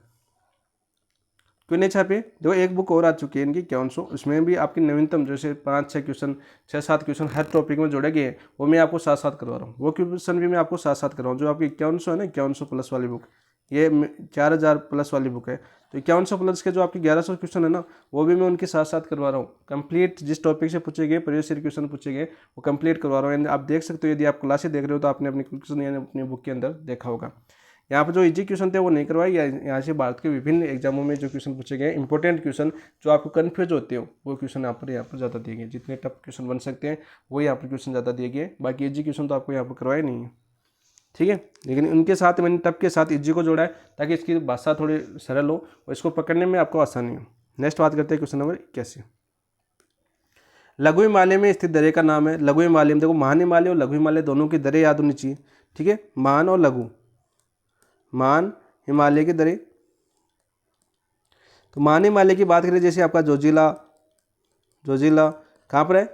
क्यों नहीं छापे? देखो एक बुक और आ चुकी है इनकी 5100, उसमें भी आपकी नवीनतम जैसे 5-6 क्वेश्चन, 6-7 क्वेश्चन हर टॉपिक में जोड़े गए, वो मैं आपको साथ साथ करवा रहा हूँ। वो क्वेश्चन भी मैं आपको साथ साथ करवा रहा हूँ। जो आपकी 5100 है ना, 5100 प्लस वाली बुक, ये 4000 प्लस वाली बुक है। तो 5100 प्लस के जो आपके 1100 क्वेश्चन है ना, वो भी मैं उनके साथ साथ करवा रहा हूँ। कंप्लीट जिस टॉपिक से पूछे गए, प्रीवियस ईयर क्वेश्चन पूछे गए, वो कंप्लीट करवा रहा हूँ। आप देख सकते हो, यदि आप क्लासेस देख रहे हो तो आपने अपने क्वेश्चन यानी अपनी बुक के अंदर देखा होगा। यहाँ पर जो इजी क्वेश्चन थे वो नहीं करवाए, यहाँ से भारत के विभिन्न एग्जामों में जो क्वेश्चन पूछे गए इंपॉर्टेंट क्वेश्चन जो आपको कन्फ्यूज होते हो, वो क्वेश्चन यहाँ पर ज़्यादा दिए गए। जितने टफ क्वेश्चन बन सकते हैं वो यहाँ पर क्वेश्चन ज़्यादा दिए गए। बाकी इजी क्वेश्चन तो आपको यहाँ पर करवाए नहीं है, ठीक है। लेकिन उनके साथ मैंने टफ के साथ इजी को जोड़ा है ताकि इसकी भाषा थोड़ी सरल हो और इसको पकड़ने में आपको आसानी हो। नेक्स्ट बात करते हैं क्वेश्चन नंबर 81। लघु हिमालय में स्थित दर्रे का नाम है। लघु हिमालय में देखो महान हिमालय और लघु हिमालय दोनों की दरें याद होनी चाहिए, ठीक है। महान और लघु, महान हिमालय की दरें। तो महान हिमालय की बात करें, जैसे आपका जोजिला, जोजिला कहाँ पर है?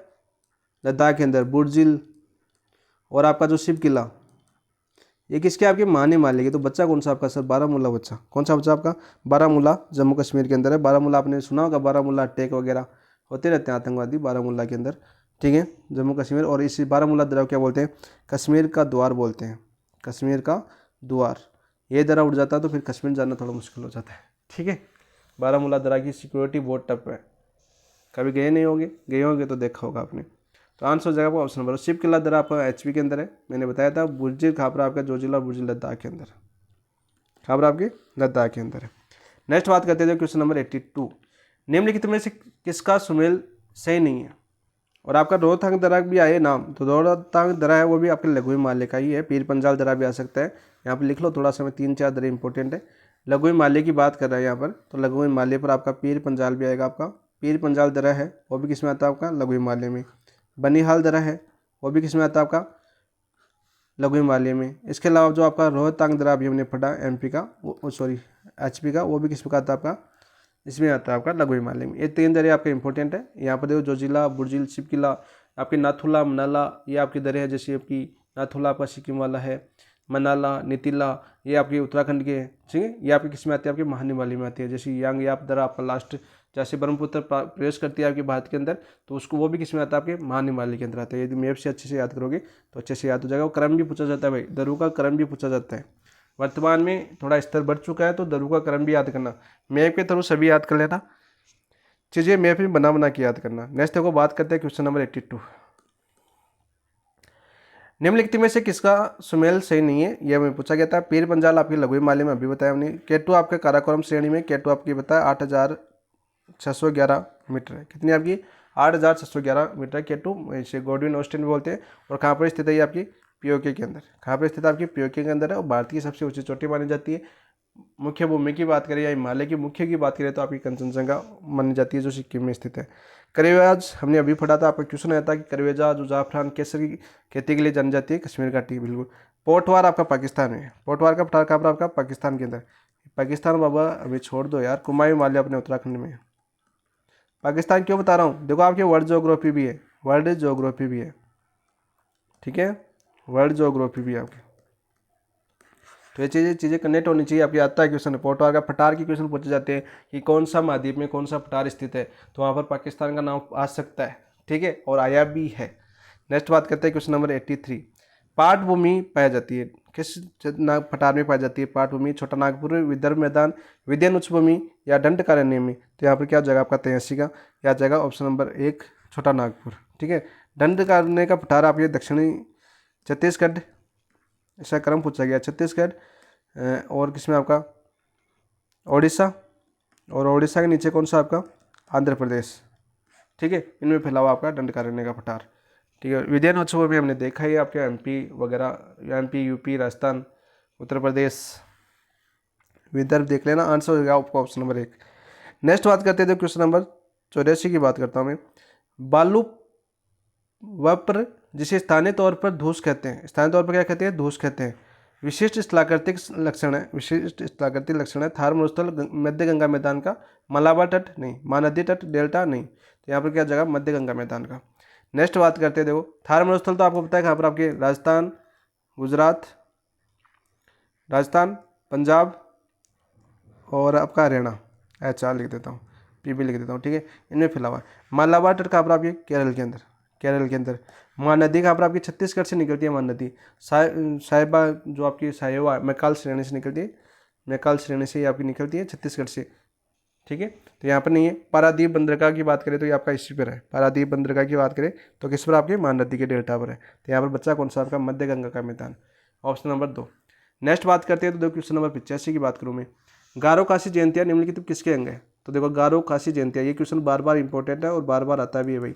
लद्दाख के अंदर। बुर्जिल और आपका जो शिव किला, ये किसके? आपके महान हिमालय के। तो बच्चा कौन सा आपका सर? बारामूला बच्चा। कौन सा बच्चा आपका? बारामूला, जम्मू कश्मीर के अंदर है। बारामूला आपने सुना होगा, बारामूला अटैक वगैरह होते रहते हैं आतंकवादी बारामूला के अंदर, ठीक है, जम्मू कश्मीर। और इसी बारामूला दर्रा क्या बोलते हैं? कश्मीर का द्वार बोलते हैं, कश्मीर का द्वार। ये दर्रा उड़ जाता है तो फिर कश्मीर जाना थोड़ा मुश्किल हो जाता है, ठीक है। बारामूला दर्रा की सिक्योरिटी बहुत टफ है, कभी गए नहीं होंगे, गए होंगे तो देखा होगा आपने। तो आंसर हो जाएगा ऑप्शन नंबर। शिव किला दर्रा आपका एचपी के अंदर है, मैंने बताया था। बुर्जिल कहाँ पर आपका? जोजिला बुर्जिल लद्दाख के अंदर, कहाँ पर आपके? लद्दाख के अंदर है। नेक्स्ट बात करते थे क्वेश्चन नंबर 82। निम्नलिखित में से किसका सुमेल सही नहीं है? और आपका रोहतांग दर्रा भी आए नाम, तो रोहतांग दर्रा है वो भी आपके लघु हिमालय का ही है। पीर पंजाल दर्रा भी आ सकता है, यहाँ पर लिख लो थोड़ा सा, मैं 3-4 दर्रे इंपॉर्टेंट है। लघु हिमालय की बात कर रहा है यहाँ पर, तो लघु हिमालय पर आपका पीर पंजाल भी आएगा। आपका पीर पंजाल दर्रा है वो भी किस में आता है? आपका लघु हिमालय में। बनिहाल दर्रा है वो भी किस में आता है? आपका लघु हिमालय में। इसके अलावा जो आपका रोहतांग दर्रा अभी हमने पढ़ा एमपी का, वो सॉरी एचपी का, वो भी किस में आता है? आपका इसमें आता है आपका लघु हिमालय में। ये 3 दर्रे आपके इंपॉर्टेंट है। यहाँ पर देखो जोजिला, बुर्जिल, शिव किला, आपके नाथुला, मनाला, ये आपके दर्रे है। जैसे आपकी नाथुला आपका सिक्किम वाला है, मनाला, नीतिला ये आपके उत्तराखंड के, ठीक है। ये आपके किस में आती है? आपके महान हिमालय में आती है। जैसे यांग याप दर्रा आपका लास्ट जैसे ब्रह्मपुत्र प्रवेश करती है आपके भारत के अंदर, तो उसको वो भी किस में आता है? आपके महान हिमालय के अंदर आता है। यदि मैप से अच्छे से याद करोगे तो अच्छे से याद हो जाएगा। वो क्रम भी पूछा जाता है भाई, दर्रों का क्रम भी पूछा जाता है। वर्तमान में थोड़ा स्तर बढ़ चुका है तो दर्रों का क्रम भी याद करना, मैप के थ्रू सभी याद कर लेना। चीज़ें मैप में बना के याद करना। नेक्स्ट देखो बात करते हैं क्वेश्चन नंबर 82। निम्नलिखित में से किसका सुमेल सही नहीं है, यह हमें पूछा गया था। पीर पंजाल आपकी लघु हिमालय में अभी बताया हमने। केटू आपके काराकोरम श्रेणी में, केटू आपकी बताया 8611 मीटर है। कितनी आपकी 8611 मीटर केटू, इसे गोडविन ऑस्टिन बोलते हैं। और कहाँ पर स्थित है ये आपकी पीओके के अंदर। कहाँ पर स्थित है आपकी पीओके के अंदर है और भारत की सबसे ऊंची चोटी मानी जाती है। मुख्य भूमि की बात करें या हिमालय की मुख्य की बात करें तो आपकी कंचनजंगा मानी जाती है जो सिक्किम में स्थित है। करेवाज हमने अभी पढ़ा था, आपका क्वेश्चन आया था कि करेवाजा जो जाफरान केसर की खेती के लिए जानी जाती है, कश्मीर घाटी। बिल्कुल। पोटवार आपका पाकिस्तान में, पोटवार का पठार कहाँ पर आपका पाकिस्तान के अंदर। पाकिस्तान बाबा अभी छोड़ दो यार, कुमायूं हिमालय अपने उत्तराखंड में। पाकिस्तान क्यों बता रहा हूँ, देखो आपकी वर्ल्ड ज्योग्राफी भी है, वर्ल्ड ज्योग्राफी भी है, ठीक है, वर्ल्ड ज्योग्राफी भी है आपकी। तो ये चीज़ें कनेक्ट होनी चाहिए। आपकी आता है क्वेश्चन, पोटवार का पठार की क्वेश्चन पूछे जाते हैं कि कौन सा महाद्वीप में कौन सा पठार स्थित है, तो वहाँ पर पाकिस्तान का नाम आ सकता है, ठीक है, और आया भी है। नेक्स्ट बात करते हैं क्वेश्चन नंबर 83। पाठ भूमि पाई जाती है किस पठार में पाई जाती है? पाठ भूमि छोटा नागपुर, विदर्भ मैदान, विंध्य उच्च भूमि या दंडकारण्य में। तो यहाँ पर क्या जगह आपका 83 का या जगह ऑप्शन नंबर 1 छोटा नागपुर, ठीक है। दंडकारण्य का पठार आपके दक्षिणी छत्तीसगढ़, इसका क्रम पूछा गया, छत्तीसगढ़ और किसमें आपका ओडिशा, और ओडिशा के नीचे कौन सा आपका आंध्र प्रदेश, ठीक है। इनमें फैला हुआ आपका दंडकारण्य का पठार, ठीक है। विधान उत्सव में हमने देखा है आपके एमपी वगैरह, एमपी यूपी राजस्थान उत्तर प्रदेश विदर्भ देख लेना, आंसर हो गया आपका ऑप्शन नंबर 1। नेक्स्ट बात करते हैं क्वेश्चन नंबर 84 की बात करता हूँ मैं। बालू वप्र जिसे स्थानीय तौर पर धूस कहते हैं, स्थानीय तौर पर क्या कहते हैं? धूस कहते हैं। विशिष्ट स्थलाकृतिक लक्षण है, विशिष्ट स्थलाकृतिक लक्षण है। थार मरुस्थल मध्य गंगा मैदान का, मलाबार तट नहीं, महानदी तट डेल्टा नहीं, तो यहाँ पर क्या जगह मध्य गंगा मैदान का। नेक्स्ट बात करते हैं, देखो थार मरुस्थल तो आपको पता है कहाँ पर आपके राजस्थान, गुजरात, राजस्थान, पंजाब और आपका हरियाणा, HR लिख देता हूँ, PB लिख देता हूँ, ठीक है, इनमें फैला हुआ है। मलाबार तट कहाँ पर आपके केरल के अंदर, केरल के अंदर। महानदी कहाँ पर आपकी छत्तीसगढ़ से निकलती है, महानदी साहिबा जो आपकी साहिबा मैकाल श्रेणी से निकलती है, मैकाल श्रेणी से ये आपकी निकलती है छत्तीसगढ़ से, ठीक है। तो यहाँ पर नहीं है। पारादीप बंदरगाह की बात करें तो ये आपका इसी पर है, पारादीप बंदरगाह की बात करें तो किस पर आपके महानदी के डेल्टा पर है। तो यहाँ पर बच्चा कौन सा आपका मध्य गंगा का मैदान, ऑप्शन नंबर 2। नेक्स्ट बात करते हैं तो देखो क्वेश्चन नंबर 85 की बात करूँ मैं। गारो खासी जयंतियाँ निम्नलिखित किसके अंग है? तो देखो गारो खासी जयंतियाँ, ये क्वेश्चन बार बार इंपॉर्टेंट है और बार बार आता भी है भाई।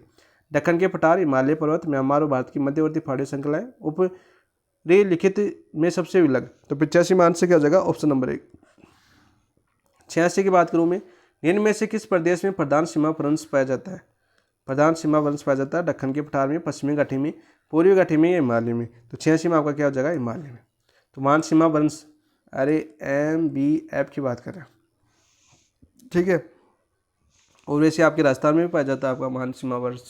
दक्कन के पठार, हिमालय पर्वत, म्यांमार और भारत की मध्यवर्ती पहाड़ी श्रृंखलाएं ऊपरी लिखित में सबसे विलग। तो 85 में आंसर क्या जगह ऑप्शन नंबर 1। 86 की बात करूँ मैं। निम्न में से किस प्रदेश में प्रधान सीमा वंश पाया जाता है? प्रधान सीमा वंश पाया जाता है दक्कन के पठार में, पश्चिमी घाटी में, पूर्वी घाटी में या हिमालय में। तो 86 में आपका क्या हो जाएगा? हिमालय में। तो मान सीमा वंश, अरे MBF की बात करें, ठीक है। और वैसे आपके राजस्थान में भी पाया जाता है आपका मान सीमा वर्ष,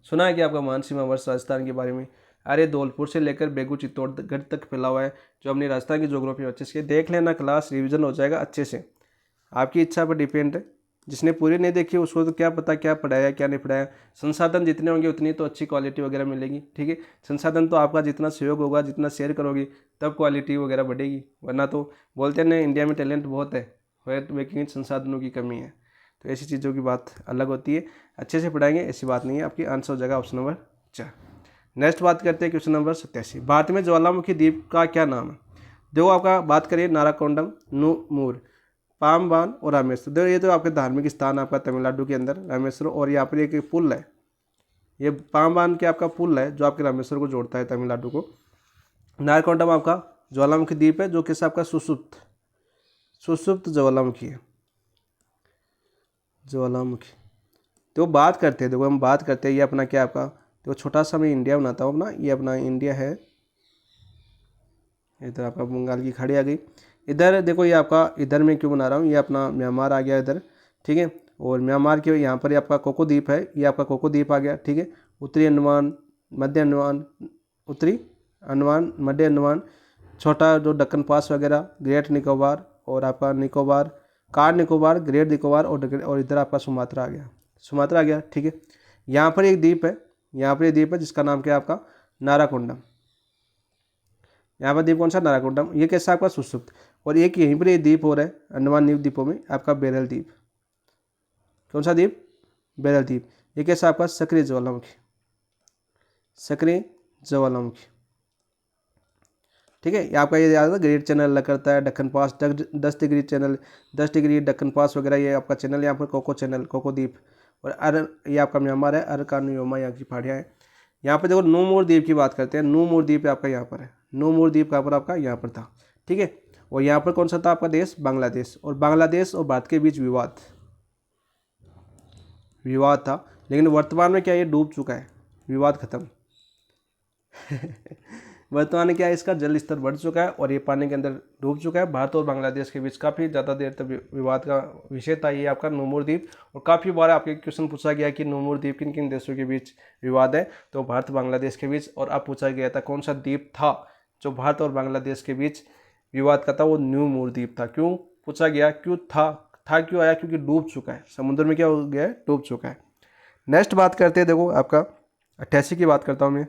सुना है कि आपका मान सीमा वर्ष राजस्थान के बारे में? अरे धौलपुर से लेकर बेगू चित्तौड़गढ़ तक फैला हुआ है। जो अपनी राजस्थान की ज्योग्राफी अच्छे से देख लेना, क्लास रिवीजन हो जाएगा अच्छे से, आपकी इच्छा पर डिपेंड है। जिसने पूरी नहीं देखी उसको तो क्या पता क्या पढ़ाया क्या नहीं पढ़ाया। संसाधन जितने होंगे उतनी तो अच्छी क्वालिटी वगैरह मिलेगी, ठीक है। संसाधन तो आपका जितना सहयोग होगा, जितना शेयर करोगे तब क्वालिटी वगैरह बढ़ेगी, वरना तो बोलते हैं ना इंडिया में टैलेंट बहुत है लेकिन संसाधनों की कमी है। तो ऐसी चीज़ों की बात अलग होती है, अच्छे से पढ़ाएंगे ऐसी बात नहीं है। आपकी आंसर हो जाएगा ऑप्शन नंबर 4। नेक्स्ट बात करते हैं क्वेश्चन नंबर 87। भारत में ज्वालामुखी द्वीप का क्या नाम है? देखो आपका बात करिए नाराकोंडम, नूमूर, पामबान और रामेश्वर। देखो ये तो आपके धार्मिक स्थान आपका तमिलनाडु के अंदर रामेश्वर, और यहाँ पर एक पुल है, ये पामबान के आपका पुल है जो आपके रामेश्वर को जोड़ता है तमिलनाडु को। नाराकोंडम आपका ज्वालामुखी द्वीप है जो कि आपका सुसुप्त ज्वालामुखी है, ज्वालामुखी। तो बात करते हैं, देखो हम बात करते हैं ये अपना क्या आपका, देखो छोटा सा मैं इंडिया बनाता हूँ अपना, ये अपना इंडिया है, इधर आपका बंगाल की खाड़ी आ गई, इधर देखो ये आपका, इधर मैं क्यों बना रहा हूँ, ये अपना म्यांमार आ गया इधर, ठीक है। और म्यांमार के यहाँ पर आपका कोको द्वीप है, ये आपका कोको द्वीप आ गया, ठीक है। उत्तरी अंडमान, मध्य अंडमान, उत्तरी अंडमान, मध्य अंडमान, छोटा जो दक्कन पास वगैरह, ग्रेट निकोबार और आपका निकोबार, कार निकोबार, ग्रेट निकोबार और इधर आपका सुमात्रा आ गया, सुमात्रा आ गया, ठीक है। यहाँ पर एक द्वीप है, यहाँ पर एक द्वीप है जिसका नाम क्या है आपका नाराकोंडम। यहाँ पर द्वीप कौन सा? नाराकोंडम। ये कैसा आपका सुसुप्त। और एक यहीं पर एक द्वीप हो रहा है अंडमान निकोबार द्वीपों में आपका बेरल द्वीप, कौन सा द्वीप? बेरल द्वीप। ये कैसा आपका? सक्रिय ज्वालामुखी, सक्रिय ज्वालामुखी। ठीक है, ये आपका ये याद है, ग्रेट चैनल अलग करता है, दक्कन पास 10 डिग्री चैनल, 10 डिग्री दक्कन पास वगैरह, ये आपका चैनल यहाँ पर कोको चैनल, कोको द्वीप। और ये आपका म्यांमार है, अरकानयोमा यहाँ की पहाड़ियाँ हैं। यहाँ पे देखो नूमूर द्वीप की बात करते हैं, नूमूर द्वीप आपका यहाँ पर है, नूमूर द्वीप कहाँ पर? आपका यहाँ पर था। ठीक है, और यहाँ पर कौन सा था आपका देश? बांग्लादेश। और बांग्लादेश और भारत के बीच विवाद था, लेकिन वर्तमान में क्या ये डूब चुका है, विवाद खत्म। वर्तमान में क्या है, इसका जल स्तर बढ़ चुका है और ये पानी के अंदर डूब चुका है। भारत और बांग्लादेश के बीच काफ़ी ज़्यादा देर तक विवाद का विषय था ये आपका नूमूर द्वीप। और काफ़ी बार आपके क्वेश्चन पूछा गया कि नूमूर द्वीप किन किन देशों के बीच विवाद है, तो भारत बांग्लादेश के बीच। और अब पूछा गया था कौन सा द्वीप था जो भारत और बांग्लादेश के बीच विवाद का था, वो नूमूर द्वीप था। क्यों पूछा गया, क्यों था क्यों आया? क्योंकि डूब चुका है, समुद्र में क्या हो गया है? डूब चुका है। नेक्स्ट बात करते हैं, देखो आपका 88 की बात करता हूँ मैं।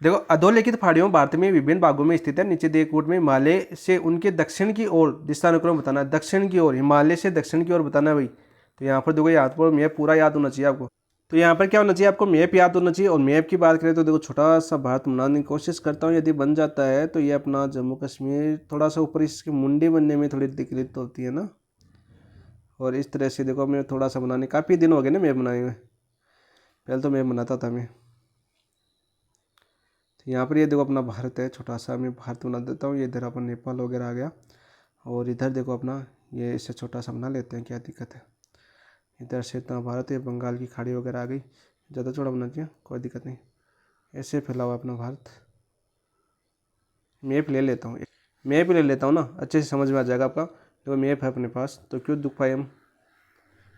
देखो, अधोलिखित पहाड़ियों भारत में विभिन्न भागों में स्थित है। नीचे दिए कोट में हिमालय से उनके दक्षिण की ओर दिशानुक्रम बताना है। दक्षिण की ओर, हिमालय से दक्षिण की ओर बताना है भाई। तो यहाँ पर देखो, याद पर मैप पूरा याद होना चाहिए आपको। तो यहाँ पर क्या होना चाहिए आपको? मैप याद होना चाहिए। और मैप की बात करें तो देखो, छोटा सा भारत बनाने की कोशिश करता हूँ, यदि बन जाता है तो ये अपना जम्मू कश्मीर थोड़ा सा ऊपर, इसकी मुंडी बनने में थोड़ी दिक्कत होती है ना। और इस तरह से देखो, मैं थोड़ा सा बनाने, काफ़ी दिन हो गए ना मैप बनाए हुए, पहले तो मैप बनाता था मैं। यहाँ पर ये देखो अपना भारत है, छोटा सा मैं भारत बना देता हूँ। ये इधर अपन नेपाल वगैरह आ गया, और इधर देखो अपना, ये इससे छोटा सा बना लेते हैं, क्या दिक्कत है। इधर से इतना भारत है, बंगाल की खाड़ी वगैरह आ गई, ज़्यादा छोटा बना दिया, कोई दिक्कत नहीं। ऐसे फैला हुआ अपना भारत। मैप ले लेता हूँ, मैप ले लेता हूँ ना, अच्छे से समझ में आ जाएगा आपका। देखो मैप है अपने पास, तो क्यों दुख पाए हम।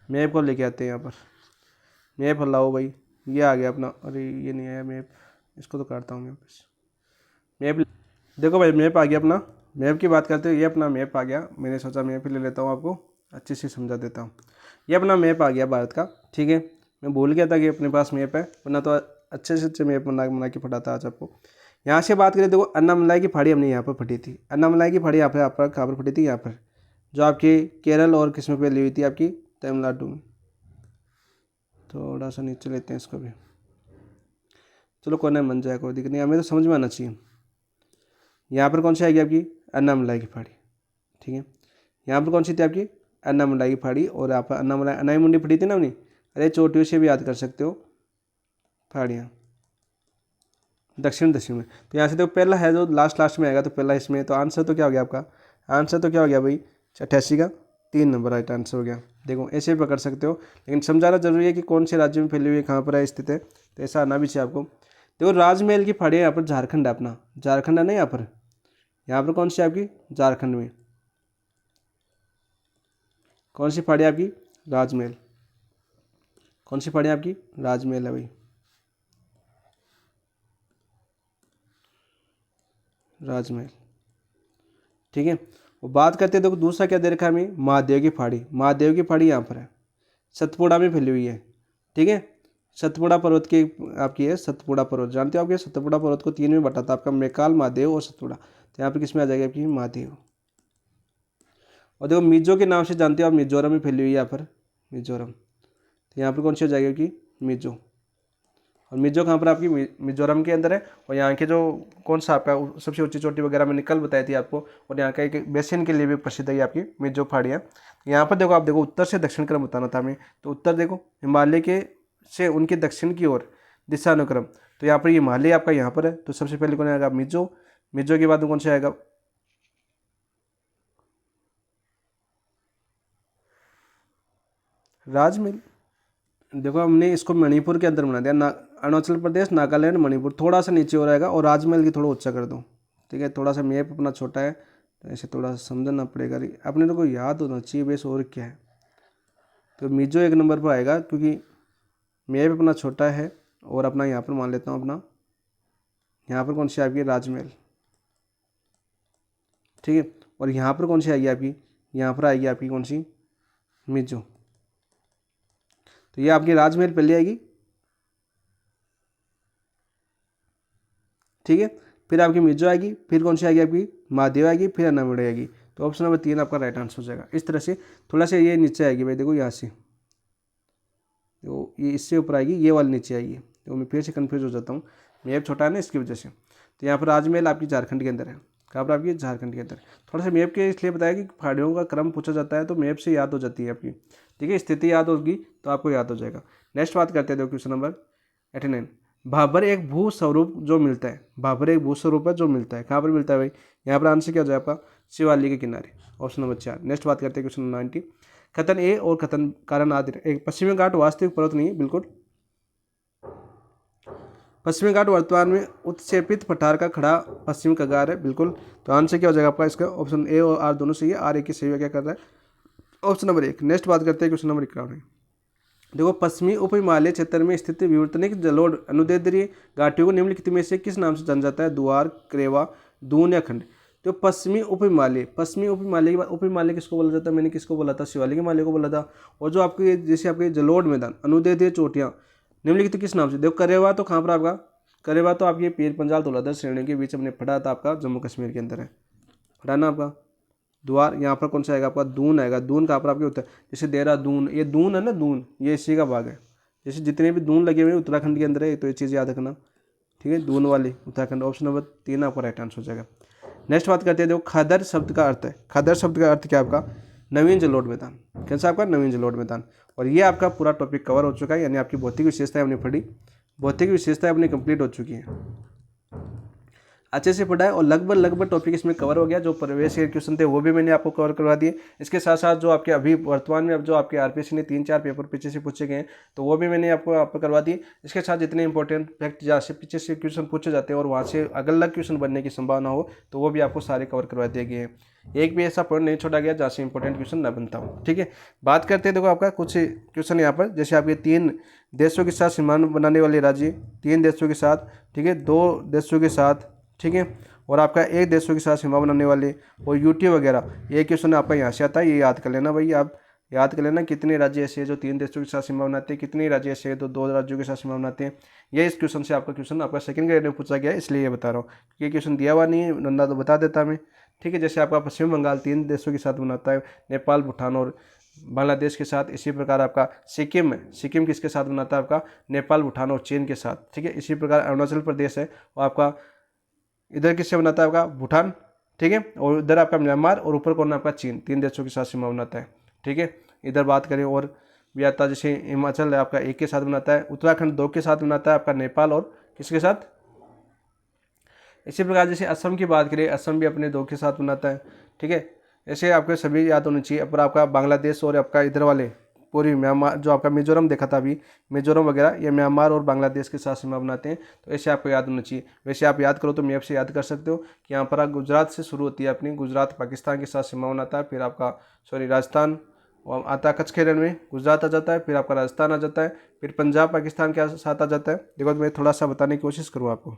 मैप को लेके आते हैं यहाँ पर, मैप लाओ भाई। ये आ गया अपना, अरे ये नहीं आया मैप, इसको तो काटता हूँ मैं वापस। मैप देखो भाई, मैप आ गया अपना। मैप की बात करते हो, ये अपना मैप आ गया। मैंने सोचा मैप ही ले लेता हूँ, आपको अच्छे से समझा देता हूँ। ये अपना मैप आ गया भारत का। ठीक है, मैं भूल गया था कि अपने पास मैप है, वरना तो अच्छे से अच्छे मैप बना के फटाता आज आपको। यहाँ से बात करें, देखो अन्नामलाई की पहाड़ी हमने यहाँ पर फटी थी। अन्नामलाई की पहाड़ी यहाँ पर कहाँ पर फटी थी? यहाँ पर, जो आपकी केरल और किस में फैली हुई थी? आपकी तमिलनाडु में। थोड़ा सा नीचे लेते हैं इसको भी, चलो कोने में बन जाए, कोई दिक्कत नहीं, हमें तो समझ में आना चाहिए। यहाँ पर कौन सी आएगी आपकी? अन्नामलाई की पहाड़ी। ठीक है, यहाँ पर कौन सी थी आपकी? अन्नामलाई की पहाड़ी। और यहाँ पर अन्नामलाई, अनाई मुंडी पड़ी थी ना अपनी, अरे चोटियों से भी याद कर सकते हो पहाड़ियाँ, दक्षिण में। तो यहाँ से देखो, पहला है जो लास्ट में आएगा, तो पहला इसमें, तो आंसर तो क्या हो गया आपका? आंसर तो क्या हो गया भाई? 88 का 3 नंबर राइट आंसर हो गया। देखो ऐसे भी पकड़ सकते हो, लेकिन समझाना जरूरी है कि कौन से राज्य में फैली हुई है, कहाँ पर है स्थित है, तो ऐसा आना भी चाहिए आपको। देखो राजमहल की पहाड़ियाँ यहाँ पर झारखंड है अपना, झारखंड है ना यहाँ पर कौन सी आपकी? झारखंड में कौन सी पहाड़ी आपकी? राजमहल। कौन सी पहाड़ी आपकी? राजमहल है भाई, राजमहल। ठीक है, वो बात करते हैं, देखो दूसरा क्या दे रखा है हमें? महादेव की पहाड़ी। महादेव की पहाड़ी यहाँ पर है, सतपुड़ा में फैली हुई है। ठीक है, सतपुड़ा पर्वत की आपकी है, सतपुड़ा पर्वत जानते हो आपके? सतपुड़ा पर्वत को 3 में बटा था आपका, मैकाल, महादेव और सतपुड़ा। तो यहाँ पर किस में आ जाएगी आपकी? महादेव। और देखो मिजो के नाम से जानते हो आप, मिजोरम में फैली हुई है यहाँ पर, मिजोरम। तो यहाँ पर कौन सी हो जाएगी आपकी? मिजो। और मिजो कहाँ पर आपकी? मिजोरम के अंदर है। और यहाँ के जो कौन सा आपका सबसे ऊंची चोटी वगैरह मैंने कल बताई थी आपको। और यहाँ का एक बेसिन के लिए भी प्रसिद्ध है आपकी मिजो पहाड़ियाँ। यहाँ पर देखो, आप देखो उत्तर से दक्षिण क्रम बताना था हमें, तो उत्तर देखो हिमालय के से उनके दक्षिण की ओर दिशानुक्रम। तो यहाँ पर ये हिमालय आपका यहाँ पर है, तो सबसे पहले कौन आएगा? मिजो। मिजो के बाद में कौन सा आएगा? राजमहल। देखो हमने इसको मणिपुर के अंदर बना दिया ना, अरुणाचल प्रदेश, नागालैंड, मणिपुर थोड़ा सा नीचे हो रहेगा, और राजमहल की थोड़ा ऊंचा कर दो। ठीक है, थोड़ा सा मैप अपना छोटा है, तो ऐसे थोड़ा सा समझना पड़ेगा, अपने को याद होना चाहिए बेस, और क्या है। तो मिजो 1 नंबर पर आएगा, क्योंकि मैप अपना छोटा है। और अपना यहाँ पर मान लेता हूँ अपना, यहाँ पर कौन सी आपकी? राजमहल। ठीक है, और यहाँ पर कौन सी आएगी आपकी? यहाँ पर आएगी आपकी कौन सी? मिजो। तो ये आपकी राजमहल पहले आएगी। ठीक है, फिर आपकी मिजो आएगी, फिर कौन सी आएगी आपकी? महादेव आएगी, फिर अन्नामलाई आएगी। तो ऑप्शन नंबर 3 आपका राइट आंसर हो जाएगा। इस तरह से थोड़ा सा ये नीचे आएगी भाई, देखो यहाँ से, तो ये इससे ऊपर आएगी, ये वाली नीचे आएगी, तो मैं फिर से कन्फ्यूज हो जाता हूँ, मैप छोटा है ना इसकी वजह से। तो यहाँ पर राजमहल आपकी झारखंड के अंदर है, कहाँ पर आपकी झारखंड के अंदर। थोड़ा सा मैप के इसलिए बताया कि पहाड़ियों का क्रम पूछा जाता है तो मैप से याद हो जाती है आपकी, ठीक है, स्थिति याद होगी तो आपको याद हो जाएगा। नेक्स्ट बात करते हैं, देखो क्वेश्चन नंबर 89। भाबर एक भू स्वरूप जो मिलता है, भाबर एक भू स्वरूप है जो मिलता है, कहाँ पर मिलता है भाई, यहाँ पर आंसर क्या हो जाएगा आपका, शिवालिक के किनारे, ऑप्शन नंबर 4। नेक्स्ट बात करते हैं क्वेश्चन नंबर 90। कथन ए और कथन कारण आदि। एक पश्चिमी घाट वास्तविक पर्वत नहीं है, बिल्कुल पश्चिमी घाट वर्तमान में उत्क्षेपित पठार का खड़ा पश्चिमी कगार है, बिल्कुल। तो आंसर क्या हो जाएगा आपका इसका, ऑप्शन ए और आर दोनों सही है, आर ए की सही क्या कर रहा है, ऑप्शन नंबर 1। नेक्स्ट बात करते हैं क्वेश्चन नंबर 91। देखो पश्चिमी उप हिमालय क्षेत्र में स्थित विवर्तनिक जलोढ़ अनुदैर्ध्य घाटियों को निम्नलिखित में से किस नाम से जाना जाता है, द्वार, क्रेवा, दून या खंड। तो पश्चिमी उप हिमालय के बाद उप हिमालय किसको बोला जाता है, मैंने किसको बोला था, शिवालिक हिमालय को बोला था। और जो आपके जैसे आपके जलोढ़ मैदान, अनुदैर्ध्य चोटियाँ निम्नलिखित किस नाम से, देखो करेवा तो कहाँ पर आपका, करेवा तो आपकी पीर पंजाल धौलाधर श्रेणी के बीच हमने पढ़ा था, आपका जम्मू कश्मीर के अंदर है, पढ़ा ना आपका। द्वार यहाँ पर कौन सा आएगा आपका, दून आएगा। दून कहाँ पर आपके होता है, जैसे देहरादून, ये दून है ना, दून ये इसी का भाग है। जैसे जितने भी दून लगे हुए हैं उत्तराखंड के अंदर है, तो ये चीज़ याद रखना, ठीक है, दून वाली उत्तराखंड। ऑप्शन नंबर 3 आपका राइट आंसर हो जाएगा। नेक्स्ट बात करते हैं, देखो खदर शब्द का अर्थ है, खदर शब्द का अर्थ क्या आपका, नवीन जलोढ़ मैदान, कैसा आपका, नवीन जलोढ़ मैदान। और ये आपका पूरा टॉपिक कवर हो चुका है, यानी आपकी भौतिक विशेषताएं हमने पढ़ी, भौतिक विशेषताएं अपनी कंप्लीट हो चुकी हैं, अच्छे से पढ़ा है। और लगभग टॉपिक इसमें कवर हो गया। जो प्रवेश के क्वेश्चन थे वो भी मैंने आपको कवर करवा दिए। इसके साथ साथ जो आपके अभी वर्तमान में अब जो आपके आरपीएससी ने 3-4 पेपर पीछे से पूछे गए हैं, तो वो भी मैंने आपको करवा दिए। इसके साथ जितने इंपॉर्टेंट फैक्ट जहाँ से पीछे से क्वेश्चन पूछे जाते हैं और वहाँ से अलग क्वेश्चन बनने की संभावना हो, तो वो भी आपको सारे कवर करवा दिए गए हैं। एक भी ऐसा पॉइंट नहीं छोड़ा गया जहाँ से इंपॉर्टेंट क्वेश्चन ना बनता हो, ठीक है। बात करते हैं, देखो आपका कुछ क्वेश्चन यहाँ पर, जैसे आपके 3 देशों के साथ सीमा बनाने वाले राज्य, 3 देशों के साथ, ठीक है, 2 देशों के साथ, ठीक है, और आपका 1 देशों के साथ सीमा बनाने वाले, और यूटी वगैरह, ये क्वेश्चन आपका यहाँ से आता है, ये याद कर लेना भाई, आप याद कर लेना कितने राज्य ऐसे हैं जो 3 देशों के साथ सीमा बनाते हैं, कितने राज्य ऐसे हैं तो 2 राज्यों के साथ सीमा बनाते हैं। ये इस क्वेश्चन से आपका क्वेश्चन आपका सेकंड ग्रेड में पूछा गया है, इसलिए ये बता रहा हूँ। ये क्वेश्चन दिया हुआ नहीं है, नंदा तो बता देता मैं, ठीक है। जैसे आपका पश्चिम बंगाल 3 देशों के साथ बनाता है, नेपाल, भूटान और बांग्लादेश के साथ। इसी प्रकार आपका सिक्किम किसके साथ बनाता है, आपका नेपाल, भूटान और चीन के साथ, ठीक है। इसी प्रकार अरुणाचल प्रदेश है, वो आपका इधर किससे बनाता है, आपका भूटान, ठीक है, और इधर आपका म्यांमार, और ऊपर कौन आपका चीन, 3 देशों के साथ सीमा बनाता है, ठीक है। इधर बात करें और भी आता है, जैसे हिमाचल है आपका 1 के साथ बनाता है, उत्तराखंड 2 के साथ बनाता है, आपका नेपाल और किसके साथ। इसी प्रकार जैसे असम की बात करें, असम भी अपने 2 के साथ बनाता है, ठीक है। ऐसे आपके सभी याद होनी चाहिए। पर आपका बांग्लादेश और आपका इधर वाले पूरी म्यांमार, जो आपका मिजोरम देखा था अभी, मिजोरम वगैरह, ये म्यांमार और बांग्लादेश के साथ सीमा बनाते हैं, तो ऐसे आपको याद होना चाहिए। वैसे आप याद करो तो मैप से याद कर सकते हो कि यहाँ पर गुजरात से शुरू होती है अपनी, गुजरात पाकिस्तान के साथ सीमा बनाता है, फिर आपका राजस्थान आता है, कच्छ के रण में गुजरात आ जाता है, फिर आपका राजस्थान आ जाता है, फिर पंजाब पाकिस्तान के साथ आ जाता है। देखो तो मैं थोड़ा सा बताने की कोशिश करूँ आपको,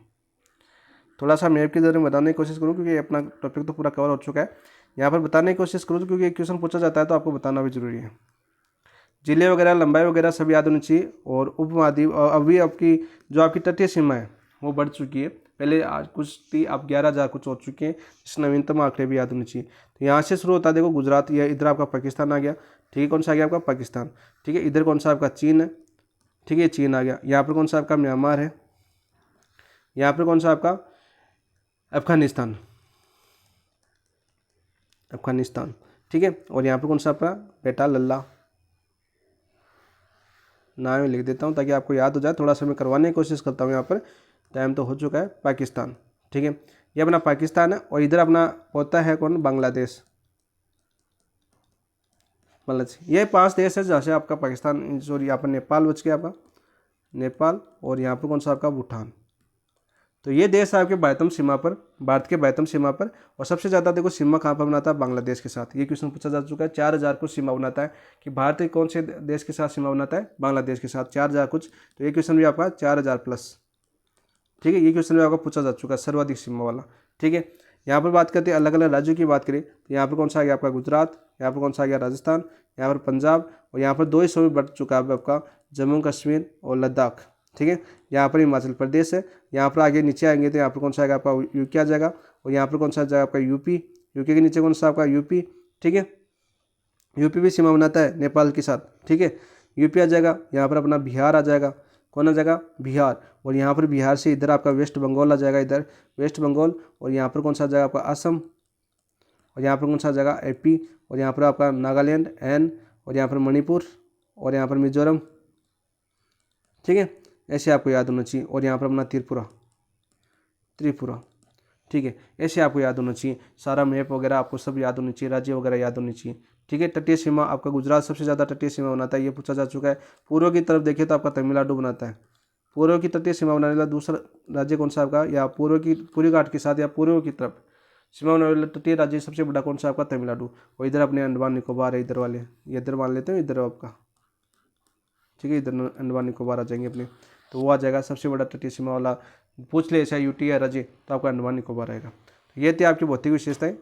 थोड़ा सा मैप के जरिए बताने की कोशिश करूँ, क्योंकि अपना टॉपिक तो पूरा कवर हो चुका है। यहाँ पर बताने की कोशिश करूँ क्योंकि एक क्वेश्चन पूछा जाता है तो आपको बताना भी जरूरी है। जिले वगैरह, लंबाई वगैरह सब याद होनी चाहिए। और उपमहाद्वीप, अभी आपकी जो आपकी तटीय सीमा है वो बढ़ चुकी है, पहले आज कुछ थी, अब 11,000 कुछ हो चुके हैं। इस नवीनतम आंकड़े भी याद होनी चाहिए। तो यहाँ से शुरू होता है, देखो गुजरात, या इधर आपका पाकिस्तान आ गया, ठीक है, कौन सा आ गया आपका पाकिस्तान, ठीक है। इधर कौन सा आपका चीन है, ठीक है, चीन आ गया। यहाँ पर कौन सा आपका म्यांमार है, यहाँ पर कौन सा आपका अफगानिस्तान, ठीक है। और यहाँ पर कौन सा आपका बेटा लल्ला, नाम लिख देता हूँ ताकि आपको याद हो जाए। थोड़ा सा मैं करवाने की कोशिश करता हूँ, यहाँ पर टाइम तो हो चुका है। पाकिस्तान, ठीक है, ये अपना पाकिस्तान है। और इधर अपना होता है कौन, बांग्लादेश, ये 5 देश है जहाँ से आपका पाकिस्तान, सॉरी यहाँ पर नेपाल बच गया आपका, नेपाल, और यहाँ पर कौन सा आपका भूटान। तो ये देश है आपके बायतम सीमा पर, भारत के बायतम सीमा पर। और सबसे ज़्यादा देखो सीमा कहाँ पर बनाता है, बांग्लादेश के साथ। ये क्वेश्चन पूछा जा चुका है। 4,000 कुछ सीमा बनाता है कि भारत कौन से देश के साथ सीमा बनाता है, बांग्लादेश के साथ, 4,000 कुछ। तो ये क्वेश्चन भी आपका 4,000 प्लस, ठीक है। ये क्वेश्चन भी आपका पूछा जा चुका है, सर्वाधिक सीमा वाला, ठीक है। यहाँ पर बात करते हैं अलग अलग राज्यों की बात करें, तो यहाँ पर कौन सा आ गया आपका गुजरात, यहाँ पर कौन सा आ गया राजस्थान, यहाँ पर पंजाब, और यहाँ पर 2 हिस्सों में बढ़ चुका है आपका जम्मू कश्मीर और लद्दाख, ठीक है। यहाँ पर हिमाचल प्रदेश है। यहाँ पर आगे नीचे आएंगे तो यहाँ पर कौन सा आएगा आपका यूपी आ जाएगा, और यहाँ पर कौन सा आ जाएगा आपका यूपी, यूके के नीचे कौन सा आपका यूपी, ठीक है, यूपी भी सीमा बनाता है नेपाल के साथ, ठीक है, यूपी आ जाएगा। यहाँ पर अपना बिहार आ जाएगा, कौन आ जाएगा, बिहार। और यहाँ पर बिहार से इधर आपका वेस्ट बंगाल आ जाएगा, इधर वेस्ट बंगाल। और यहाँ पर कौन सा आ जाएगा आपका असम, और यहाँ पर कौन सा आ जाएगा एपी, और यहाँ पर आपका नागालैंड एन, और यहाँ पर मणिपुर, और यहाँ पर मिजोरम, ठीक है, ऐसे आपको याद होना चाहिए। और यहाँ पर अपना त्रिपुरा, ठीक है, ऐसे आपको याद होना चाहिए। सारा मैप वगैरह आपको सब याद होनी चाहिए, राज्य वगैरह याद होनी चाहिए, ठीक है। तटीय सीमा आपका गुजरात सबसे ज़्यादा तटीय सीमा बनाता है, ये पूछा जा चुका है। पूर्व की तरफ देखिए तो आपका तमिलनाडु बनाता है। पूर्व की तटीय सीमा बनाने वाला दूसरा राज्य कौन सा आपका, या पूर्व की पूरी घाट के साथ या पूर्व की तरफ सीमा बनाने वाला तटीय राज्य सबसे बड़ा कौन सा आपका, तमिलनाडु। और इधर अपने अंडमान निकोबार है, इधर वाले, ये इधर मान लेते हैं, इधर आपका, ठीक है, इधर अंडमान निकोबार आ जाएंगे अपने, तो वो आ जाएगा सबसे बड़ा तटीय सीमा वाला। पूछ ले ऐसा यूटी या राज्य तो आपका अंडमान निकोबार आएगा। तो ये थी आपकी भौतिक विशेषताएं,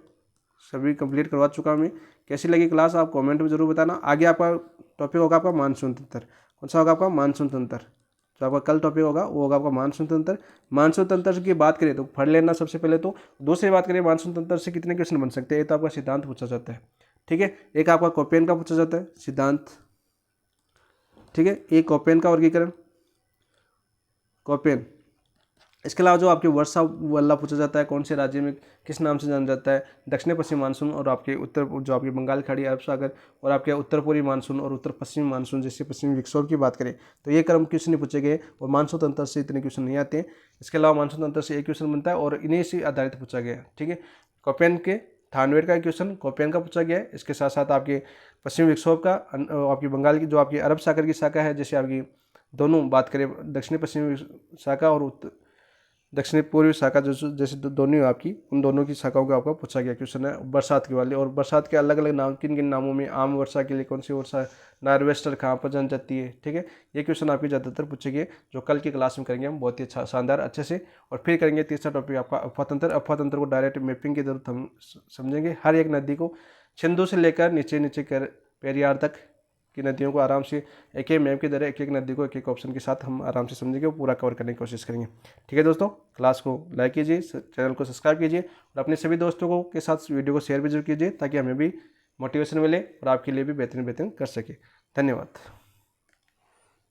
सभी कंप्लीट करवा चुका हूँ मैं। कैसी लगी क्लास आप कमेंट में जरूर बताना। आगे आपका टॉपिक होगा आपका मानसून तंत्र, कौन सा होगा आपका, मानसून तंत्र। जो आपका कल टॉपिक होगा वो होगा आपका मानसून तंत्र। मानसून तंत्र की बात करें तो पढ़ लेना सबसे पहले तो। दूसरी बात करें मानसून तंत्र से कितने क्वेश्चन बन सकते हैं, तो आपका सिद्धांत पूछा जाता है, ठीक है। एक आपका कोपेन का पूछा जाता है सिद्धांत, ठीक है, एक कोपेन का वर्गीकरण, कोपेन। इसके अलावा जो आपके वर्षा वल्ला पूछा जाता है, कौन से राज्य में किस नाम से जाना जाता है, दक्षिण पश्चिम मानसून, और आपके उत्तर जो आपकी बंगाल खाड़ी, अरब सागर, और आपके उत्तर पूर्वी मानसून और उत्तर पश्चिमी मानसून, जैसे पश्चिमी विक्षोभ की बात करें तो ये क्रम क्वेश्चन नहीं पूछे गए, और मानसून तंत्र से इतने क्वेश्चन नहीं आते हैं। इसके अलावा मानसून तंत्र से एक क्वेश्चन बनता है और इन्हीं से आधारित पूछा गया, ठीक है। कोपेन के थानवेर का क्वेश्चन कोपेन का पूछा गया है। इसके साथ साथ आपके पश्चिमी विक्षोभ का, आपकी बंगाल की जो आपकी अरब सागर की शाखा है, जैसे आपकी दोनों बात करें दक्षिणी पश्चिमी शाखा और दक्षिणी पूर्वी शाखा, जो जैसे दोनों आपकी, उन दोनों की शाखाओं का आपका पूछा गया क्वेश्चन है बरसात के वाले। और बरसात के अलग अलग नाम, किन किन नामों में, आम वर्षा के लिए कौन सी वर्षा, नार्वेस्टर कहाँ पर जन जाती है, ठीक है। ये क्वेश्चन आपके ज़्यादातर पूछे गए, जो कल की क्लास में करेंगे हम बहुत ही अच्छा शानदार अच्छे से। और फिर करेंगे तीसरा टॉपिक आपका अफवातंत्र। अफवातंत्र को डायरेक्ट मैपिंग की जरूरत हम समझेंगे। हर एक नदी को सिंधु से लेकर नीचे नीचे कर पेरियार तक की नदियों को आराम से एक एक मैप की तरह एक एक नदी को एक एक ऑप्शन के साथ हम आराम से समझेंगे और पूरा कवर करने की कोशिश करेंगे, ठीक है दोस्तों। क्लास को लाइक कीजिए, चैनल को सब्सक्राइब कीजिए, और अपने सभी दोस्तों को के साथ वीडियो को शेयर भी जरूर कीजिए, ताकि हमें भी मोटिवेशन मिले और आपके लिए भी बेहतरीन कर सके। धन्यवाद।